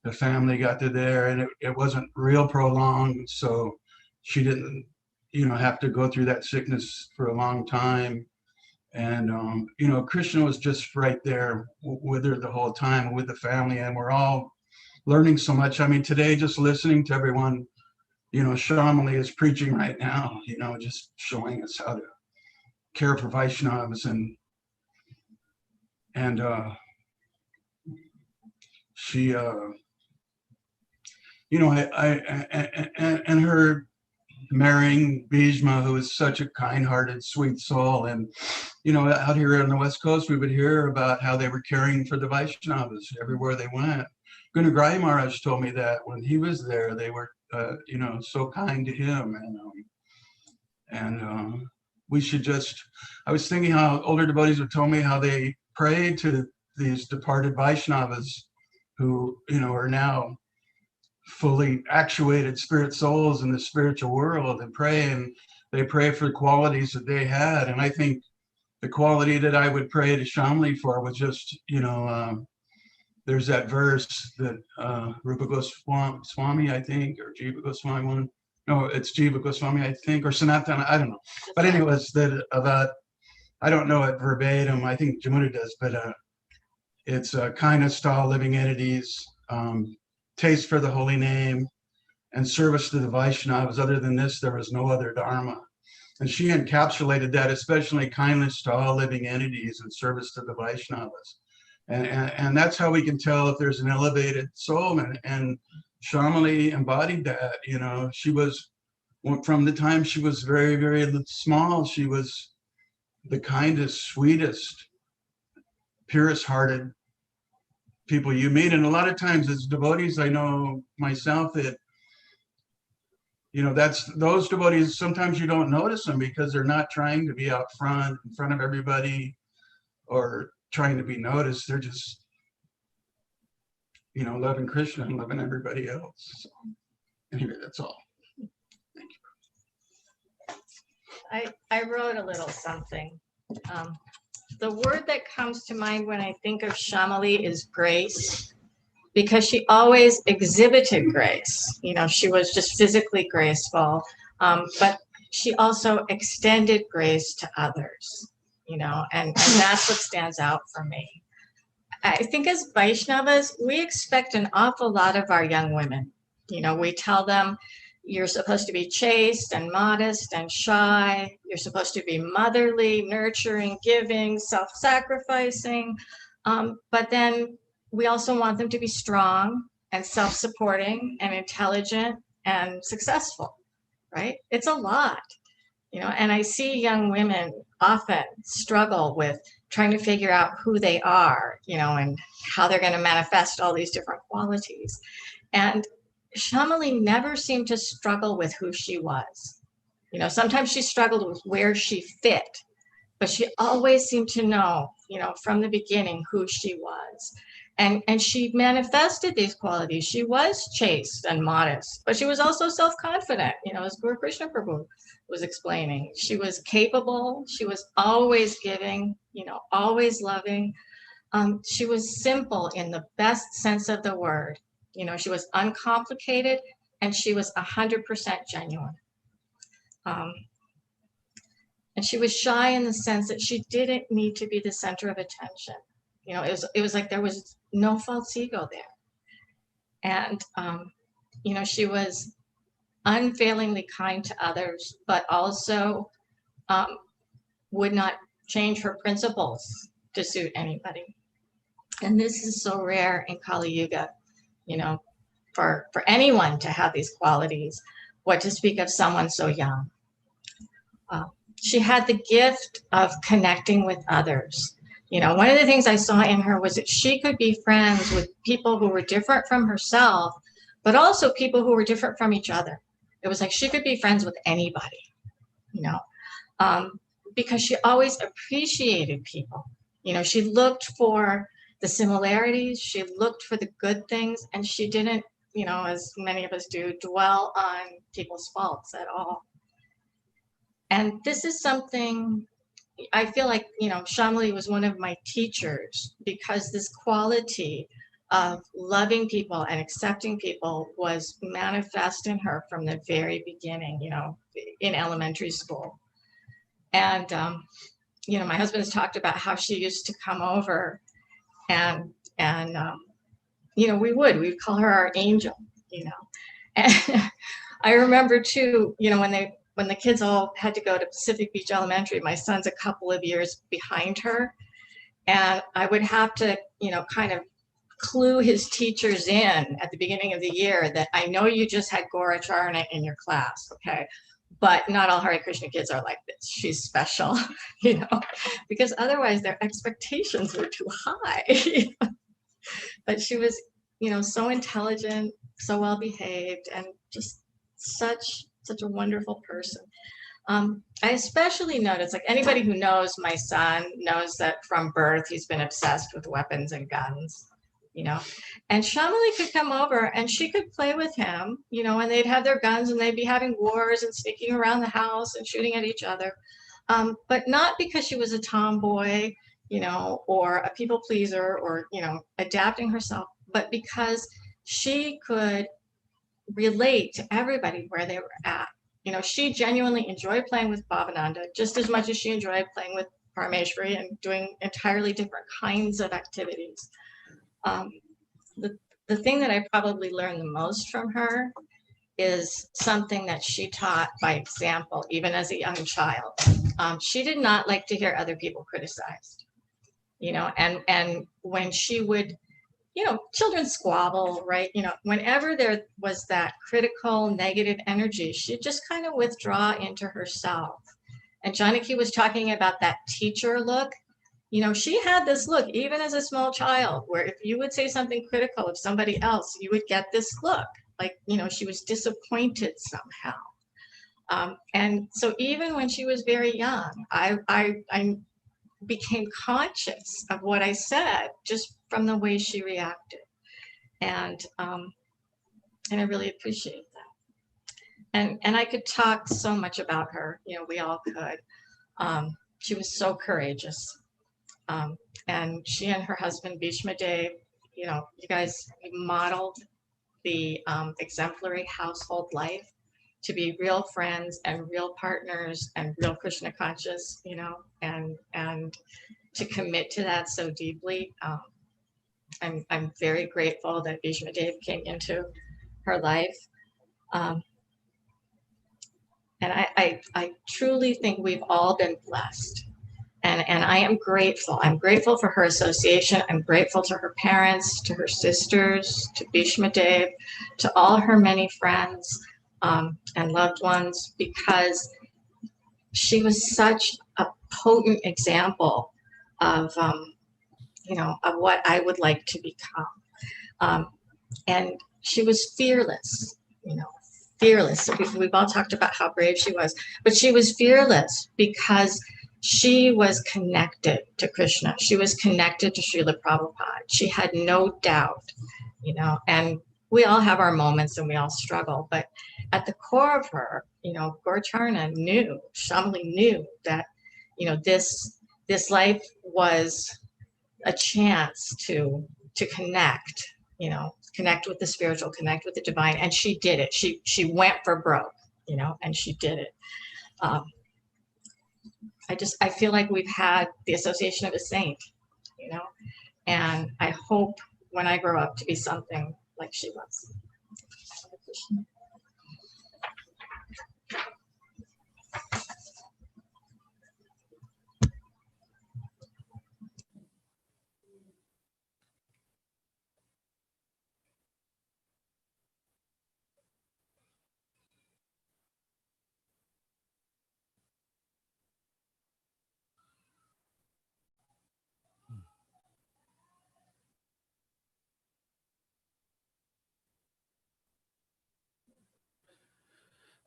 The family got to there, and it wasn't real prolonged, so she didn't, you know, have to go through that sickness for a long time. And you know, Krishna was just right there with her the whole time, with the family, and we're all learning so much. I mean, today, just listening to everyone, you know, Syamali is preaching right now, you know, just showing us how to care for Vaishnavas, and she, you know, and her marrying Bhishma, who is such a kind-hearted, sweet soul. And, you know, out here on the West Coast, we would hear about how they were caring for the Vaishnavas everywhere they went. Gunu Grai Maharaj told me that when he was there, they were, you know, so kind to him. And we should just, I was thinking how older devotees would tell me how they pray to these departed Vaishnavas who, you know, are now fully actuated spirit souls in the spiritual world, and they pray for the qualities that they had. And I think the quality that I would pray to Syamali for was just, you know, there's that verse that Rupa Goswami, I think, or Jiva Goswami one. No, it's Jiva Goswami, I think, or Sanatana, I don't know. But anyways, that about, I don't know it verbatim, I think Jamuna does, but it's kindness to all living entities, taste for the holy name, and service to the Vaishnavas. Other than this, there was no other dharma. And she encapsulated that, especially kindness to all living entities and service to the Vaishnavas. And that's how we can tell if there's an elevated soul. And Syamali embodied that. You know, she was, from the time she was very, very small, she was the kindest, sweetest, purest hearted people you meet. And a lot of times as devotees, I know myself that, you know, those devotees, sometimes you don't notice them because they're not trying to be out front, in front of everybody, or trying to be noticed. They're just, you know, loving Krishna and loving everybody else. So, anyway, that's all. Thank you. I wrote a little something. The word that comes to mind when I think of Syamali is grace, because she always exhibited grace. You know, she was just physically graceful, but she also extended grace to others, you know, and that's what stands out for me. I think as Vaishnavas, we expect an awful lot of our young women. You know, we tell them, you're supposed to be chaste and modest and shy. You're supposed to be motherly, nurturing, giving, self-sacrificing. But then we also want them to be strong and self-supporting and intelligent and successful, right? It's a lot, you know, and I see young women often struggle with trying to figure out who they are, you know, and how they're going to manifest all these different qualities. And Syamali never seemed to struggle with who she was. You know, sometimes she struggled with where she fit, but she always seemed to know, you know, from the beginning who she was. And she manifested these qualities. She was chaste and modest, but she was also self-confident, you know, as Goura Krishna Prabhu was explaining. She was capable. She was always giving, you know, always loving. She was simple in the best sense of the word. You know, she was uncomplicated, and she was 100% genuine. And she was shy in the sense that she didn't need to be the center of attention. You know, it was like there was no false ego there. And, you know, she was unfailingly kind to others, but also would not change her principles to suit anybody. And this is so rare in Kali Yuga, you know, for anyone to have these qualities, what to speak of someone so young. She had the gift of connecting with others. You know, one of the things I saw in her was that she could be friends with people who were different from herself, but also people who were different from each other. It was like she could be friends with anybody, you know, because she always appreciated people. You know, she looked for the similarities, she looked for the good things, and she didn't, you know, as many of us do, dwell on people's faults at all. And this is something I feel like, you know, Syamali was one of my teachers, because this quality of loving people and accepting people was manifest in her from the very beginning, you know, in elementary school. And, you know, my husband has talked about how she used to come over and you know, we'd call her our angel, you know. And I remember too, you know, when the kids all had to go to Pacific Beach Elementary, my son's a couple of years behind her. And I would have to, you know, kind of clue his teachers in at the beginning of the year that I know you just had Goura Charana in your class, okay? But not all Hare Krishna kids are like this. She's special, you know, because otherwise their expectations were too high. But she was, you know, so intelligent, so well behaved, and just such a wonderful person. I especially noticed, like anybody who knows my son knows that from birth he's been obsessed with weapons and guns, you know. And Syamali could come over and she could play with him, you know, and they'd have their guns and they'd be having wars and sneaking around the house and shooting at each other. But not because she was a tomboy, you know, or a people pleaser, or, you know, adapting herself, but because she could relate to everybody where they were at. You know, she genuinely enjoyed playing with Bhavananda just as much as she enjoyed playing with Parameshwari and doing entirely different kinds of activities. The thing that I probably learned the most from her is something that she taught by example, even as a young child. She did not like to hear other people criticized, you know, and when she would, you know, children squabble, right? You know, whenever there was that critical, negative energy, she'd just kind of withdraw into herself. And Janaki was talking about that teacher look. You know, she had this look, even as a small child, where if you would say something critical of somebody else, you would get this look, like, you know, she was disappointed somehow. And so even when she was very young, I became conscious of what I said just from the way she reacted, and I really appreciate that. And I could talk so much about her. You know, we all could. She was so courageous, and she and her husband Bhismadeva, you know, you guys modeled the exemplary household life to be real friends and real partners and real Krishna conscious, you know, and to commit to that so deeply. I'm very grateful that Bhismadeva came into her life. And I truly think we've all been blessed. And I am grateful. I'm grateful for her association. I'm grateful to her parents, to her sisters, to Bhismadeva, to all her many friends and loved ones, because she was such a potent example of, of what I would like to become. And she was fearless, fearless. We've all talked about how brave she was, but she was fearless because she was connected to Krishna. She was connected to Srila Prabhupada. She had no doubt, and we all have our moments and we all struggle, but at the core of her, Goura Charana knew, Syamali knew that, this life was a chance to connect, connect with the spiritual, connect with the divine, and she did it. She went for broke, and she did it. I feel like we've had the association of a saint, and I hope when I grow up to be something like she was.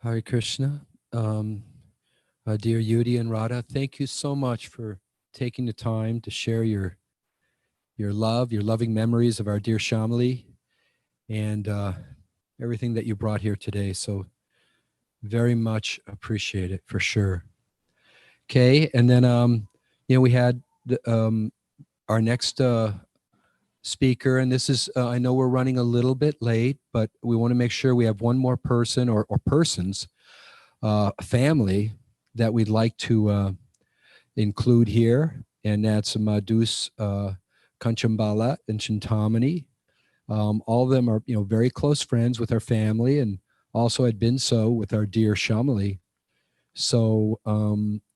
Hare Krishna. Dear Yudi and Radha, thank you so much for taking the time to share your love, your loving memories of our dear Syamali, and everything that you brought here today. So very much appreciate it for sure. Okay, and then we had our next speaker, and this is I know we're running a little bit late, but we want to make sure we have one more person or persons, family that we'd like to include here, and that's Madhus, Kanchambala, and Chintamani. All of them are very close friends with our family, and also had been so with our dear Syamali. So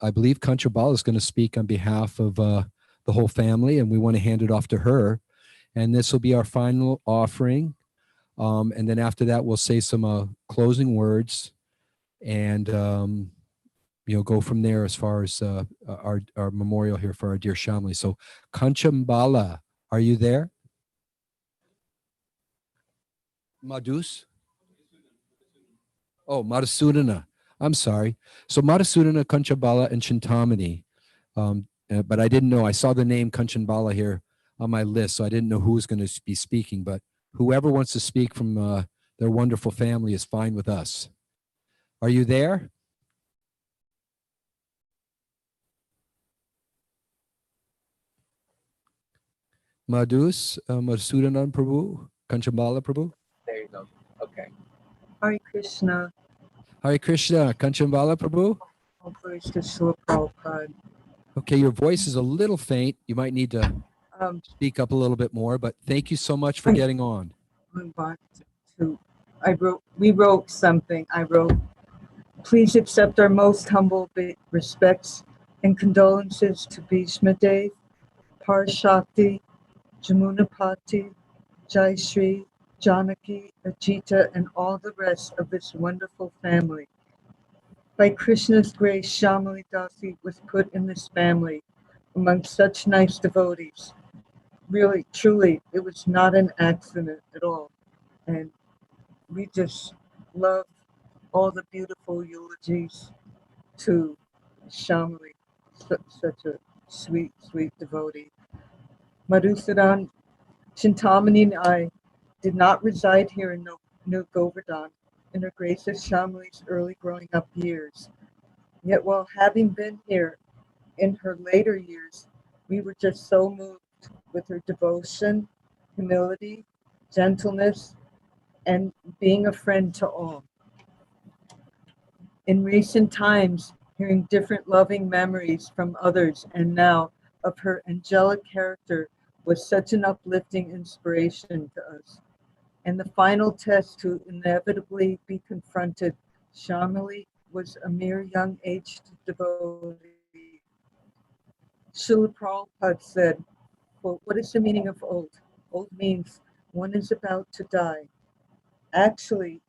I believe Kanchambala is going to speak on behalf of the whole family, and we want to hand it off to her. And this will be our final offering. And then after that, we'll say some closing words and, go from there as far as our memorial here for our dear Syamali. So Kanchambala, are you there? Madhus? Oh, Madhusudana. I'm sorry. So Madhusudana, Kanchambala, and Chintamani. But I didn't know. I saw the name Kanchambala here on my list, so I didn't know who was going to be speaking. But whoever wants to speak from their wonderful family is fine with us. Are you there? Madhus, Madhusudanan Prabhu, Kanchambala Prabhu. There you go. Okay. Hare Krishna. Hare Krishna, Kanchambala Prabhu. All praise to Srila Prabhupada. Okay, your voice is a little faint. You might need to speak up a little bit more, but thank you so much for getting on. We wrote something. I wrote, please accept our most humble respects and condolences to Bhismadeva, Parashakti, Yamunapati, Jayasri, Janaki, Ajita, and all the rest of this wonderful family. By Krishna's grace, Syamali Dasi was put in this family among such nice devotees. Really, truly, it was not an accident at all. And we just love all the beautiful eulogies to Syamali, such a sweet, sweet devotee. Madhusudan, Chintamani and I did not reside here in New Govardhana in her gracious Syamali's early growing up years. Yet while having been here in her later years, we were just so moved with her devotion, humility, gentleness, and being a friend to all. In recent times, hearing different loving memories from others and now of her angelic character was such an uplifting inspiration to us. And the final test to inevitably be confronted, Syamali was a mere young-aged devotee. Srila Prabhupada said, quote, what is the meaning of old? Old means one is about to die. Actually,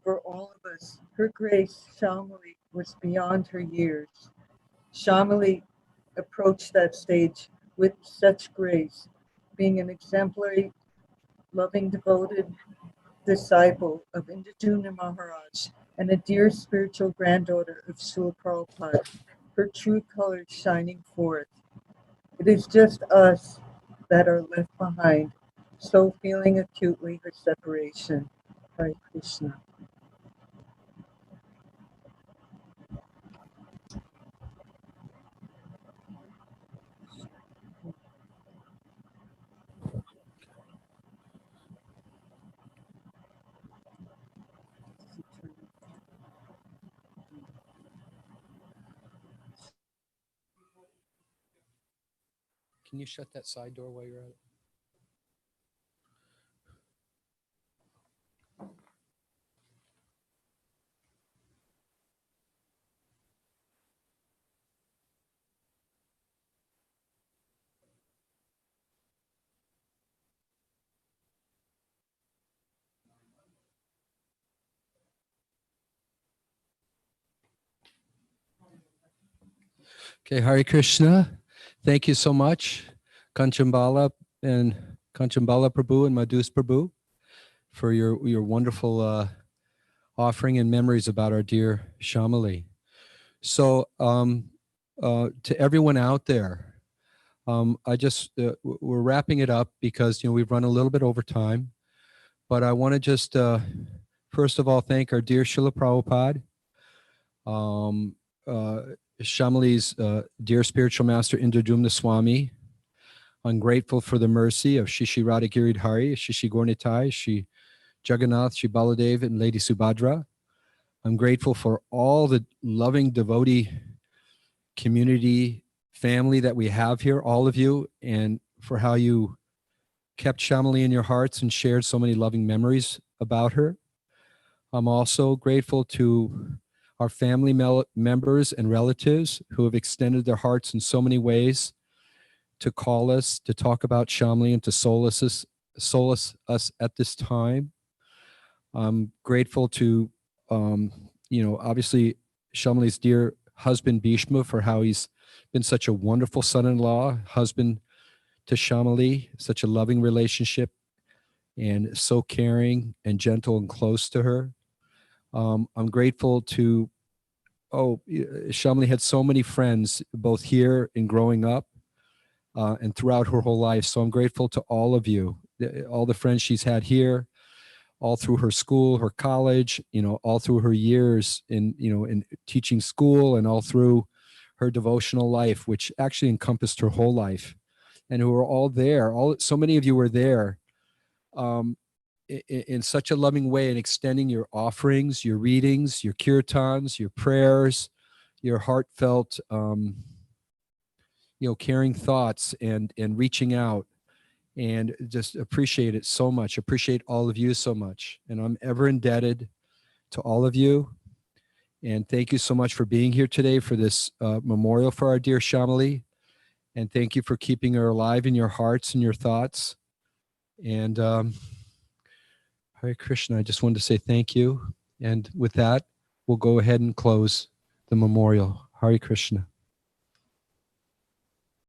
for all of us, her grace, Syamali, was beyond her years. Syamali approached that stage with such grace, being an exemplary, loving, devoted disciple of Indijuna Maharaj and a dear spiritual granddaughter of Srila Prabhupada, her true colors shining forth. It is just us that are left behind, so feeling acutely her separation. Hare Krishna. Can you shut that side door while you're at it? Okay, Hare Krishna. Thank you so much, Kanchambala and Kanchambala Prabhu and Madhus Prabhu, for your wonderful offering and memories about our dear Syamali. So to everyone out there, I just, we're wrapping it up because, we've run a little bit over time, but I want to just, first of all, thank our dear Srila Prabhupada, Syamali's dear spiritual master Indradumna Swami. I'm grateful for the mercy of Shishi Radhagiridhari, Shishi Gornitai, Shri Jagannath, Shri Baladev, and Lady Subhadra. I'm grateful for all the loving devotee community family that we have here, all of you, and for how you kept Syamali in your hearts and shared so many loving memories about her. I'm also grateful to our family members and relatives who have extended their hearts in so many ways to call us, to talk about Syamali, and to solace us at this time. I'm grateful to, obviously Syamali's dear husband Bhishma for how he's been such a wonderful son-in-law, husband to Syamali, such a loving relationship, and so caring and gentle and close to her. I'm grateful to, Syamali had so many friends, both here and growing up and throughout her whole life. So I'm grateful to all of you, all the friends she's had here, all through her school, her college, all through her years in teaching school, and all through her devotional life, which actually encompassed her whole life, and who were all there. So many of you were there in such a loving way, and extending your offerings, your readings, your kirtans, your prayers, your heartfelt, caring thoughts, and reaching out, and just appreciate it so much. Appreciate all of you so much. And I'm ever indebted to all of you. And thank you so much for being here today for this memorial for our dear Syamali. And thank you for keeping her alive in your hearts and your thoughts. And Hare Krishna, I just wanted to say thank you. And with that, we'll go ahead and close the memorial. Hare Krishna.